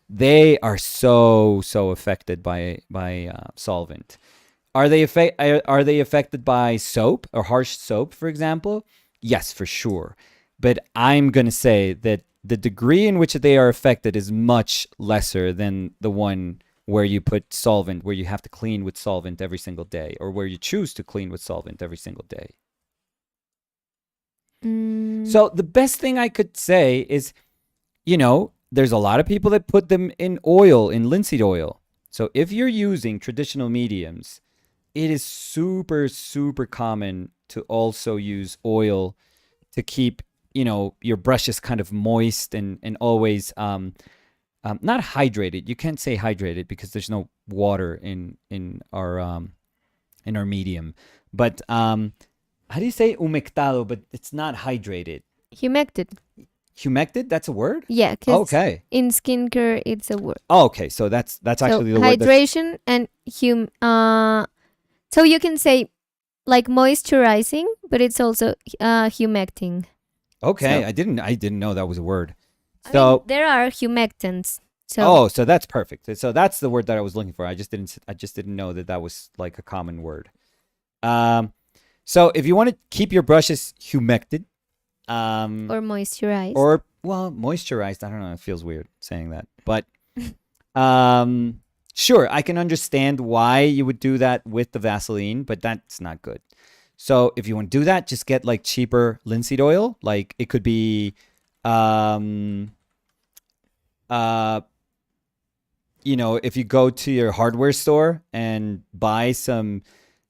they are so affected by solvent. Are they affected by soap or harsh soap, for example? Yes, for sure. But I'm going to say that the degree in which they are affected is much lesser than the one where you put solvent, where you have to clean with solvent every single day, or where you choose to clean with solvent every single day. So the best thing I could say is, there's a lot of people that put them in oil, in linseed oil. So if you're using traditional mediums, it is super, super common to also use oil to keep, your brushes kind of moist and always not hydrated. You can't say hydrated because there's no water in our medium. But how do you say humectado? But it's not hydrated. Humected. Humected? That's a word? Yeah. Okay. In skincare, it's a word. Oh, okay. So that's actually the word. Hydration and so you can say like moisturizing, but it's also humecting. Okay, So, I didn't know that was a word. I So mean, there are humectants. So so that's perfect. So that's the word that I was looking for. I just didn't know that was like a common word. So if you want to keep your brushes humected, or moisturized. or well, moisturized, I don't know, it feels weird saying that. But sure, I can understand why you would do that with the Vaseline, but that's not good. So if you want to do that, just get like cheaper linseed oil. Like it could be if you go to your hardware store and buy some,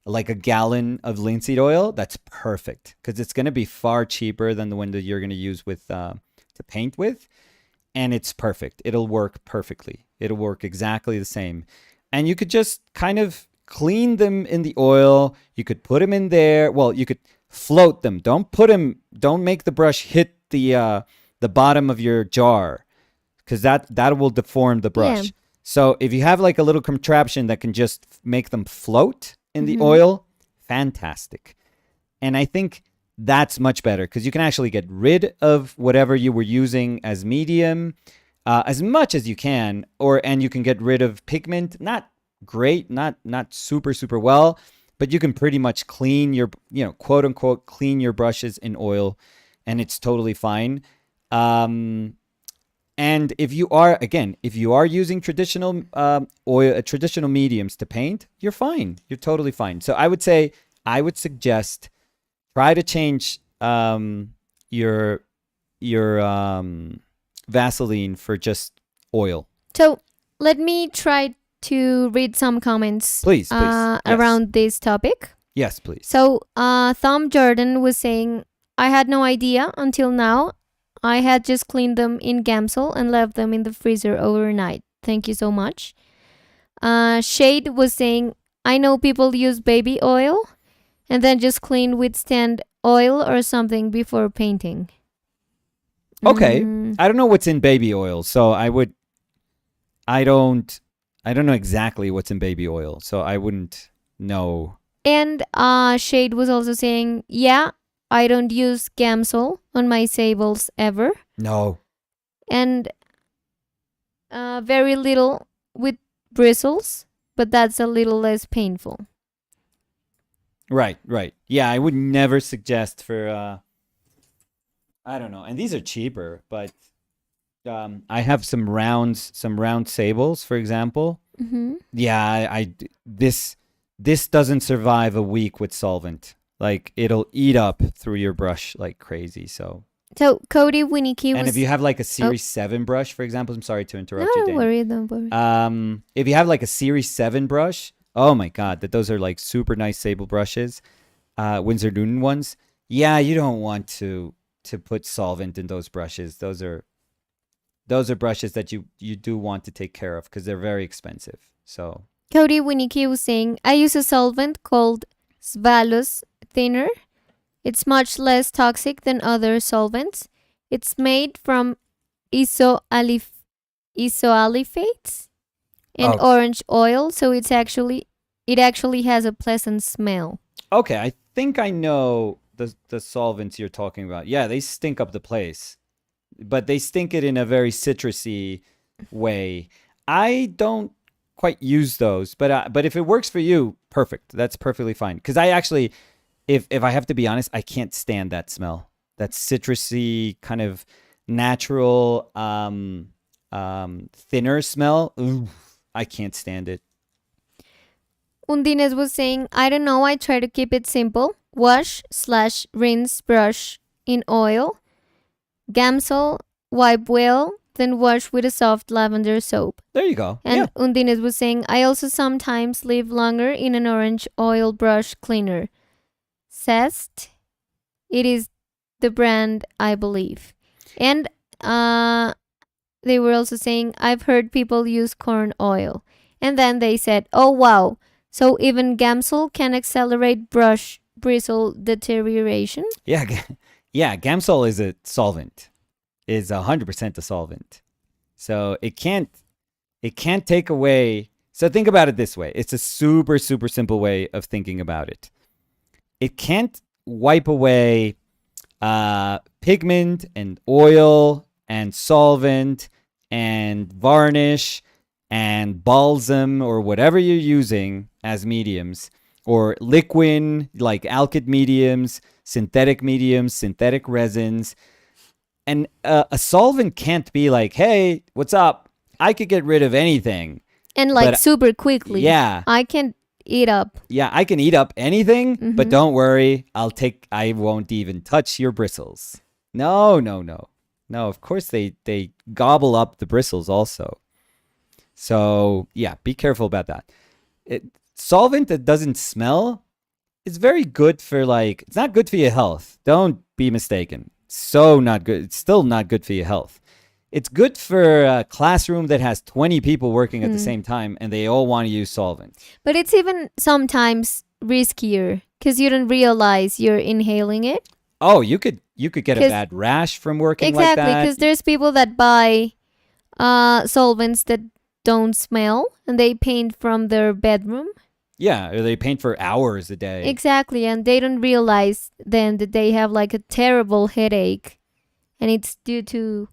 like a gallon of linseed oil, that's perfect because it's going to be far cheaper than the one that you're going to use with to paint with, and it's perfect. It'll work perfectly. It'll work exactly the same, and you could just kind of clean them in the oil. You could put them in there. Well, you could float them. Don't make the brush hit the bottom of your jar, because that will deform the brush. Yeah. So if you have like a little contraption that can just make them float in the oil, fantastic. And I think that's much better because you can actually get rid of whatever you were using as medium as much as you can, and you can get rid of pigment. Not great, not super, super well, but you can pretty much clean your, quote unquote, clean your brushes in oil, and it's totally fine. And if you are using traditional traditional mediums to paint, you're fine. You're totally fine. So I would suggest try to change your Vaseline for just oil. So let me try to read some comments. Please. Yes. Around this topic. Yes, please. So Tom Jordan was saying, I had no idea until now. I had just cleaned them in Gamsol and left them in the freezer overnight. Thank you so much. Shade was saying, I know people use baby oil and then just clean with stand oil or something before painting. Okay. I don't know what's in baby oil, so I don't know exactly what's in baby oil, so I wouldn't know. And Shade was also saying, yeah, I don't use Gamsol on my sables ever. No. And very little with bristles, but that's a little less painful. Right. Yeah, I would never suggest for, I don't know. And these are cheaper, but I have some round sables, for example. Mm-hmm. Yeah, this doesn't survive a week with solvent. Like it'll eat up through your brush like crazy. So Cody Winnicke was... And if you have like a Series 7 brush, for example, I'm sorry to interrupt you, Dan. Don't worry. If you have like a Series 7 brush, Oh my God, those are like super nice sable brushes, Windsor Newton ones. Yeah, you don't want to put solvent in those brushes. Those are brushes that you do want to take care of because they're very expensive. So Cody Winnicke was saying, I use a solvent called Svalos thinner. It's much less toxic than other solvents. It's made from isoaliphates and oh, orange oil, so it actually has a pleasant smell. okay. I think I know the solvents you're talking about. Yeah, they stink up the place, but they stink it in a very citrusy way. I don't quite use those, but if it works for you, perfect. That's perfectly fine. Because I actually, if I have to be honest, I can't stand that smell. That citrusy kind of natural thinner smell. Ooh, I can't stand it. Undines was saying, I don't know, I try to keep it simple. Wash/rinse brush in oil. Gamsol, wipe well, then wash with a soft lavender soap. There you go. And Yeah. Undines was saying, I also sometimes leave longer in an orange oil brush cleaner. Zest, it is the brand, I believe. And they were also saying, I've heard people use corn oil. And then they said, oh wow, so even Gamsol can accelerate brush bristle deterioration? Yeah. Yeah. Gamsol is a solvent. Is 100% a solvent. So it can't take away. So think about it this way. It's a super, super simple way of thinking about it. It can't wipe away pigment and oil and solvent and varnish and balsam or whatever you're using as mediums, or liquid like alkyd mediums, synthetic resins. And a solvent can't be like, hey, what's up? I could get rid of anything. And like But, super quickly. Yeah. I can eat up. Yeah, I can eat up anything, but don't worry. I won't even touch your bristles. No. No, of course they gobble up the bristles also. So, yeah, be careful about that. Solvent that doesn't smell is very good for it's not good for your health. Don't be mistaken. So not good. It's still not good for your health. It's good for a classroom that has 20 people working at the same time and they all want to use solvent. But it's even sometimes riskier because you don't realize you're inhaling it. Oh, you could get a bad rash from working like that. Exactly, because there's people that buy solvents that don't smell and they paint from their bedroom. Yeah, or they paint for hours a day. Exactly, and they don't realize then that they have like a terrible headache and it's due to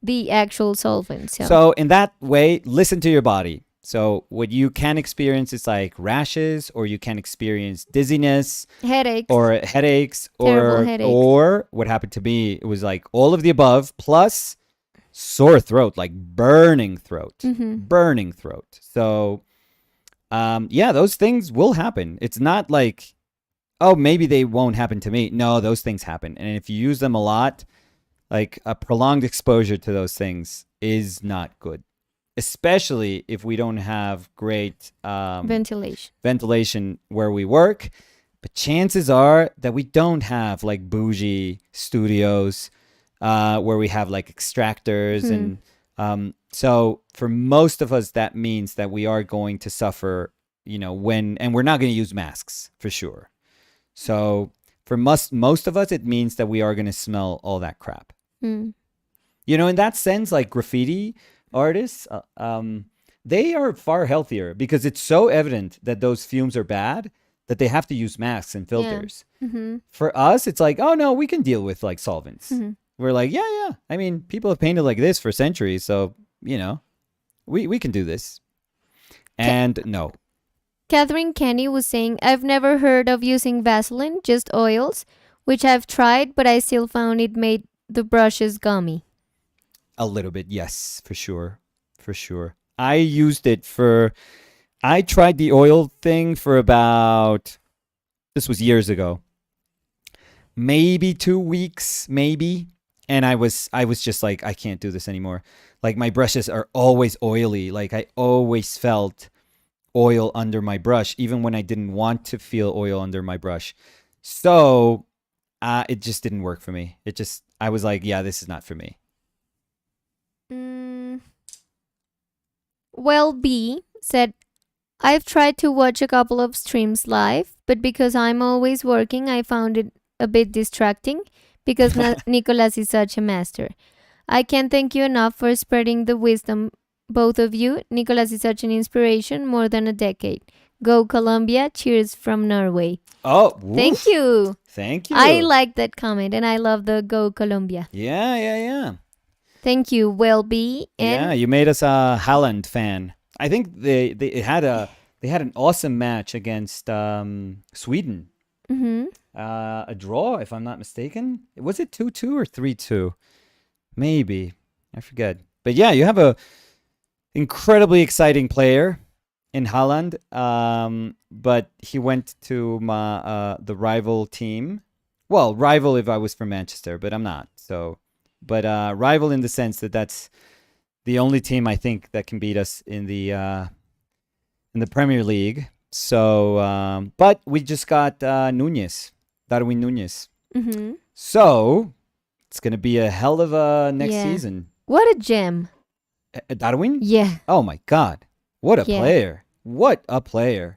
the actual solvent. So in that way, listen to your body. So what you can experience is like rashes, or you can experience dizziness, headaches, or what happened to me, it was like all of the above plus sore throat, like burning throat. So those things will happen. It's not like, oh, maybe they won't happen to me. No, those things happen. And if you use them a lot, like a prolonged exposure to those things is not good, especially if we don't have great ventilation where we work. But chances are that we don't have like bougie studios where we have like extractors. And so for most of us, that means that we are going to suffer, and we're not going to use masks for sure. So for most of us, it means that we are going to smell all that crap. In that sense, like graffiti artists, they are far healthier because it's so evident that those fumes are bad that they have to use masks and filters. For us, it's like, oh no, we can deal with like solvents. We're like, yeah. I mean, people have painted like this for centuries, so we can do this. And no. Catherine Kenny was saying, I've never heard of using Vaseline, just oils, which I've tried, but I still found it made the brushes gummy. A little bit, yes, for sure. I tried the oil thing for this was years ago, maybe 2 weeks, maybe. And I was just like, I can't do this anymore. Like my brushes are always oily. Like I always felt oil under my brush, even when I didn't want to feel oil under my brush. So it just didn't work for me. I was like, yeah, this is not for me. Well, B said, I've tried to watch a couple of streams live, but because I'm always working, I found it a bit distracting because Nicolas is such a master. I can't thank you enough for spreading the wisdom, both of you. Nicolas is such an inspiration, more than a decade. Go Colombia. Cheers from Norway. Oh, thank you. Thank you. I like that comment and I love the Go Colombia. Yeah. Thank you, Well B. Yeah, you made us a Haaland fan. I think they had an awesome match against Sweden. A draw, if I'm not mistaken. Was it 2-2 or 3-2? Maybe. I forget. But yeah, you have a incredibly exciting player in Haaland. But he went to the rival team. Well, rival if I was from Manchester, but I'm not. So, but rival in the sense that that's the only team I think that can beat us in the Premier League. So, but we just got Darwin Núñez. So it's gonna be a hell of a next season. What a gem! Darwin? Yeah. Oh my God! What a player! What a player!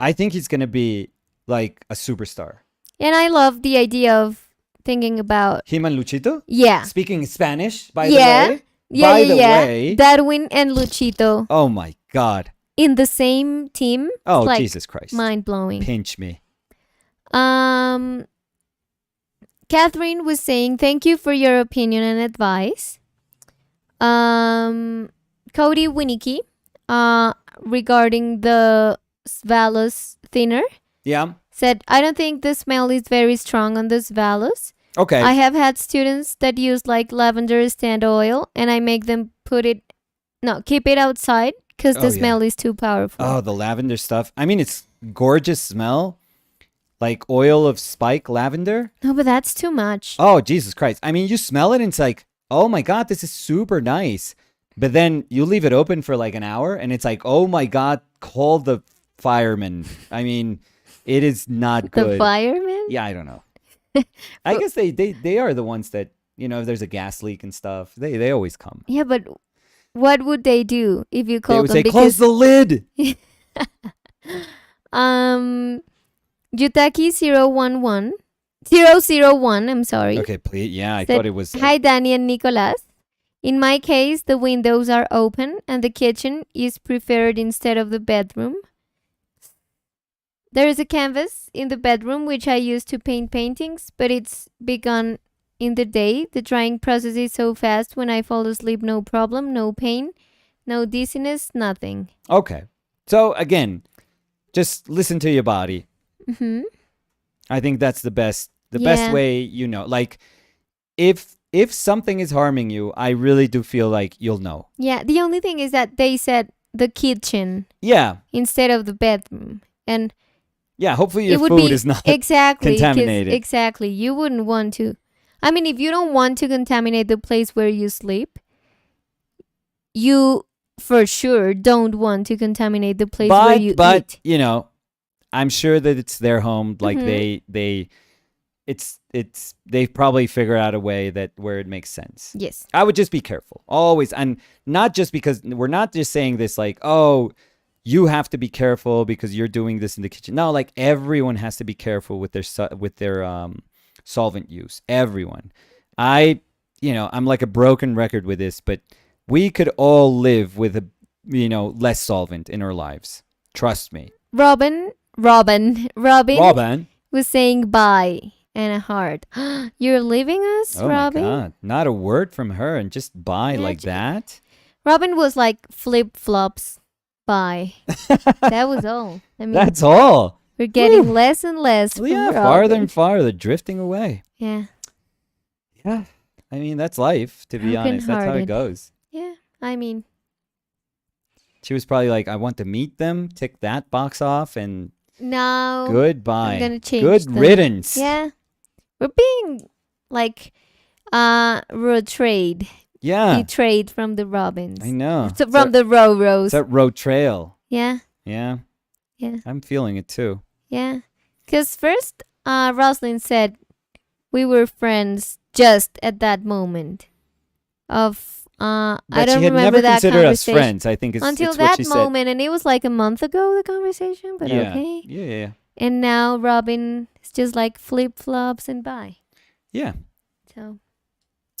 I think he's gonna be like a superstar. And I love the idea of thinking about him and Luchito. Yeah. Speaking Spanish, by the way. By the way, Darwin and Luchito. Oh my God. In the same team. Oh, like, Jesus Christ. Mind blowing. Pinch me. Catherine was saying, thank you for your opinion and advice. Cody Winnicky, regarding the Svalos thinner. Yeah. Said, I don't think the smell is very strong on the Svalos. Okay. I have had students that use like lavender stand oil and I make them keep it outside because the smell is too powerful. Oh, the lavender stuff. I mean, it's gorgeous smell. Like oil of spike lavender. No, but that's too much. Oh, Jesus Christ. I mean, you smell it and it's like, oh my God, this is super nice. But then you leave it open for like an hour and it's like, oh my God, call the firemen. I mean, it is not good. The firemen? Yeah, I don't know. I guess they are the ones that, you know, if there's a gas leak and stuff, they always come. Yeah, but what would they do if you called them? They would say, close the lid. Yutaki001, I'm sorry. Okay, please. Yeah, I thought it was. Hi, Danny and Nicolas. In my case, the windows are open and the kitchen is preferred instead of the bedroom. There is a canvas in the bedroom which I use to paint paintings, but it's begun in the day. The drying process is so fast when I fall asleep, no problem, no pain, no dizziness, nothing. Okay. So again, just listen to your body. I think that's the best way, you know. Like if something is harming you, I really do feel like you'll know. Yeah, the only thing is that they said the kitchen. Yeah. Instead of the bedroom. And yeah, hopefully your food is not contaminated. Exactly. You wouldn't want to. I mean, if you don't want to contaminate the place where you sleep, you for sure don't want to contaminate the place where you eat. But, you know, I'm sure that it's their home. Like they probably figure out a way that where it makes sense. Yes. I would just be careful. Always. And not just because we're not just saying this like, oh, you have to be careful because you're doing this in the kitchen. No, like everyone has to be careful with their solvent use. Everyone. I'm like a broken record with this, but we could all live with less solvent in our lives. Trust me. Robin was saying bye and a heart. You're leaving us, Robin? Oh my God. Not a word from her and just bye like that. Robin was like flip-flops. Bye. That was all. I mean, that's all. We're getting less and less. Well, yeah, farther and farther, drifting away. Yeah. Yeah. I mean, that's life, to be honest. That's how it goes. Yeah. I mean, she was probably like, I want to meet them, tick that box off, and no. Goodbye. I'm gonna change Good them. riddance. Yeah. We're being like betrayed. Yeah. Betrayed from the Robins. I know. From the Roros. It's that road trail. Yeah. Yeah. Yeah. I'm feeling it too. Yeah. Because first, Rosalind said we were friends just at that moment of I That don't she had remember never that considered us conversation friends, I think until it's what that she said. moment, and it was like a month ago, the conversation, but Yeah. okay. Yeah. And now Robin is just like flip flops and bye. Yeah. So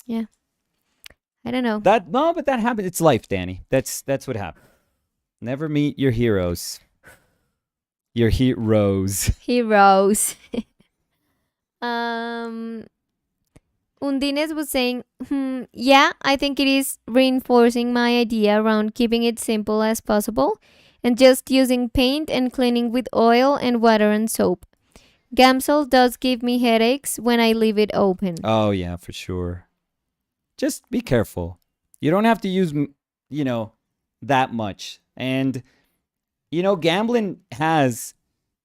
yeah, I don't know. But that happened. It's life, Danny. That's what happened. Never meet your heroes. Your heroes. Heroes. um, Undines was saying, yeah, I think it is reinforcing my idea around keeping it simple as possible and just using paint and cleaning with oil and water and soap. Gamsol does give me headaches when I leave it open. Oh yeah, for sure. Just be careful. You don't have to use, that much. And gambling has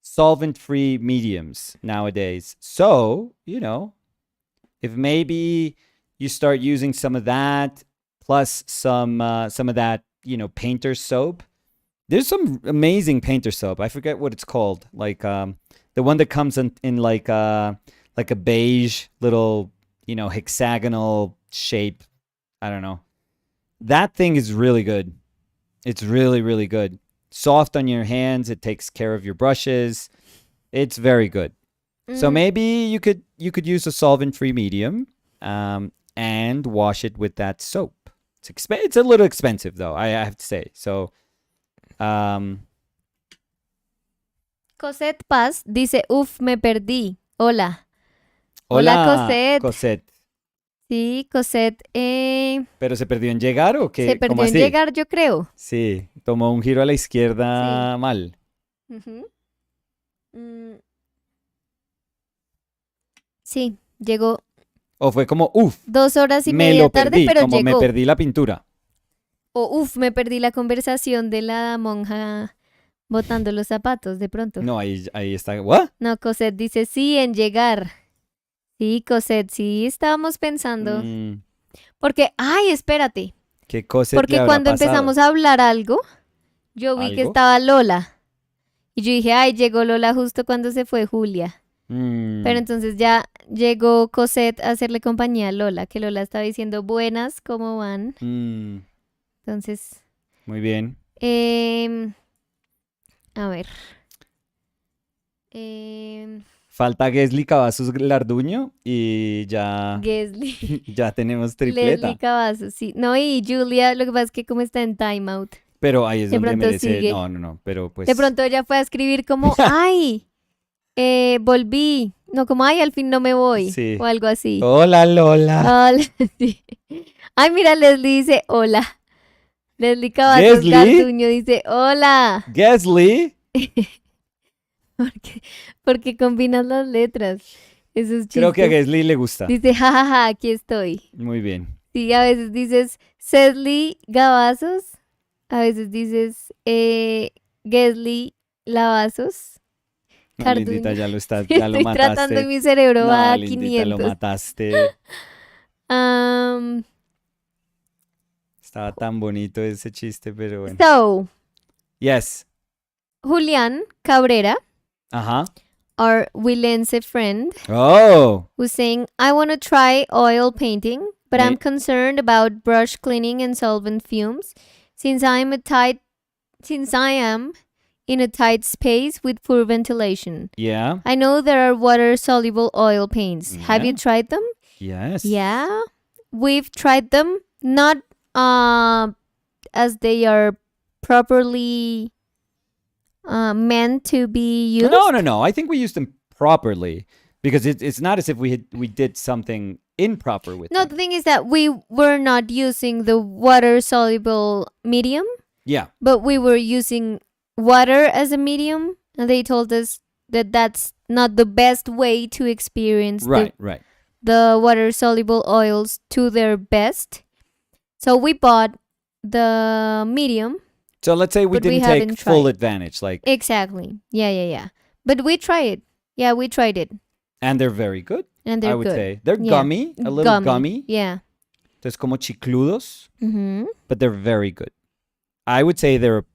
solvent-free mediums nowadays. So, if maybe you start using some of that plus some of that, painter soap. There's some amazing painter soap. I forget what it's called. Like the one that comes in like a beige little, hexagonal shape. I don't know. That thing is really good. It's really, really good. Soft on your hands. It takes care of your brushes. It's very good. So maybe you could use a solvent-free medium and wash it with that soap. It's a little expensive though, I have to say. So Cosette Paz dice, uf, me perdí. Hola. Hola, Cosette. Sí, Cosette. ¿Pero se perdió en llegar o qué? Se perdió ¿Cómo en así? llegar, yo creo. Sí, tomó un giro a la izquierda mal. Sí, llegó O fue como, 2 horas y me media lo tarde, perdí, pero como llegó. me perdí la pintura. O me perdí la conversación de la monja botando los zapatos de pronto. No, ahí está. ¿What? No, Cosette dice sí en llegar. Sí, Cosette, sí, estábamos pensando. Porque, ay, espérate. ¿Qué cosa Porque le habrá cuando pasado? empezamos a hablar algo, yo vi que estaba Lola. Y yo dije, ay, llegó Lola justo cuando se fue Julia. Pero entonces ya llegó Cosette a hacerle compañía a Lola, que Lola estaba diciendo buenas, ¿cómo van? Entonces... Muy bien. A ver. Falta Gesli Cavazos Larduño y ya... Gesli. ya tenemos tripleta. Leslie Cavazos, sí. No, y Julia, lo que pasa es que como está en timeout. Pero ahí es de donde pronto merece... sigue. No, pero pues... De pronto ella fue a escribir como, ay, volví. No, como, ay, al fin no me voy. Sí. O algo así. Hola, Lola. Hola, sí. Ay, mira, Leslie dice, hola. Leslie Cavazos Gesli. Garduño dice, hola. Gesli. Porque combinas las letras. Eso es Creo que a chistes. Gesli le gusta. Dice, jajaja, aquí estoy. Muy bien. Sí, a veces dices Cesli Gavazos. A veces dices Gesli Lavazos. No, Lindita, ya lo Estoy mataste. tratando y mi cerebro No, va a Lindita, 500. lo mataste. Estaba tan bonito ese chiste, pero bueno. So, Yes. Julián Cabrera, Ajá. our Willense friend, Oh. was saying, I want to try oil painting, but I'm Eh. concerned about brush cleaning and solvent fumes since I am in a tight space with poor ventilation. Yeah. I know there are water-soluble oil paints. Have you Yeah. tried them? Yes. Yeah. We've tried them, not as they are properly meant to be used. No. I think we used them properly because it's not as if we did something improper with No, them. the thing is that we were not using the water-soluble medium, Yeah. but we were using water as a medium, and they told us that that's not the best way to experience Right. the water-soluble oils to their best. So we bought the medium. So let's say we But we didn't haven't take full tried. advantage, like, Exactly. Yeah. But we tried it. Yeah, we tried it. and they're very good. And they're I would good. say they're Yeah. gummy, a little gummy. Yeah. Entonces como chicludos, Mm-hmm. but they're very good. I would say they're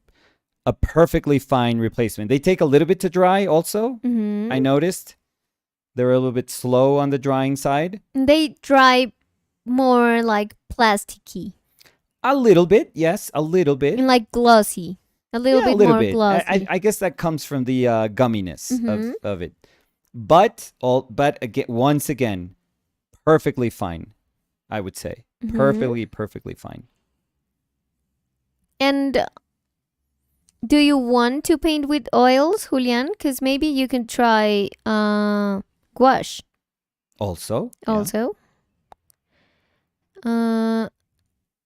a perfectly fine replacement. They take a little bit to dry also. Mhm. I noticed they're a little bit slow on the drying side. They dry more like plasticky A little bit, yes, a little bit. and like glossy. A little Yeah, bit a little more bit. glossy. I guess that comes from the gumminess Mhm. of it. But again, once again, perfectly fine. I would say Mhm. perfectly fine. And do you want to paint with oils, Julian? Because maybe you can try gouache Also, yeah. also.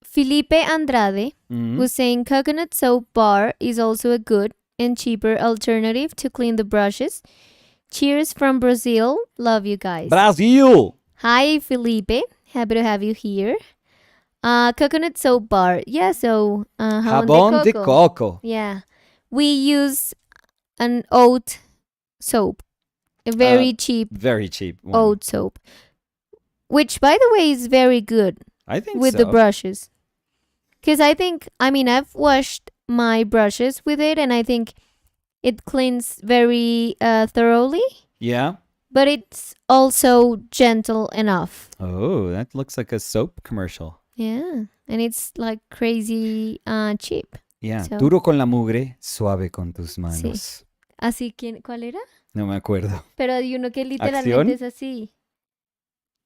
Felipe Andrade Mhm. was saying coconut soap bar is also a good and cheaper alternative to clean the brushes. Cheers from Brazil. Love you guys. Brazil. Hi, Felipe. Happy to have you here. Coconut soap bar. Yeah, so Jabón de coco. Yeah. We use an oat soap. A very cheap Very cheap one. oat soap. Which, by the way, is very good I think with so. the brushes. Because I've washed my brushes with it and I think it cleans very thoroughly. Yeah. But it's also gentle enough. Oh, that looks like a soap commercial. Yeah. And it's like crazy cheap. Yeah. So- Duro con la mugre, suave con tus manos. Así que, ¿cuál era? No me acuerdo. Pero hay uno que literalmente ¿Acción? es así.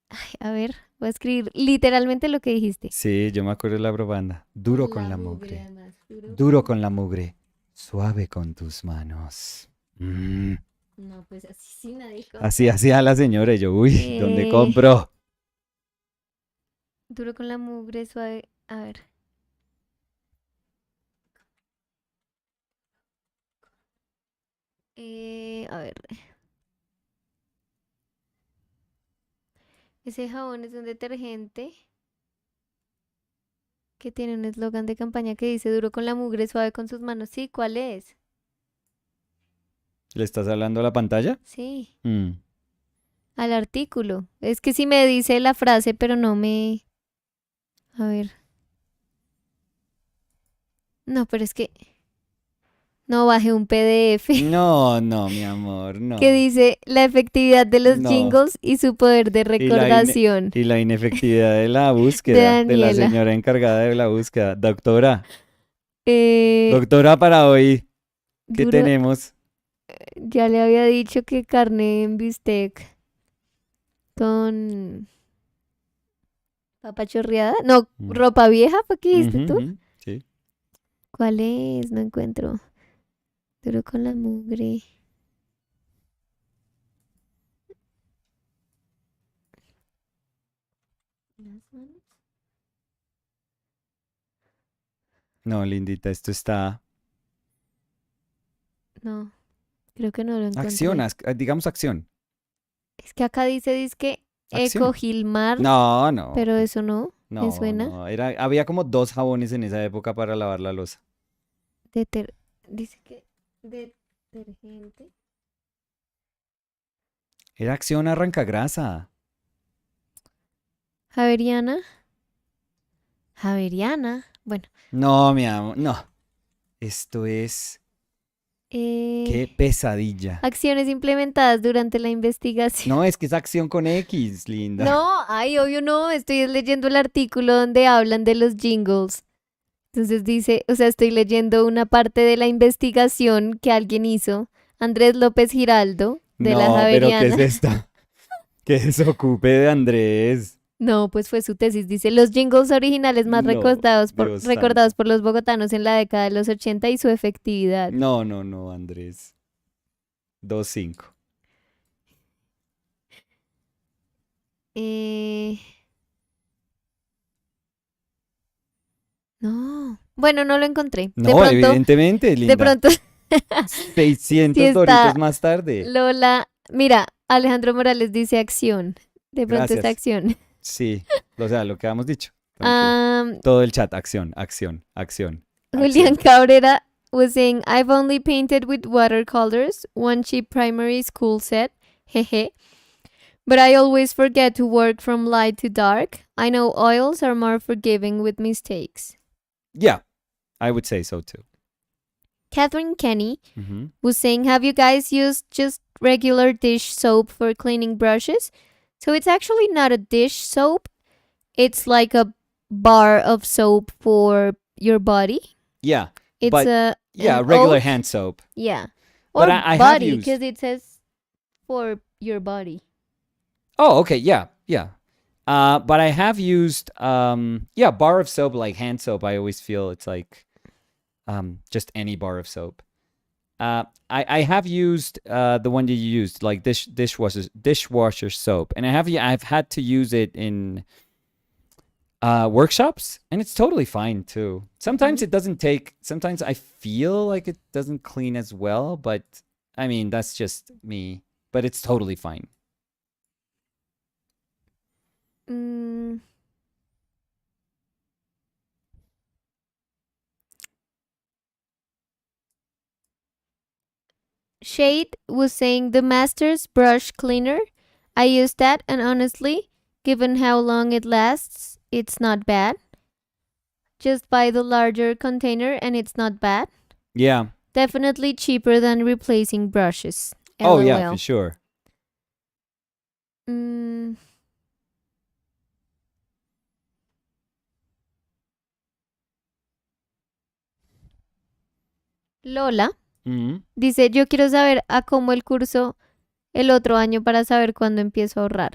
Ay, a ver, voy a escribir literalmente lo que dijiste. Sí, yo me acuerdo de la probanda. Duro con la mugre. Además, Duro con la mugre, suave con tus manos. Mm. No, pues así sí nadie Así hacía la señora y yo, uy, ¿dónde Eh. compro? Duro con la mugre, suave. A ver. A ver. Ese jabón es un detergente que tiene un eslogan de campaña que dice duro con la mugre, suave con sus manos. Sí, ¿cuál es? ¿Le estás hablando a la pantalla? Sí, Mm. al artículo. Es que sí me dice la frase, pero no me... A ver. No, pero es que... No, bajé un PDF No, no, mi amor, no. que dice la efectividad de los No. jingles y su poder de Y la recordación. Y la inefectividad de la búsqueda, de la Daniela. señora encargada de la búsqueda. Doctora, Eh, doctora para hoy, ¿qué duro- tenemos? Ya le había dicho que carne en bistec con papa chorreada. No, Mm. ropa vieja, ¿fue qué dijiste Ujú, tú? ujú, sí. ¿Cuál es? No encuentro. Duro con la mugre. No, lindita, esto está... No, creo que no lo encontré. Acción, digamos acción. Es que acá dice Acción. Eco Gilmar, No, no. pero eso no me No, suena. no. Había como 2 jabones en esa época para lavar la loza. Dice que detergente. Era acción arrancagrasa. Javeriana. Bueno. No, mi amor, no. Esto es... Qué pesadilla. Acciones implementadas durante la investigación. No, es que es acción con X, linda. No, ay, obvio no. Estoy leyendo el artículo donde hablan de los jingles. Entonces dice, o sea, estoy leyendo una parte de la investigación que alguien hizo. Andrés López Giraldo, de la No, pero ¿qué Javeriana. es esto? Que se ocupe de Andrés. No, pues fue su tesis. Dice, los jingles originales más No, recordados Dios recordados por los bogotanos en la década de los 80 y su efectividad. No, no, no, Andrés. 2.5. No. Bueno, no lo encontré. No, de pronto, evidentemente, linda. de pronto, 600 sí está doritos más tarde. Lola, mira, Alejandro Morales dice acción. De pronto es Gracias. acción. Sí, o sea, lo que habíamos dicho. Tranquilo. Todo el chat, acción, acción, acción. Julián Cabrera was saying, I've only painted with watercolors, one cheap primary school set, jeje. But I always forget to work from light to dark. I know oils are more forgiving with mistakes. Yeah, I would say so too. Catherine Kenny Mm-hmm. was saying, have you guys used just regular dish soap for cleaning brushes? So it's actually not a dish soap. It's like a bar of soap for your body. Yeah, It's but yeah, an regular oat. hand soap. Yeah. But Or I have body, used. because it says for your body. Oh, okay, yeah, yeah. But I have used yeah, bar of soap like hand soap. I always feel it's like just any bar of soap. I have used the one that you used like dishwasher soap, and I've had to use it in workshops, and it's totally fine too. Sometimes Mhm. it doesn't take. Sometimes I feel like it doesn't clean as well, but I mean that's just me. But it's totally fine. Mm, Shade was saying the Master's brush cleaner. I use that, and honestly, given how long it lasts, it's not bad. Just buy the larger container, and it's not bad. Yeah. Definitely cheaper than replacing brushes. Oh yeah, for LOL. sure. Mm, Lola Mhm. dice, yo quiero saber a cómo el curso el otro año para saber cuándo empiezo a ahorrar.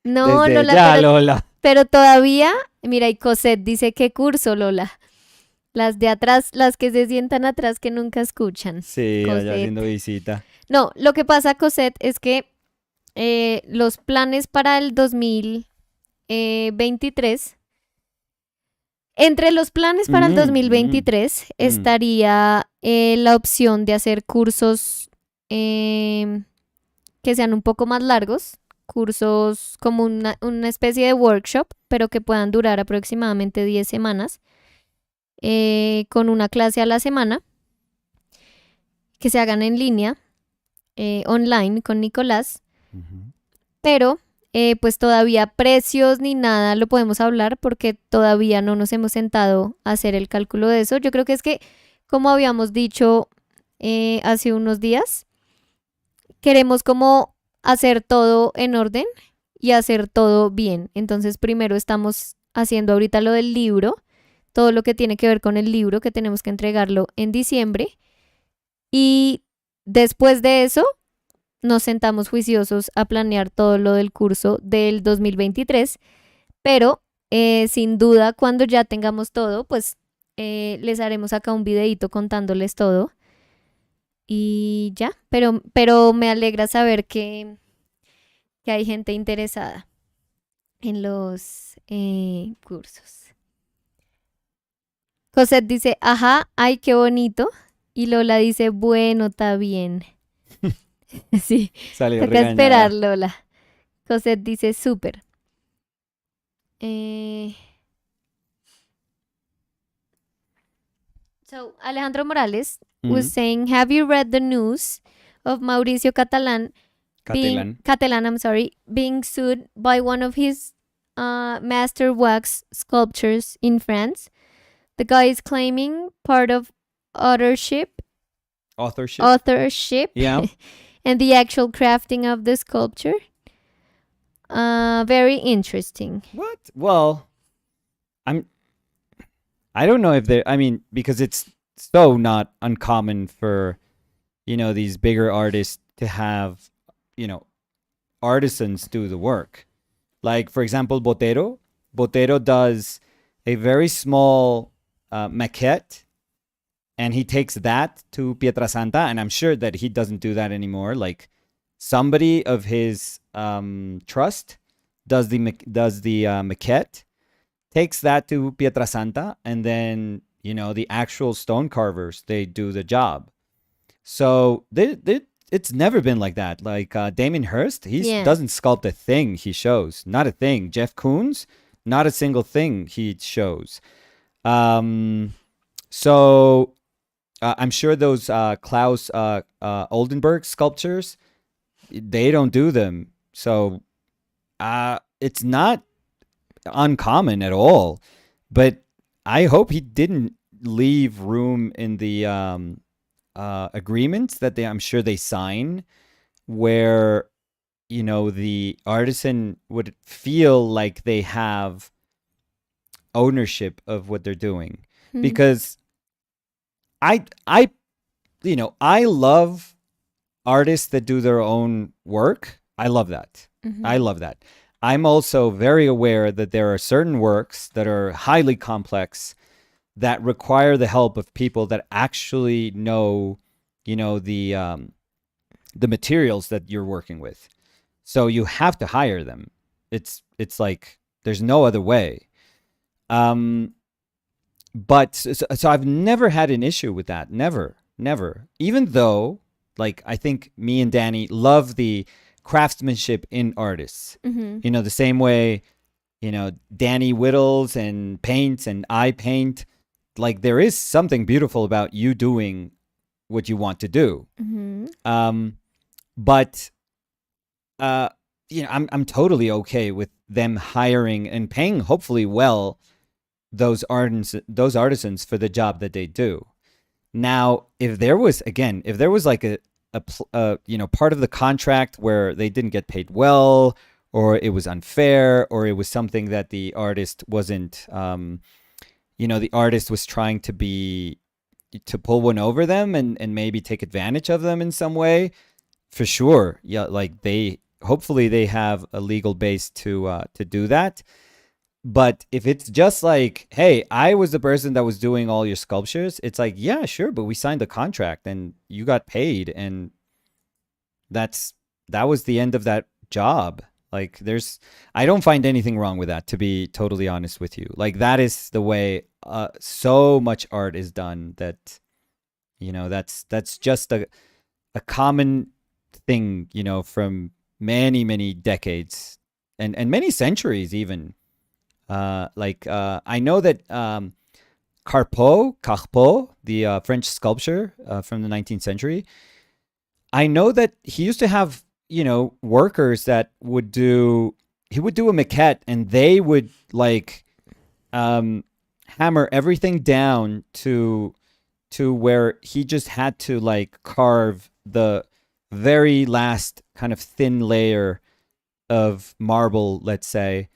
No, Desde Lola, ya, Lola. pero todavía, mira, y Cosette dice, ¿qué curso, Lola? Las de atrás, las que se sientan atrás que nunca escuchan. Sí, allá haciendo Cosette. visita. No, lo que pasa, Cosette, es que los planes para el 2023, entre los planes para el 2023 estaría la opción de hacer cursos que sean un poco más largos, cursos como una especie de workshop, pero que puedan durar aproximadamente 10 semanas, con una clase a la semana, que se hagan en línea, online con Nicolás, pero pues todavía precios ni nada lo podemos hablar porque todavía no nos hemos sentado a hacer el cálculo de eso. Yo creo que es que, como habíamos dicho hace unos días, queremos como hacer todo en orden y hacer todo bien. Entonces primero estamos haciendo ahorita lo del libro, todo lo que tiene que ver con el libro, que tenemos que entregarlo en diciembre, y después de eso nos sentamos juiciosos a planear todo lo del curso del 2023, pero sin duda cuando ya tengamos todo, pues les haremos acá un videito contándoles todo y ya, pero me alegra saber que hay gente interesada en los cursos. Cosette dice, ajá, ay, qué bonito. Y Lola dice, bueno, está bien. Sí, Salió toca esperar, regañada. Lola. Cosette dice, súper. Eh, so, Alejandro Morales was Mm. saying, have you read the news of Mauricio Catalan, I'm sorry, being sued by one of his master wax sculptures in France? The guy is claiming part of authorship, Authorship. Yeah. and the actual crafting of the sculpture. Very interesting. What? Well, I don't know if they I mean, because it's so not uncommon for, these bigger artists to have, artisans do the work. Like, for example, Botero. Botero does a very small maquette, and he takes that to Pietrasanta, and I'm sure that he doesn't do that anymore. Like, somebody of his trust does the maquette, takes that to Pietrasanta, and then the actual stone carvers, they do the job. So it's never been like that. Like Damien Hirst, he Yeah. doesn't sculpt a thing he shows, not a thing. Jeff Koons, not a single thing he shows. So I'm sure those Klaus Oldenburg sculptures, they don't do them. So it's not uncommon at all. But I hope he didn't leave room in the agreements that I'm sure they sign, where the artisan would feel like they have ownership of what they're doing. Because I love artists that do their own work. I love that. I love that. I'm also very aware that there are certain works that are highly complex that require the help of people that actually know, the materials that you're working with. So you have to hire them. It's like there's no other way. But so I've never had an issue with that. Never. Even though, like, I think me and Danny love the craftsmanship in artists. The same way, Danny whittles and paints and I paint. Like, there is something beautiful about you doing what you want to do. But I'm totally okay with them hiring and paying, hopefully well, those artisans for the job that they do. Now, if there was like a part of the contract where they didn't get paid well, or it was unfair, or it was something that the artist wasn't, the artist was trying to pull one over them and maybe take advantage of them in some way, for sure. Yeah, like hopefully they have a legal base to do that. But if it's just like, hey, I was the person that was doing all your sculptures, it's like, yeah, sure, but we signed the contract and you got paid, and that was the end of that job. Like, I don't find anything wrong with that, to be totally honest with you. Like, that is the way so much art is done, that that's just a common thing, from many, many decades and many centuries even. I know that Carpeau, the French sculptor from the 19th century, I know that he used to have, workers that he would do a maquette, and they would hammer everything down to where he just had to carve the very last kind of thin layer of marble, let's say.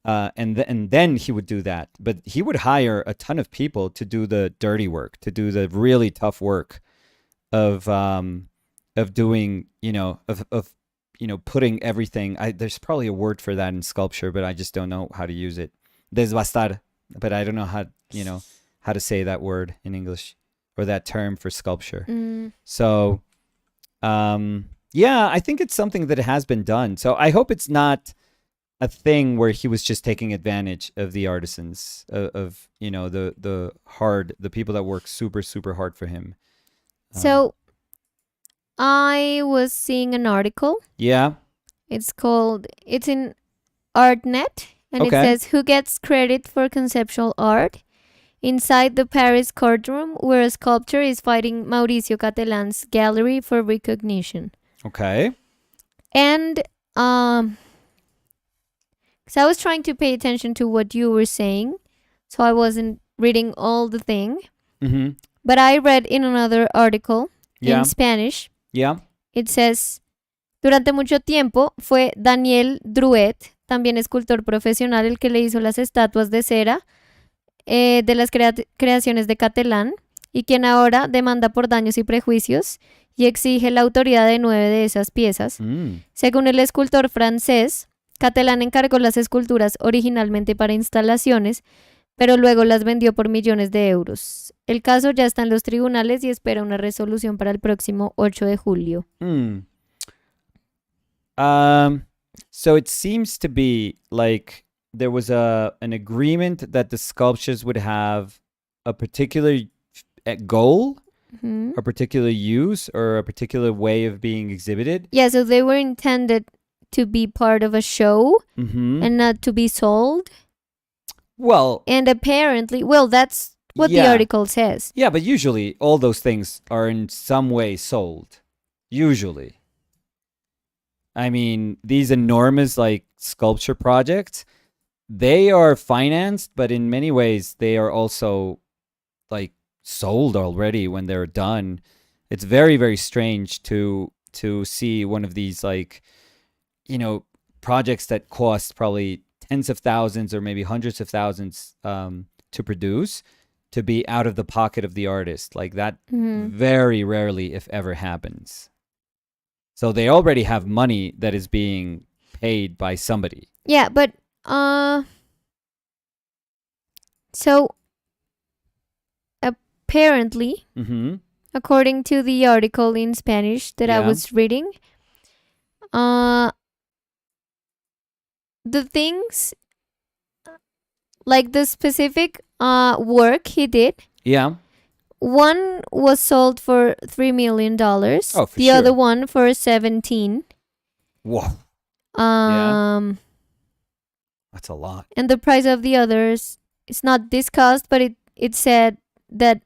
And then he would do that. But he would hire a ton of people to do the dirty work, to do the really tough work of doing, putting everything. There's probably a word for that in sculpture, but I just don't know how to use it. Desbastar, but I don't know how to say that word in English, or that term for sculpture. So, yeah, I think it's something that has been done. So I hope it's not a thing where he was just taking advantage of the artisans, of the people that work super, super hard for him. So I was seeing an article. Yeah. It's in ArtNet, and Okay. it says, who gets credit for conceptual art? Inside the Paris courtroom, where a sculptor is fighting Mauricio Catalan's gallery for recognition. Okay. And so I was trying to pay attention to what you were saying, so I wasn't reading all the thing. But I read in another article in Spanish. Yeah. It says, durante mucho tiempo fue Daniel Drouet, también escultor profesional, el que le hizo las estatuas de cera de las creaciones de Catalán, y quien ahora demanda por daños y prejuicios y exige la autoría de 9 de esas piezas. Según el escultor francés, Catalán encargó las esculturas originalmente para instalaciones, pero luego las vendió por millones de euros. El caso ya está en los tribunales y espera una resolución para el próximo 8 de julio. So it seems to be like there was an agreement that the sculptures would have a particular goal, a particular use, or a particular way of being exhibited. Yeah, so they were intended to be part of a show and not to be sold. Well, and apparently, that's what the article says. Yeah, but usually all those things are in some way sold. Usually. I mean, these enormous sculpture projects, they are financed, but in many ways they are also like sold already when they're done. It's very, very strange to see one of these, like, projects that cost probably tens of thousands or maybe hundreds of thousands to produce, to be out of the pocket of the artist. Like that very rarely, if ever, happens. So they already have money that is being paid by somebody. Yeah, but so apparently, according to the article in Spanish that I was reading, the things, like the specific work he did, one was sold for $3 million. Oh, for the sure. other one for 17. Whoa. That's a lot. And the price of the others is not discussed, but it said that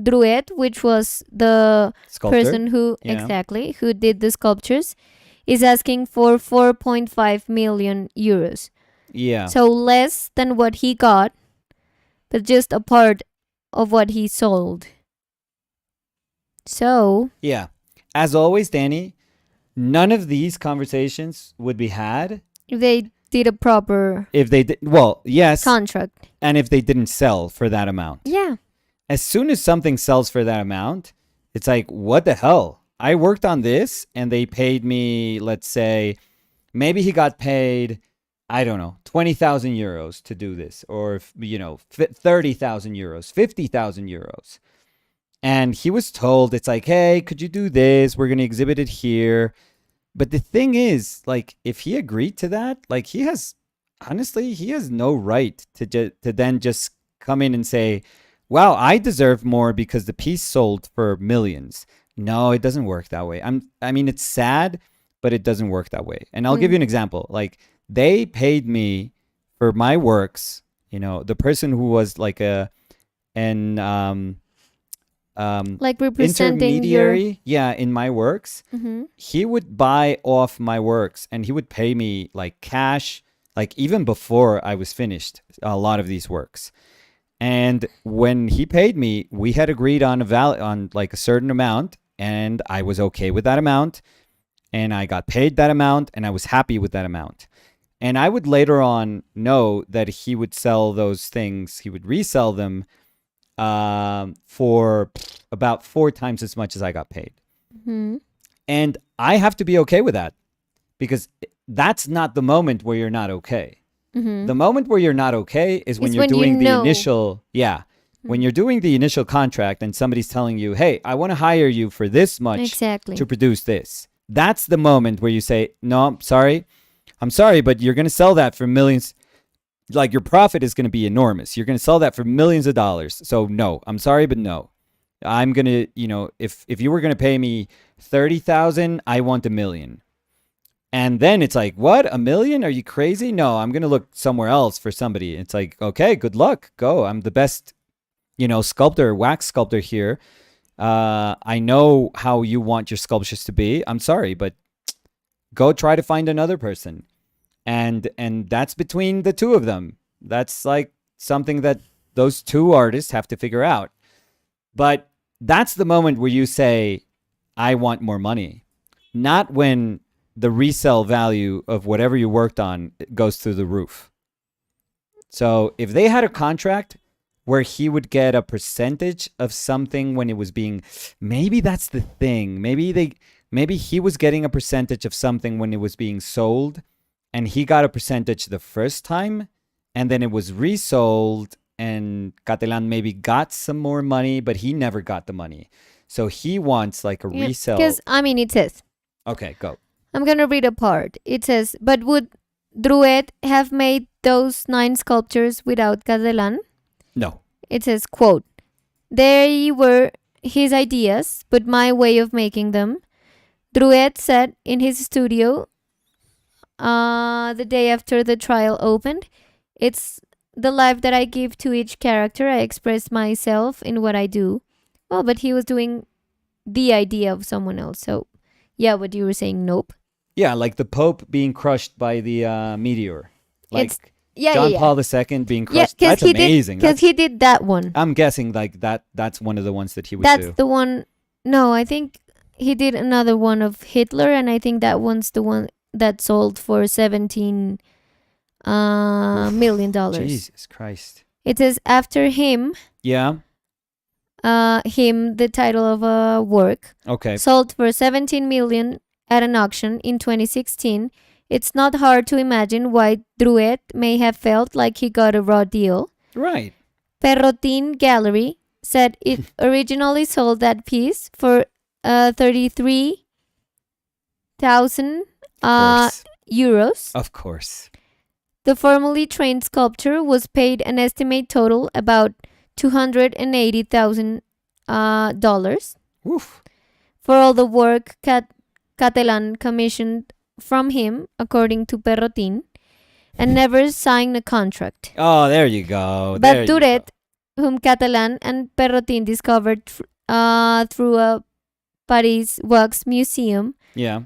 Druet, which was the Sculptor? person who who did the sculptures, is asking for 4.5 million euros. Yeah. So less than what he got, but just a part of what he sold. So yeah, as always, Danny, none of these conversations would be had if they did a proper if they did. Well, yes, contract, and if they didn't sell for that amount. Yeah. As soon as something sells for that amount, it's like, what the hell? I worked on this and they paid me, let's say, maybe he got paid, I don't know, 20,000 euros to do this, or 30,000 euros, 50,000 euros. And he was told, it's like, hey, could you do this? We're going to exhibit it here. But the thing is, like, if he agreed to that, like, he has no right to then just come in and say, wow, I deserve more because the piece sold for millions. No, it doesn't work that way. I mean, it's sad, but it doesn't work that way. And I'll give you an example. Like, they paid me for my works. The person who was like like representing intermediary, in my works, he would buy off my works and he would pay me like cash, like even before I was finished a lot of these works. And when he paid me, we had agreed on on like a certain amount, and I was okay with that amount, and I got paid that amount, and I was happy with that amount. And I would later on know that he would sell those things, he would resell them for about 4 times as much as I got paid. And I have to be okay with that, because that's not the moment where you're not okay. The moment where you're not okay is when you're doing the initial, when you're doing the initial contract and somebody's telling you, hey, I want to hire you for this much to produce this. That's the moment where you say, no, I'm sorry, but you're going to sell that for millions. Like, your profit is going to be enormous. You're going to sell that for millions of dollars. So no, I'm sorry, but no. I'm going to, if you were going to pay me 30,000, I want $1 million. And then it's like, what? $1 million? Are you crazy? No, I'm going to look somewhere else for somebody. It's like, okay, good luck. Go. I'm the best, sculptor, wax sculptor here. I know how you want your sculptures to be. I'm sorry, but go try to find another person. And that's between the two of them. That's like something that those two artists have to figure out. But that's the moment where you say, I want more money. Not when the resale value of whatever you worked on goes through the roof. So if they had a contract where he would get a percentage of something when it was being, maybe that's the thing. Maybe he was getting a percentage of something when it was being sold, and he got a percentage the first time, and then it was resold, and Catalan maybe got some more money, but he never got the money. So he wants like a resale. Because, it says. Okay, go. I'm going to read a part. It says, but would Druet have made those 9 sculptures without Catalan? No. It says, quote, they were his ideas, but my way of making them. Druet said in his studio the day after the trial opened, it's the life that I give to each character. I express myself in what I do. Well, but he was doing the idea of someone else. So, yeah, what you were saying, nope. Yeah, like the Pope being crushed by the meteor. Like, Yeah, John yeah, yeah. Paul II being Yeah, crushed. That's amazing. Because he did that one. I'm guessing like that's one of the ones that he would That's do. the one. No, I think he did another one of Hitler, and I think that one's the one that sold for 17 Oof. million dollars. Jesus Christ. It says after him, Yeah. the title of a work, Okay. sold for 17 million at an auction in 2016. It's not hard to imagine why Druet may have felt like he got a raw deal. Right. Perrotin Gallery said it originally sold that piece for 33,000 euros. Of course. The formerly trained sculptor was paid an estimate total about $280,000 Oof. for all the work Catalan commissioned from him, according to Perrotin, and never signed a contract. Oh, there you go. But Duret, whom Catalan and Perrotin discovered through a Paris Wax Museum,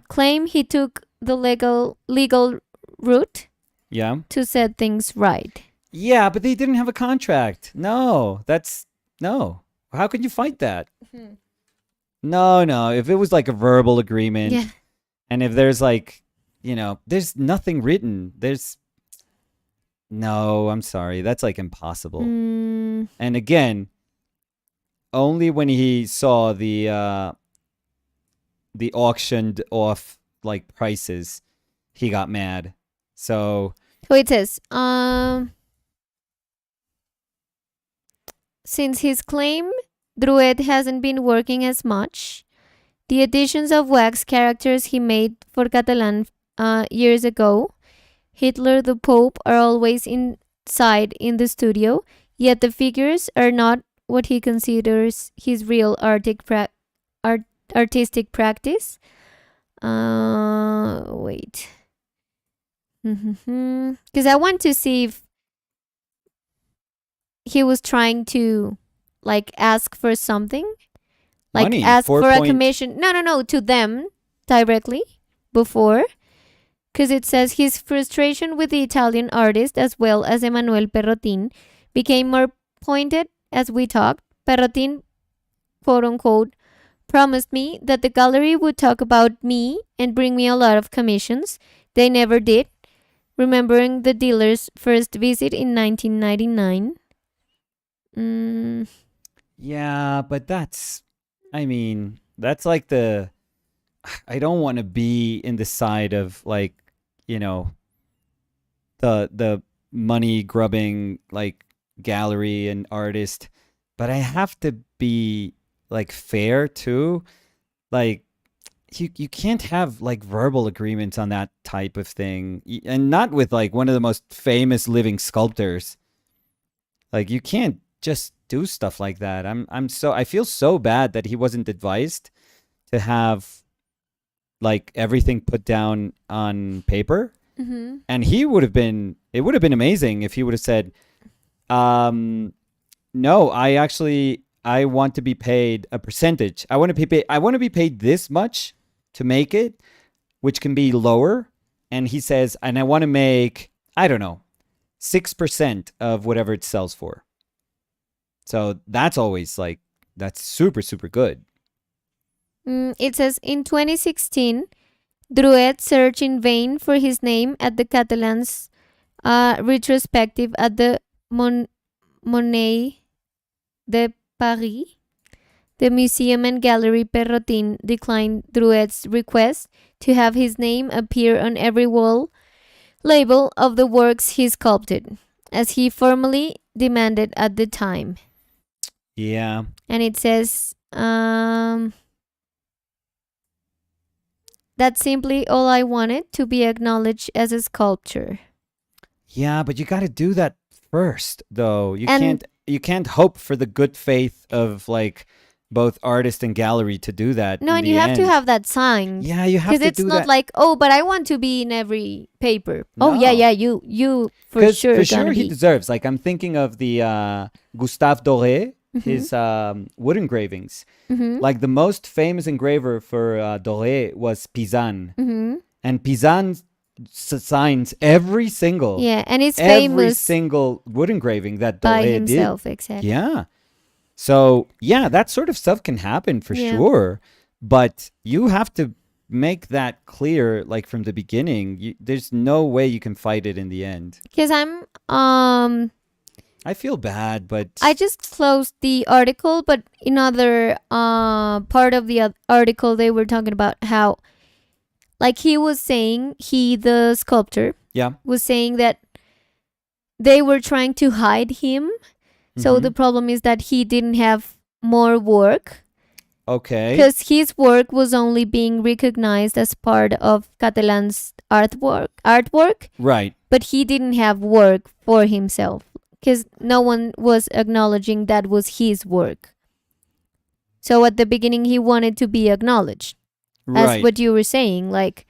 claim he took the legal route to set things right. Yeah, but they didn't have a contract. No. How could you fight that? No. If it was like a verbal agreement, and if there's like, there's nothing written. No, I'm sorry. That's like impossible. And again, only when he saw the auctioned off like prices, he got mad. So it says, since his claim Druet hasn't been working as much, the additions of wax characters he made for Catalan years ago, Hitler the Pope, are always inside in the studio, yet the figures are not what he considers his real artistic practice. Wait. Because I want to see if he was trying to like ask for something, like money, ask for a commission. No, to them directly before. Because it says his frustration with the Italian artist as well as Emmanuel Perrotin became more pointed as we talked. Perrotin, quote unquote, promised me that the gallery would talk about me and bring me a lot of commissions. They never did, remembering the dealer's first visit in 1999. Yeah, but that's like I don't want to be in the side of like, the money grubbing like gallery and artist, but I have to be like fair too. Like you can't have like verbal agreements on that type of thing, and not with like one of the most famous living sculptors. Like you can't just do stuff like that. I feel so bad that he wasn't advised to have like everything put down on paper. And it would have been amazing if he would have said, no, I want to be paid a percentage. I want to be paid this much to make it, which can be lower. And he says, and I want to make, I don't know, 6% of whatever it sells for. So that's always like, that's super, super good. It says in 2016, Druet searched in vain for his name at the Catalans retrospective at the Monet de Paris. The museum and gallery Perrotin declined Druet's request to have his name appear on every wall label of the works he sculpted, as he formally demanded at the time. Yeah. And it says, that's simply all I wanted, to be acknowledged as a sculptor. Yeah, but you got to do that first, though. You can't hope for the good faith of like both artist and gallery to do that. No, and you have to have that signed. Yeah, you have to do that. Because it's not like, oh, but I want to be in every paper. No. Oh, yeah, you for sure. For sure he deserves. Like, I'm thinking of the Gustave Doré, his wood engravings. Like, the most famous engraver for Doré was Pizan. And Pizan signs every single Yeah, and it's every famous single wood engraving that by Doré himself, did. exactly. Yeah. So yeah, that sort of stuff can happen for Yeah. sure, but you have to make that clear, like from the beginning. There's no way you can fight it in the end. Because I feel bad, but I just closed the article, but in other part of the article they were talking about how, like, he was saying, the sculptor yeah. was saying that they were trying to hide him. So Mhm. the problem is that he didn't have more work Okay. because his work was only being recognized as part of Catalan's artwork, Right. but he didn't have work for himself because no one was acknowledging that was his work. So at the beginning, he wanted to be acknowledged, as Right. what you were saying. Like,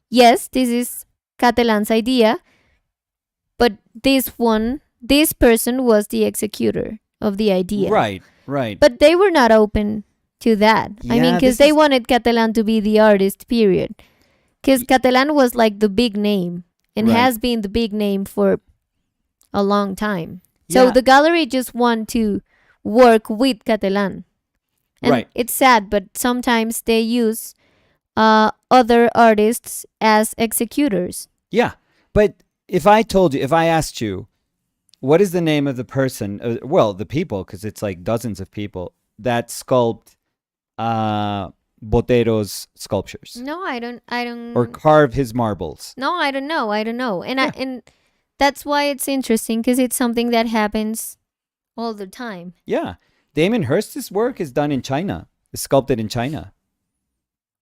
yes, this is Catalan's idea, but this person was the executor of the idea. Right. Right. But they were not open to that. I mean, Yeah, because this they is- wanted Catalan to be the artist, period. Because Catalan was like the big name and Right. has been the big name for a long time. So Yeah. the gallery just want to work with Catalan. And Right. it's sad, but sometimes they use other artists as executors. Yeah. But if I asked you, what is the name of the person, well, the people, because it's like dozens of people that sculpt Botero's sculptures No, I don't. or carve his marbles? No, I don't know. And Yeah. and that's why it's interesting because it's something that happens all the time. Yeah. Damon Hirst's work is done in China, is sculpted in China.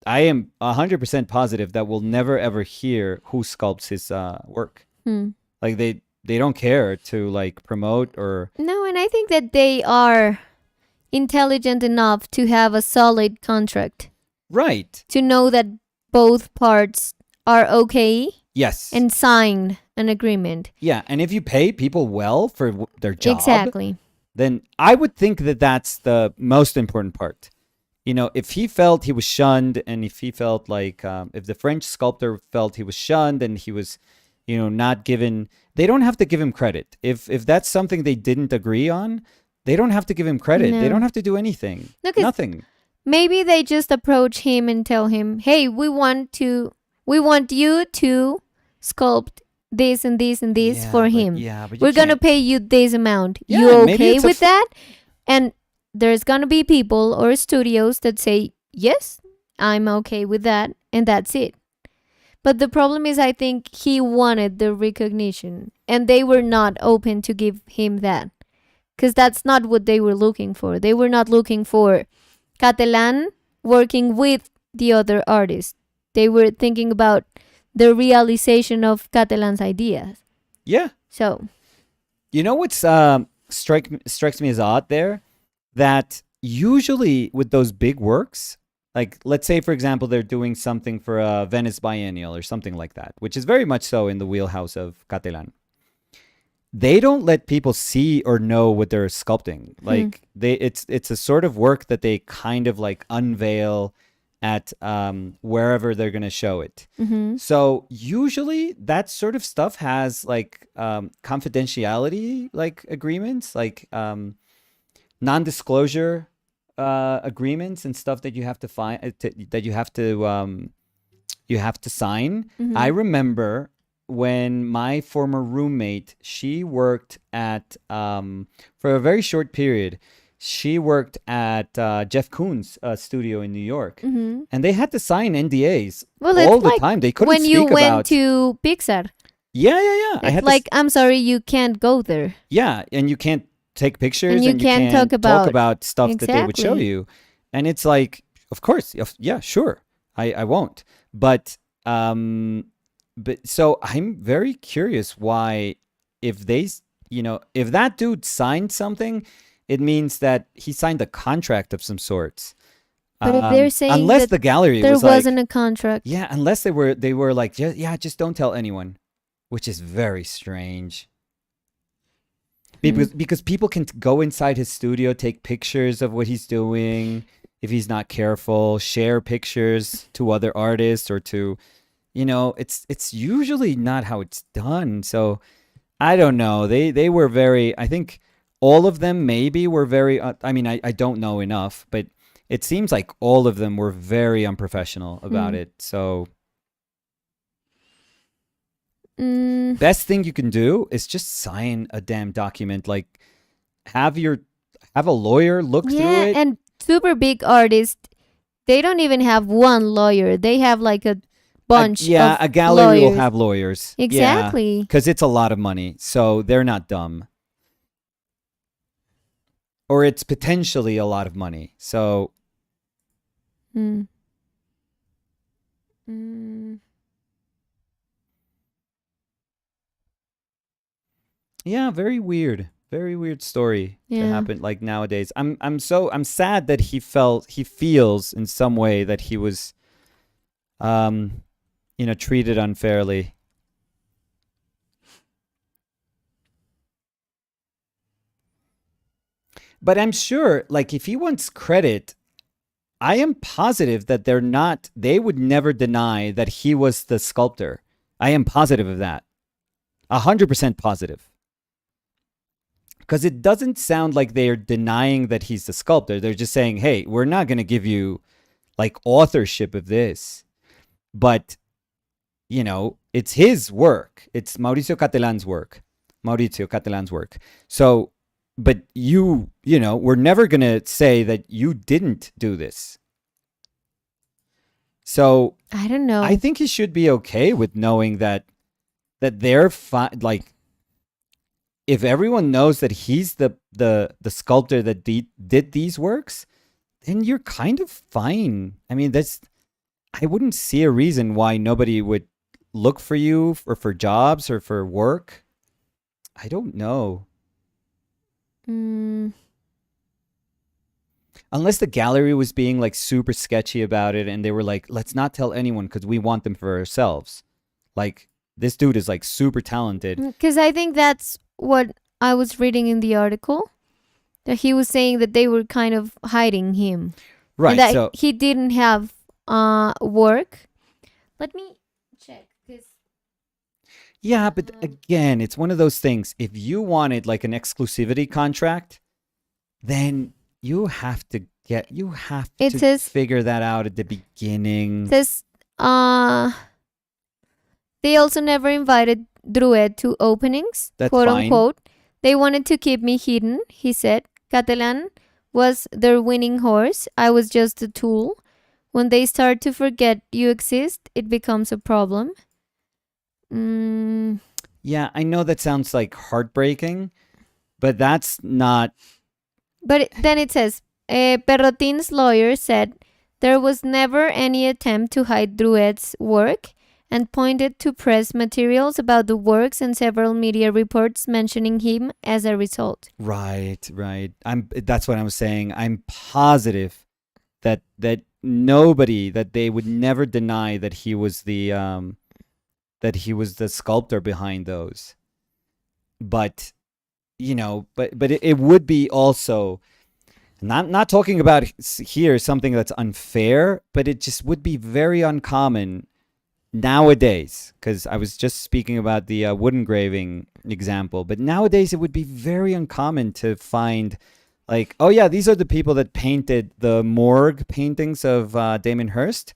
I am 100% positive that we'll never ever hear who sculpts his work. Like they don't care to like promote or No, and I think that they are intelligent enough to have a solid contract right. to know that both parts are okay Yes. and sign an agreement. Yeah, and if you pay people well for their job, Exactly. then I would think that that's the most important part. You know, if he felt he was shunned, and if he felt like if the French sculptor felt he was shunned and he was, you know, not given, they don't have to give him credit. If that's something they didn't agree on, they don't have to give him credit. They No. don't have to do anything. No, 'cause Nothing. maybe they just approach him and tell him, "Hey, we want you to sculpt this and this and this Yeah, for but- him. Yeah, but you We're gonna can't- pay you this amount. Yeah, You maybe okay it's a with that?" And there's gonna be people or studios that say, "Yes, I'm okay with that," and that's it. But the problem is, I think he wanted the recognition, and they were not open to give him that, because that's not what they were looking for. They were not looking for Catalan working with the other artists. They were thinking about the realization of Catalan's ideas. Yeah. So, You know what's strikes me as odd there? That usually with those big works, like let's say for example they're doing something for a Venice Biennial or something like that, which is very much so in the wheelhouse of Catalan. They don't let people see or know what they're sculpting. Like it's a sort of work that they kind of like unveil at wherever they're going to show it. So usually that sort of stuff has like confidentiality like agreements, like non-disclosure agreements and stuff that you have to find that you have to sign. I remember when my former roommate, she worked at for a very short period. She worked at Jeff Koons' studio in New York, and they had to sign NDAs well, all it's the like time. They couldn't when speak you went about. to Pixar. Yeah. I It's had like, I'm sorry, you can't go there. yeah, and you can't take pictures, And you can't talk about- stuff that they would show Exactly. you, and it's like, of course, yeah, sure, I won't, but so I'm very curious why, if if that dude signed something, it means that he signed a contract of some sorts. But if they're saying unless that the gallery There was like, wasn't a contract. yeah, unless they were like, just don't tell anyone, which is very strange. Because people can go inside his studio, take pictures of what he's doing if he's not careful, share pictures to other artists or to, it's usually not how it's done. So I don't know. They were very, I think all of them maybe were very, I mean, I don't know enough, but it seems like all of them were very unprofessional about it. So best thing you can do is just sign a damn document. Like have a lawyer look through it. And super big artists, they don't even have one lawyer. They have like a bunch of a gallery will lawyers. have lawyers. Exactly. Because it's a lot of money. So they're not dumb. Or it's potentially a lot of money. So yeah, very weird story to happen like nowadays. I'm sad that he feels in some way that he was treated unfairly. But I'm sure, like, if he wants credit, I am positive that they would never deny that he was the sculptor. I am positive of that. 100% positive. Because it doesn't sound like they're denying that he's the sculptor. They're just saying, hey, we're not going to give you, like, authorship of this. But, it's his work. It's Mauricio Catalan's work. So, but we're never going to say that you didn't do this. So I don't know. I think he should be okay with knowing that they're like, if everyone knows that he's the sculptor that did these works, then you're kind of fine. I mean, I wouldn't see a reason why nobody would look for you or for jobs or for work. I don't know. Unless the gallery was being like super sketchy about it and they were like, let's not tell anyone because we want them for ourselves. Like, this dude is like super talented. Because I think that's what I was reading in the article. That he was saying that they were kind of hiding him. Right. And that so he didn't have work. Let me check. Yeah, but again, it's one of those things. If you wanted like an exclusivity contract, then you have to figure that out at the beginning. It says they also never invited Druid to openings, That's quote fine. unquote. They wanted to keep me hidden, he said. Catalan was their winning horse. I was just a tool. When they start to forget you exist, it becomes a problem. Yeah, I know that sounds like heartbreaking, but that's not. But then it says, Perrotin's lawyer said there was never any attempt to hide Druid's work and pointed to press materials about the works and several media reports mentioning him as a result. Right. That's what I was saying. I'm positive that they would never deny that he was the sculptor behind those. But it would be also not talking about here something that's unfair, but it just would be very uncommon nowadays, because I was just speaking about the wood engraving example, but nowadays it would be very uncommon to find like, oh yeah, these are the people that painted the morgue paintings of Damon Hirst.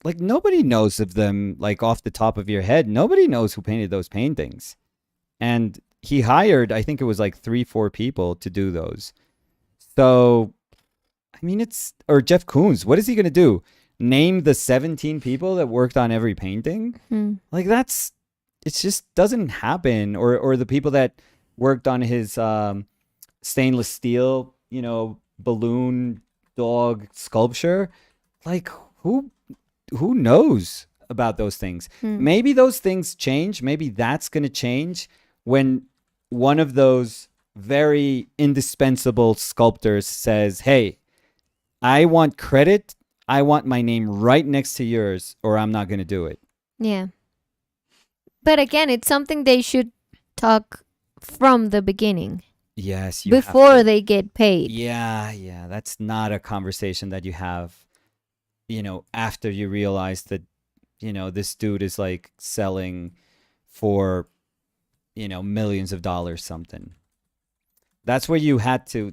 Like, nobody knows of them, like, off the top of your head. Nobody knows who painted those paintings. And he hired, I think it was like 3-4 people to do those. So, I mean, or Jeff Koons, what is he going to do? Name the 17 people that worked on every painting? Like, it just doesn't happen. Or the people that worked on his stainless steel, balloon dog sculpture. Like, who knows about those things? Maybe those things change. Maybe that's going to change when one of those very indispensable sculptors says, hey, I want credit. I want my name right next to yours, or I'm not going to do it. Yeah. But again, it's something they should talk from the beginning. Yes. Before they get paid. Yeah. That's not a conversation that you have, after you realize that this dude is like selling for, millions of dollars something. That's what you had to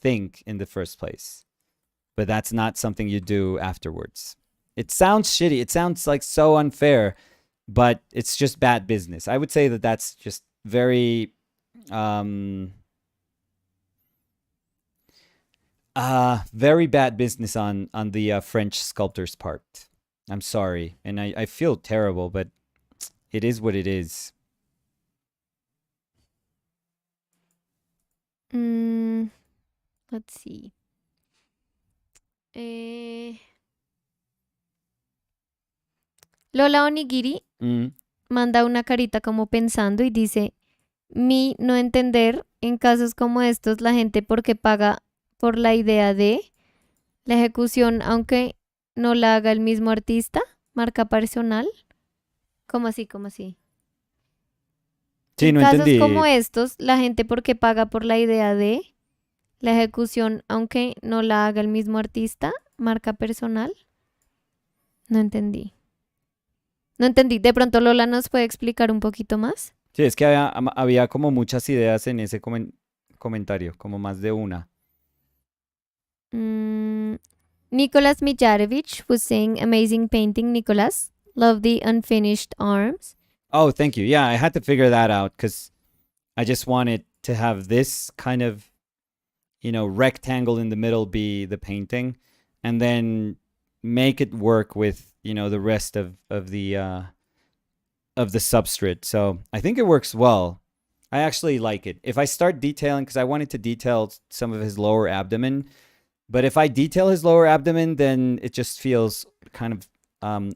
think in the first place. But that's not something you do afterwards. It sounds shitty. It sounds like so unfair, but it's just bad business. I would say that that's just very very bad business on the French sculptor's part. I'm sorry, and I feel terrible, but it is what it is. Mm, let's see. Eh, Lola Onigiri Mm. manda una carita como pensando y dice, mi no entender, en casos como estos, la gente porque paga por la idea de la ejecución, aunque no la haga el mismo artista, marca personal. ¿Cómo así? ¿Cómo así? Sí, En no casos entendí. como estos, la gente porque paga por la idea de la ejecución, aunque no la haga el mismo artista, marca personal. No entendí. No entendí. De pronto Lola nos puede explicar un poquito más. Sí, es que había como muchas ideas en ese comentario, como más de una. Nicolas Mijarevich was saying, amazing painting, Nicolas. Love the unfinished arms. Oh, thank you. Yeah, I had to figure that out because I just wanted to have this kind of, rectangle in the middle be the painting, and then make it work with, the rest of the substrate. So I think it works well. I actually like it. If I start detailing, because I wanted to detail some of his lower abdomen, but if I detail his lower abdomen, then it just feels kind of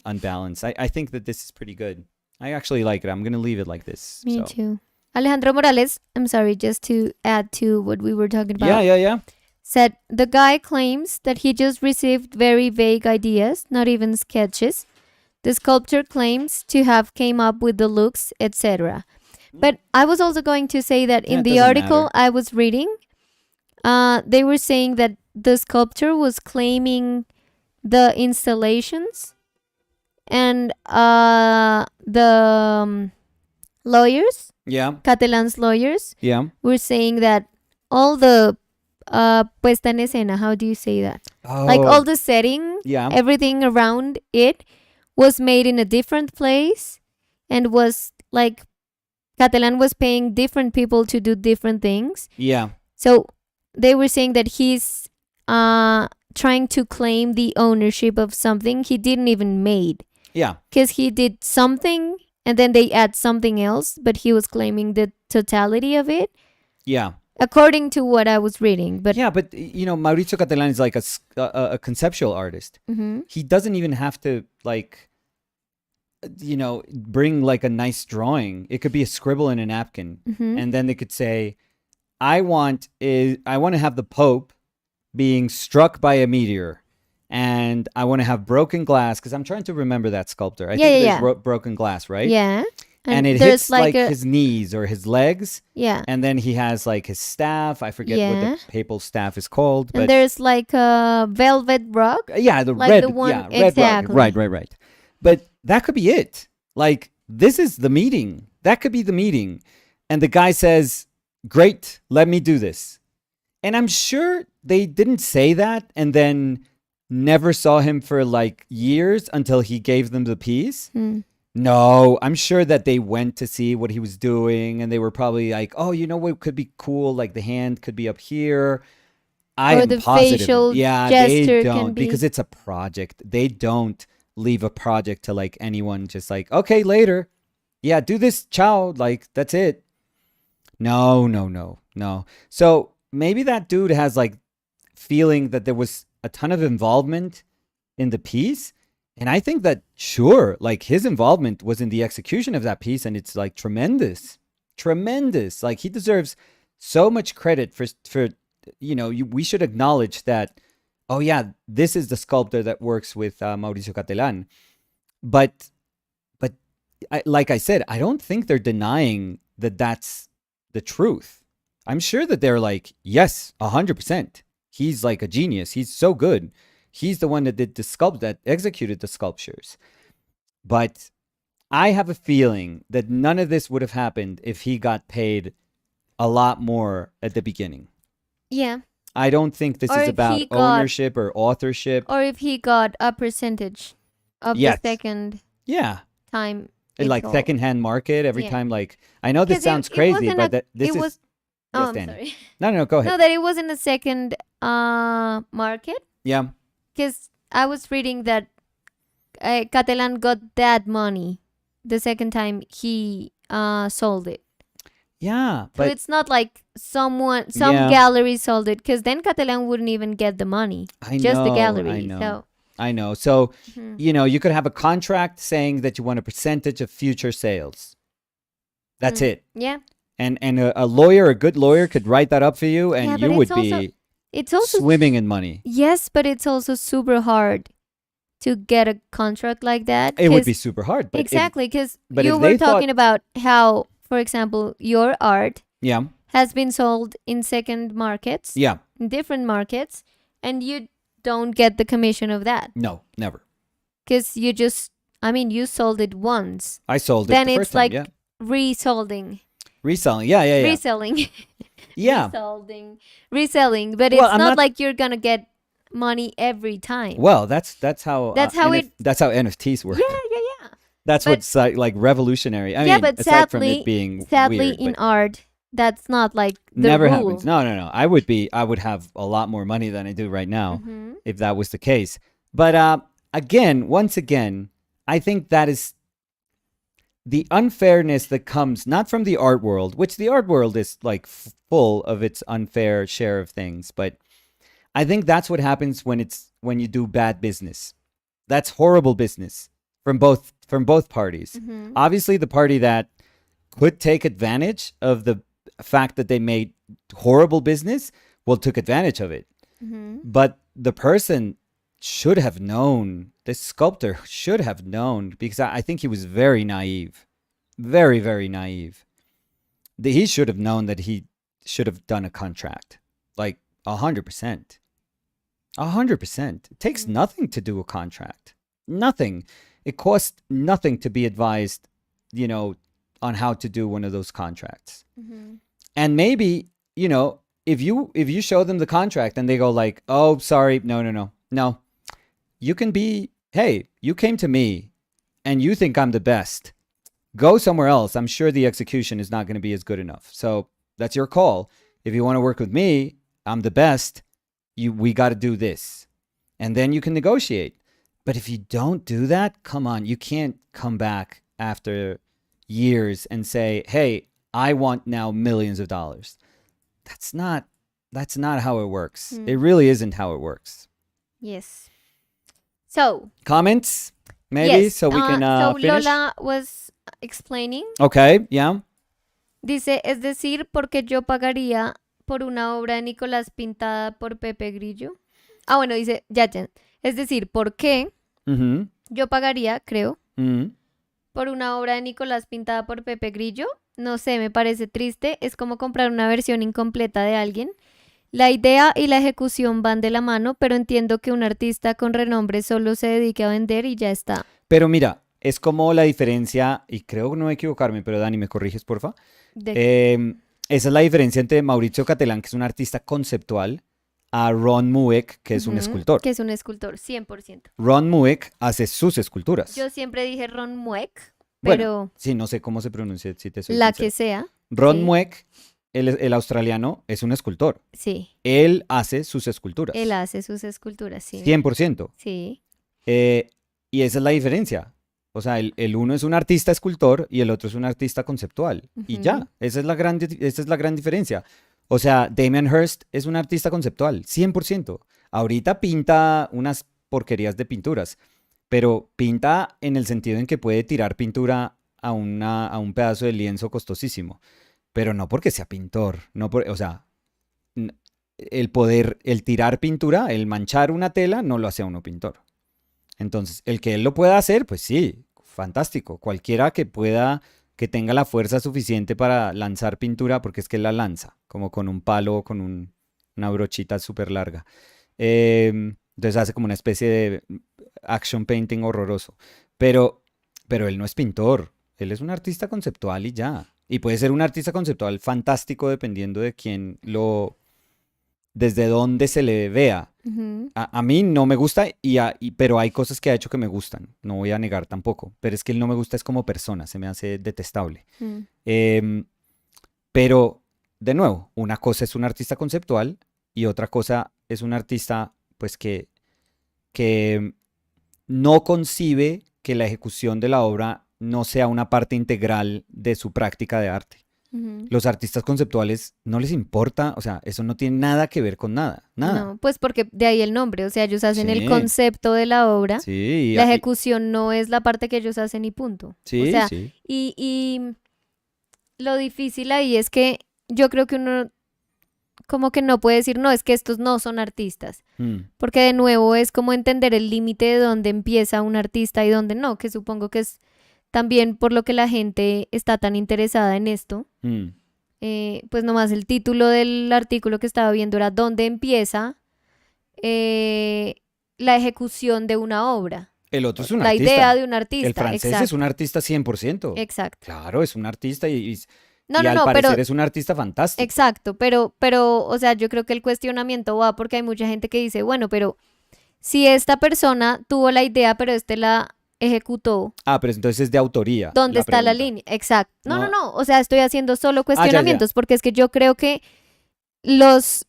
unbalanced. I think that this is pretty good. I actually like it. I'm going to leave it like this. Me too. Alejandro Morales, I'm sorry, just to add to what we were talking about. Yeah. Said, the guy claims that he just received very vague ideas, not even sketches. The sculptor claims to have came up with the looks, etc. But I was also going to say that in the article I was reading, they were saying that the sculptor was claiming the installations, and the lawyers, Catalan's lawyers, were saying that all the puesta en escena, how do you say that? Like all the setting, everything around it was made in a different place, and was like Catalan was paying different people to do different things. Yeah. So they were saying that he's trying to claim the ownership of something he didn't even made. Yeah. Because he did something and then they add something else, but he was claiming the totality of it. Yeah. According to what I was reading. But yeah, but Mauricio Catalan is like a conceptual artist. Mm-hmm. He doesn't even have to like, bring like a nice drawing. It could be a scribble in a napkin. Mm-hmm. And then they could say, I want to have the Pope being struck by a meteor. And I want to have broken glass, because I'm trying to remember that sculptor. I think there's broken glass, right? Yeah. And it hits like his knees or his legs. Yeah. And then he has like his staff. I forget what the papal staff is called. But and there's like a velvet rug. Yeah, the like red. The one, yeah, red exactly. rug. Right. But that could be it. Like, this is the meeting. That could be the meeting. And the guy says, great, let me do this. And I'm sure they didn't say that and then never saw him for like years until he gave them the piece. No, I'm sure that they went to see what he was doing and they were probably like, oh, what could be cool? Like the hand could be up here. I am the positive. facial yeah, gesture they don't, can be... because it's a project. They don't leave a project to like anyone just like, okay, later. Yeah, do this, ciao. Like, that's it. No. So maybe that dude has like feeling that there was a ton of involvement in the piece. And I think that, sure, like his involvement was in the execution of that piece. And it's like tremendous. Like he deserves so much credit for we should acknowledge that, oh yeah, this is the sculptor that works with Mauricio Catalan. But like I said, I don't think they're denying that that's the truth. I'm sure that they're like, yes, 100%. He's like a genius. He's so good. He's the one that did that executed the sculptures. But I have a feeling that none of this would have happened if he got paid a lot more at the beginning. Yeah. I don't think this Or is if about he got- ownership or authorship. Or if he got a percentage of Yes. the second Yeah. time. Like sold. secondhand market every Yeah. time. Like, I know this 'Cause sounds it crazy, wasn't but this it is. was. Oh, Yes, I'm Danny. sorry. No, go ahead. No, that it wasn't a second market. Yeah. Because I was reading that Catalan got that money the second time he sold it. Yeah. So But it's not like some Yeah. gallery sold it, because then Catalan wouldn't even get the money. I Just the know, gallery. I know. So I know. So, mhm. you could have a contract saying that you want a percentage of future sales. That's it. Yeah. And a lawyer, a good lawyer, could write that up for you, and Yeah, but you would it's be It's also swimming in money. Yes, but it's also super hard to get a contract like that. It would 'cause- be super hard. But exactly, because but you if were they thought- talking about how, for example, your art Yeah. has been sold in second markets, Yeah. in different markets, and you don't get the commission of that No, never. because you sold it once. I sold it Then the it's first time. like Yeah. reselling. Reselling. Yeah. Reselling. Yeah. Reselling. But Well, it's I'm not not- like you're going to get money every time. Well, that's how That's how that's how NFTs work. Yeah. That's but- what's like revolutionary. I Yeah, mean, but aside from sadly- it being Sadly, weird, in but art, that's not like the never rule. happens. No. I would have a lot more money than I do right now Mhm. if that was the case. But once again, I think that is the unfairness that comes not from the art world, which the art world is like full of its unfair share of things, but I think that's what happens when you do bad business. That's horrible business from both parties. Mhm. Obviously, the party that could take advantage of the fact that they made horrible business, took advantage of it. Mhm. But the person should have known, the sculptor should have known, because I think he was very naive. Very, very naive. He should have known that he should have done a contract. Like 100%. 100%. It takes nothing to do a contract. Nothing. It costs nothing to be advised, on how to do one of those contracts. Mhm. And maybe, if you show them the contract and they go like, "Oh, sorry, no. You can be, hey, you came to me and you think I'm the best. Go somewhere else. I'm sure the execution is not going to be as good enough. So that's your call. If you want to work with me, I'm the best. We got to do this." And then you can negotiate. But if you don't do that, come on, you can't come back after years and say, "Hey, I want now millions of dollars." That's not how it works. It really isn't how it works. Yes. So, Comments? Maybe yes. so we can so finish. Lola was explaining. Okay, yeah. Dice, es decir, porque yo pagaría por una obra de Nicolás pintada por Pepe Grillo. Bueno, dice, ya. Es decir, ¿por qué Mhm. yo pagaría, creo, Mhm. por una obra de Nicolás pintada por Pepe Grillo? No sé, me parece triste. Es como comprar una versión incompleta de alguien. La idea y la ejecución van de la mano, pero entiendo que un artista con renombre solo se dedique a vender y ya está. Pero mira, es como la diferencia, y creo no equivocarme, pero Dani, ¿me corriges, porfa? Esa es la diferencia entre Mauricio Catelán, que es un artista conceptual, a Ron Mueck, que es un Ujú, escultor. Que es un escultor, 100%. Ron Mueck hace sus esculturas. Yo siempre dije Ron Mueck, Bueno, pero sí, no sé cómo se pronuncia, si te soy la sincero. que sea, Ron sí. Mueck, el australiano, es un escultor. sí. Él hace sus esculturas. Él hace sus esculturas, sí. 100%. Sí. Y esa es la diferencia. O sea, el uno es un artista escultor y el otro es un artista conceptual. Y Ujú. ya, esa es la gran diferencia. O sea, Damien Hirst es un artista conceptual, 100%. Ahorita pinta unas porquerías de pinturas, pero pinta en el sentido en que puede tirar pintura a un pedazo de lienzo costosísimo. Pero no porque sea pintor. O sea, el tirar pintura, el manchar una tela, no lo hace a uno pintor. Entonces, el que él lo pueda hacer, pues sí, fantástico. Cualquiera que tenga la fuerza suficiente para lanzar pintura, porque es que él la lanza, como con un palo o con una brochita súper larga. Entonces hace como una especie de action painting horroroso. Pero Pero él no es pintor, él es un artista conceptual y ya. Y puede ser un artista conceptual fantástico dependiendo de desde dónde se le vea. Ujú. A mí no me gusta, pero hay cosas que ha hecho que me gustan, no voy a negar tampoco. Pero es que él no me gusta es como persona, se me hace detestable. Mm. Em, pero, de nuevo, una cosa es un artista conceptual y otra cosa es un artista, pues, que no concibe que la ejecución de la obra no sea una parte integral de su práctica de arte. Ujú. Los artistas conceptuales no les importa, o sea, eso no tiene nada que ver con nada, nada. No, pues porque de ahí el nombre, o sea, ellos hacen el Sí, concepto de la obra, sí, la ejecución no es la parte que ellos hacen y punto. O sí, sea, sí. y lo difícil ahí es que yo creo que uno como que no puede decir, no, es que estos no son artistas, Mm, porque de nuevo es como entender el límite de dónde empieza un artista y dónde no, que supongo que es también por lo que la gente está tan interesada en esto. mm. Pues nomás el título del artículo que estaba viendo era ¿dónde empieza eh, la ejecución de una obra? El otro es un La idea artista. de un El artista, francés es un exacto, artista 100%. exacto. Claro, es un artista No, y no, al no, pero parecer es un artista fantástico. exacto, o sea, yo creo que el cuestionamiento va porque hay mucha gente que dice, bueno, pero si esta persona tuvo la idea, pero este la ejecutó, Ah, pero entonces es de autoría ¿dónde la está la pregunta. línea? Exacto. No, no, No, no, o sea, estoy haciendo solo ya, ya. cuestionamientos porque es que yo creo que los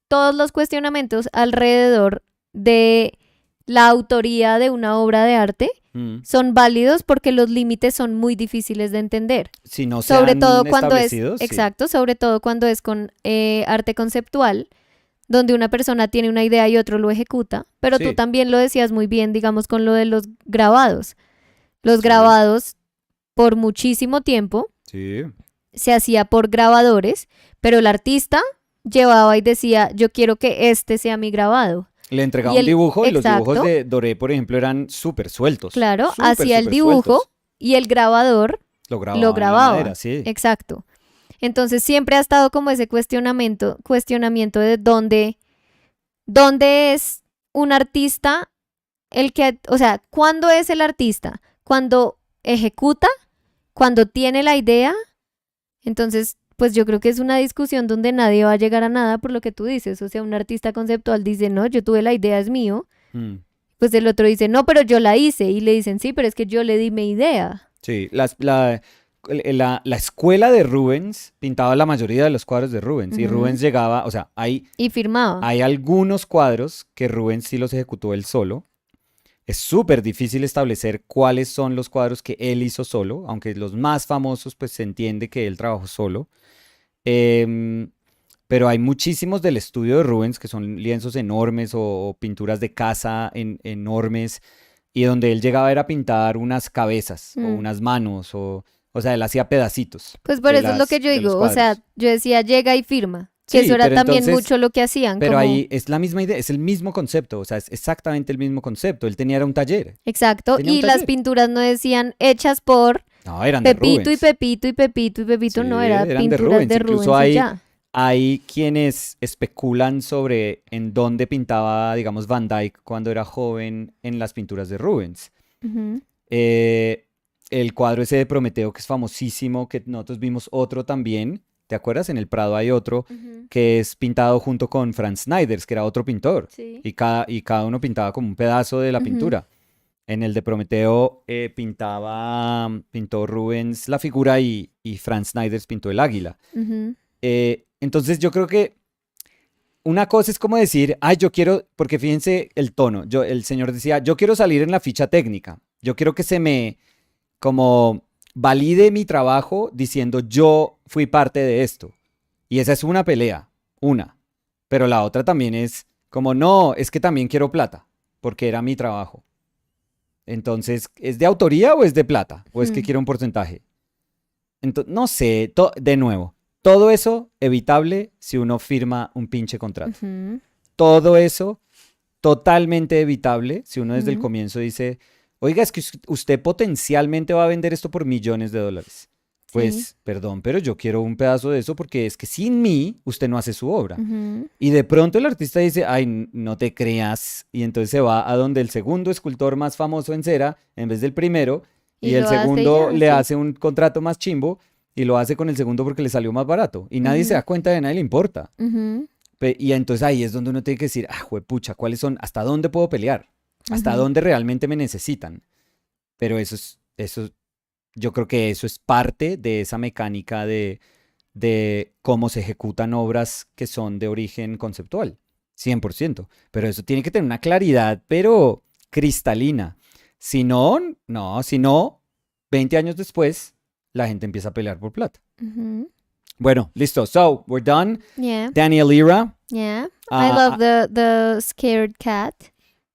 todos los cuestionamientos alrededor de la autoría de una obra de arte Mm. son válidos porque los límites son muy difíciles de entender. Si no se Sobre han todo cuando es, establecido, sí. exacto, sobre todo cuando es con arte conceptual, donde una persona tiene una idea y otro lo ejecuta. Pero tú Sí, también lo decías muy bien, digamos, con lo de los grabados. Los sí, grabados, por muchísimo tiempo, sí. se hacía por grabadores, pero el artista llevaba y decía, yo quiero que este sea mi grabado. Le entregaba Y un el, dibujo y los dibujos exacto, de Doré, por ejemplo, eran súper sueltos. claro, Súper, hacía el súper dibujo sueltos. y el grabador Lo lo grababa en la madera, grababa. sí. Exacto. Entonces siempre ha estado como ese cuestionamiento de dónde es un artista el que, o sea, ¿cuándo es el artista? ¿Cuando ejecuta? ¿Cuando tiene la idea? Entonces, pues yo creo que es una discusión donde nadie va a llegar a nada por lo que tú dices. O sea, un artista conceptual dice, no, yo tuve la idea, es mío. Mm. Pues el otro dice, no, pero yo la hice. Y le dicen, sí, pero es que yo le di mi idea. Sí, la escuela de Rubens pintaba la mayoría de los cuadros de Rubens. Y Ujú. Rubens llegaba, o sea, Y firmaba. hay algunos cuadros que Rubens sí los ejecutó él solo. Es súper difícil establecer cuáles son los cuadros que él hizo solo, aunque los más famosos, pues se entiende que él trabajó solo. Em, pero hay muchísimos del estudio de Rubens que son lienzos enormes o pinturas de casa enormes y donde él llegaba era a pintar unas cabezas o Mm. unas manos o sea, él hacía pedacitos Pues por eso es lo que yo de los digo. O sea, cuadros. yo decía, llega y firma. Que eso Sí, era pero también entonces, mucho lo que hacían. pero Como, ahí es la misma idea, es el mismo concepto, o sea, es exactamente el mismo concepto. Él tenía era un taller, exacto. tenía un Y las taller. pinturas no decían hechas por No, eran de Pepito y Rubens. Pepito y Pepito y Pepito. Sí, No, era eran de pinturas Rubens. de Incluso Rubens y ya. hay quienes especulan sobre en dónde pintaba, digamos, Van Dyck cuando era joven en las pinturas de Rubens. Ujú. Eh, el cuadro ese de Prometeo, que es famosísimo, que nosotros vimos otro también. ¿Te acuerdas? En el Prado hay otro Ujú. que es pintado junto con Franz Snyders, que era otro pintor. Sí. Y cada uno pintaba como un pedazo de la Ujú. pintura. En el de Prometeo pintó Rubens la figura y Franz Snyders pintó el águila. Ujú. Entonces yo creo que una cosa es como decir, ay, yo quiero, porque fíjense el tono, el señor decía, yo quiero salir en la ficha técnica, yo quiero que se me como valide mi trabajo diciendo yo fui parte de esto. Y esa es una pelea, una. Pero la otra también es como, no, es que también quiero plata, porque era mi trabajo. Entonces, ¿es de autoría o es de plata? ¿O es que Mm. quiero un porcentaje? Entonces, no sé, de nuevo, todo eso evitable si uno firma un pinche contrato. Ujú. Todo eso totalmente evitable si uno desde el Ujú. comienzo dice, oiga, es que usted potencialmente va a vender esto por millones de dólares. Sí. Pues, perdón, pero yo quiero un pedazo de eso porque es que sin mí usted no hace su obra. Ujú. Y de pronto el artista dice, ay, no te creas. Y entonces se va a donde el segundo escultor más famoso en cera, en vez del primero, Y el lo hace segundo ya, le sí. hace un contrato más chimbo y lo hace con el segundo porque le salió más barato. Y nadie se da cuenta, de nadie le importa. Ujú, Y entonces ahí es donde uno tiene que decir, ah, juepucha, ¿cuáles son? ¿Hasta dónde puedo pelear? ¿Hasta ujú. dónde realmente me necesitan? Pero yo creo que eso es parte de esa mecánica de cómo se ejecutan obras que son de origen conceptual. 100%. Pero eso tiene que tener una claridad, pero cristalina. Si no, no, si no, 20 años después, la gente empieza a pelear por plata. Ujú. Bueno, listo. So, we're done. Yeah, Daniel Lira. yeah. I love the scared cat.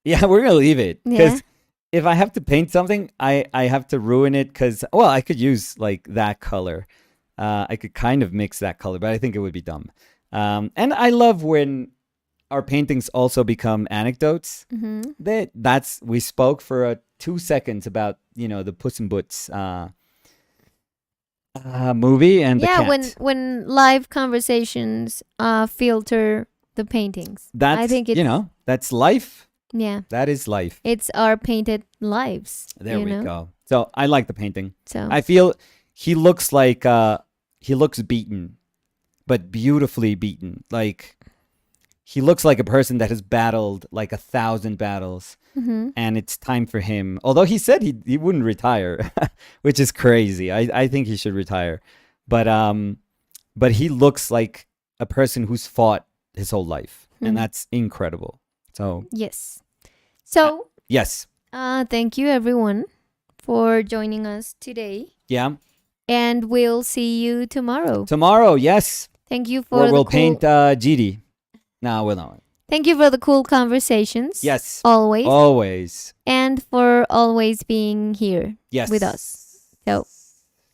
Yeah, we're gonna leave it Yeah. because if I have to paint something, I have to ruin it because well, I could use like that color. I could kind of mix that color, but I think it would be dumb. And I love when our paintings also become anecdotes. Mm-hmm. That's we spoke for 2 seconds about the Puss in Boots movie and the Yeah, cat. when live conversations filter the paintings. That's I think it's that's life. yeah, That is life. it's our painted lives. There we know? go. So I like the painting. So I feel he looks like he looks beaten, but beautifully beaten. Like he looks like a person that has battled like 1,000 battles, mhm. and it's time for him. Although he said he wouldn't retire, which is crazy. I think he should retire, but he looks like a person who's fought his whole life, Mhm. and that's incredible. So Yes. So yes, thank you everyone for joining us today, yeah. and we'll see you tomorrow. Tomorrow, yes, Thank you for where the we'll cool, paint GD. No, we'll not. Thank you for the cool conversations. Yes, Always. always. And for always being here Yes. with us. So,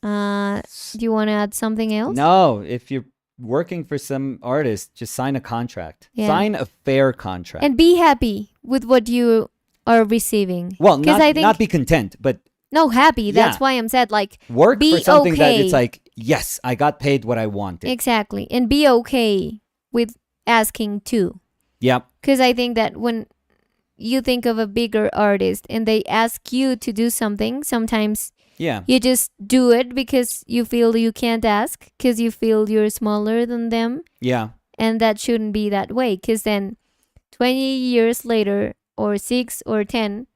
do you want to add something else? No, if you're working for some artist, just sign a contract. Yeah. Sign a fair contract. And be happy with what you are receiving. well, 'Cause not I think not be content, but no, happy. That's Yeah. why I'm sad. Like, work Be for something that okay. it's like, yes, I got paid what I wanted. exactly. And be okay with asking too. Yep. Because I think that when you think of a bigger artist and they ask you to do something, sometimes Yeah. you just do it because you feel you can't ask, because you feel you're smaller than them. Yeah. And that shouldn't be that way, because then 20 years later, or 6 or 10,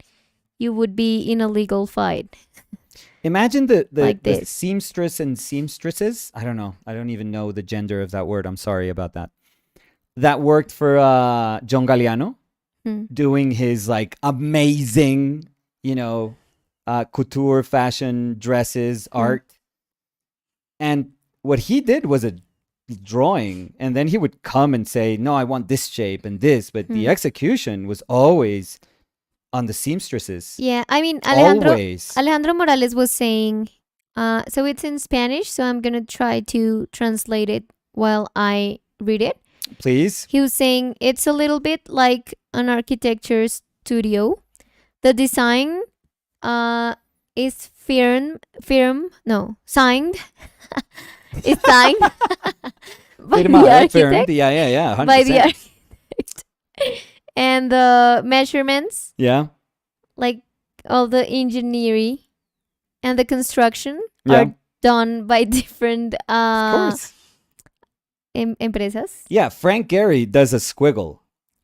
you would be in a legal fight. Imagine the Like the this. seamstress and seamstresses. I don't know. I don't even know the gender of that word. I'm sorry about that. That worked for John Galliano Hmm. doing his like amazing, couture fashion dresses art. And what he did was a drawing, and then he would come and say, no, I want this shape and this, but the execution was always on the seamstresses. Yeah, I mean, Alejandro Always. Morales was saying, so it's in Spanish, so I'm going to try to translate it while I read it. Please. He was saying it's a little bit like an architecture studio. The design is signed. It's signed by the architect. Yeah. 100%. By the architect. And the measurements, Yeah. like all the engineering and the construction Yeah. are done by different Of course. empresas. Yeah, Frank Gehry does a squiggle.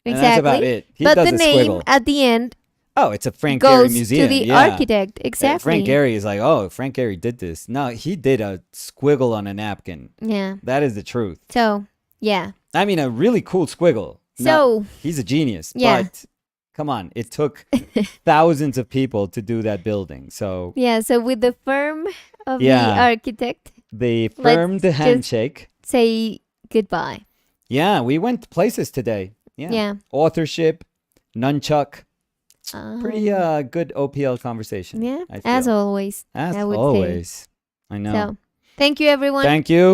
And that's about Exactly. it. He But does the a name squiggle. at the end Oh, it's a Frank Gehry goes museum. to the yeah. architect. Exactly. Frank Gehry is like, oh, Frank Gehry did this. No, he did a squiggle on a napkin. Yeah. That is the truth. So, yeah. I mean, a really cool squiggle. So, He's a genius. Yeah. But come on, it took thousands of people to do that building. So yeah, so with the firm of the Yeah. architect, they firmed the just- handshake. say goodbye. Yeah, we went places today. Yeah. Yeah. Authorship, nunchuck. Um, Pretty good OPL conversation. Yeah, I feel. as always. As I would say. always. I know. So, thank you, everyone. Thank you.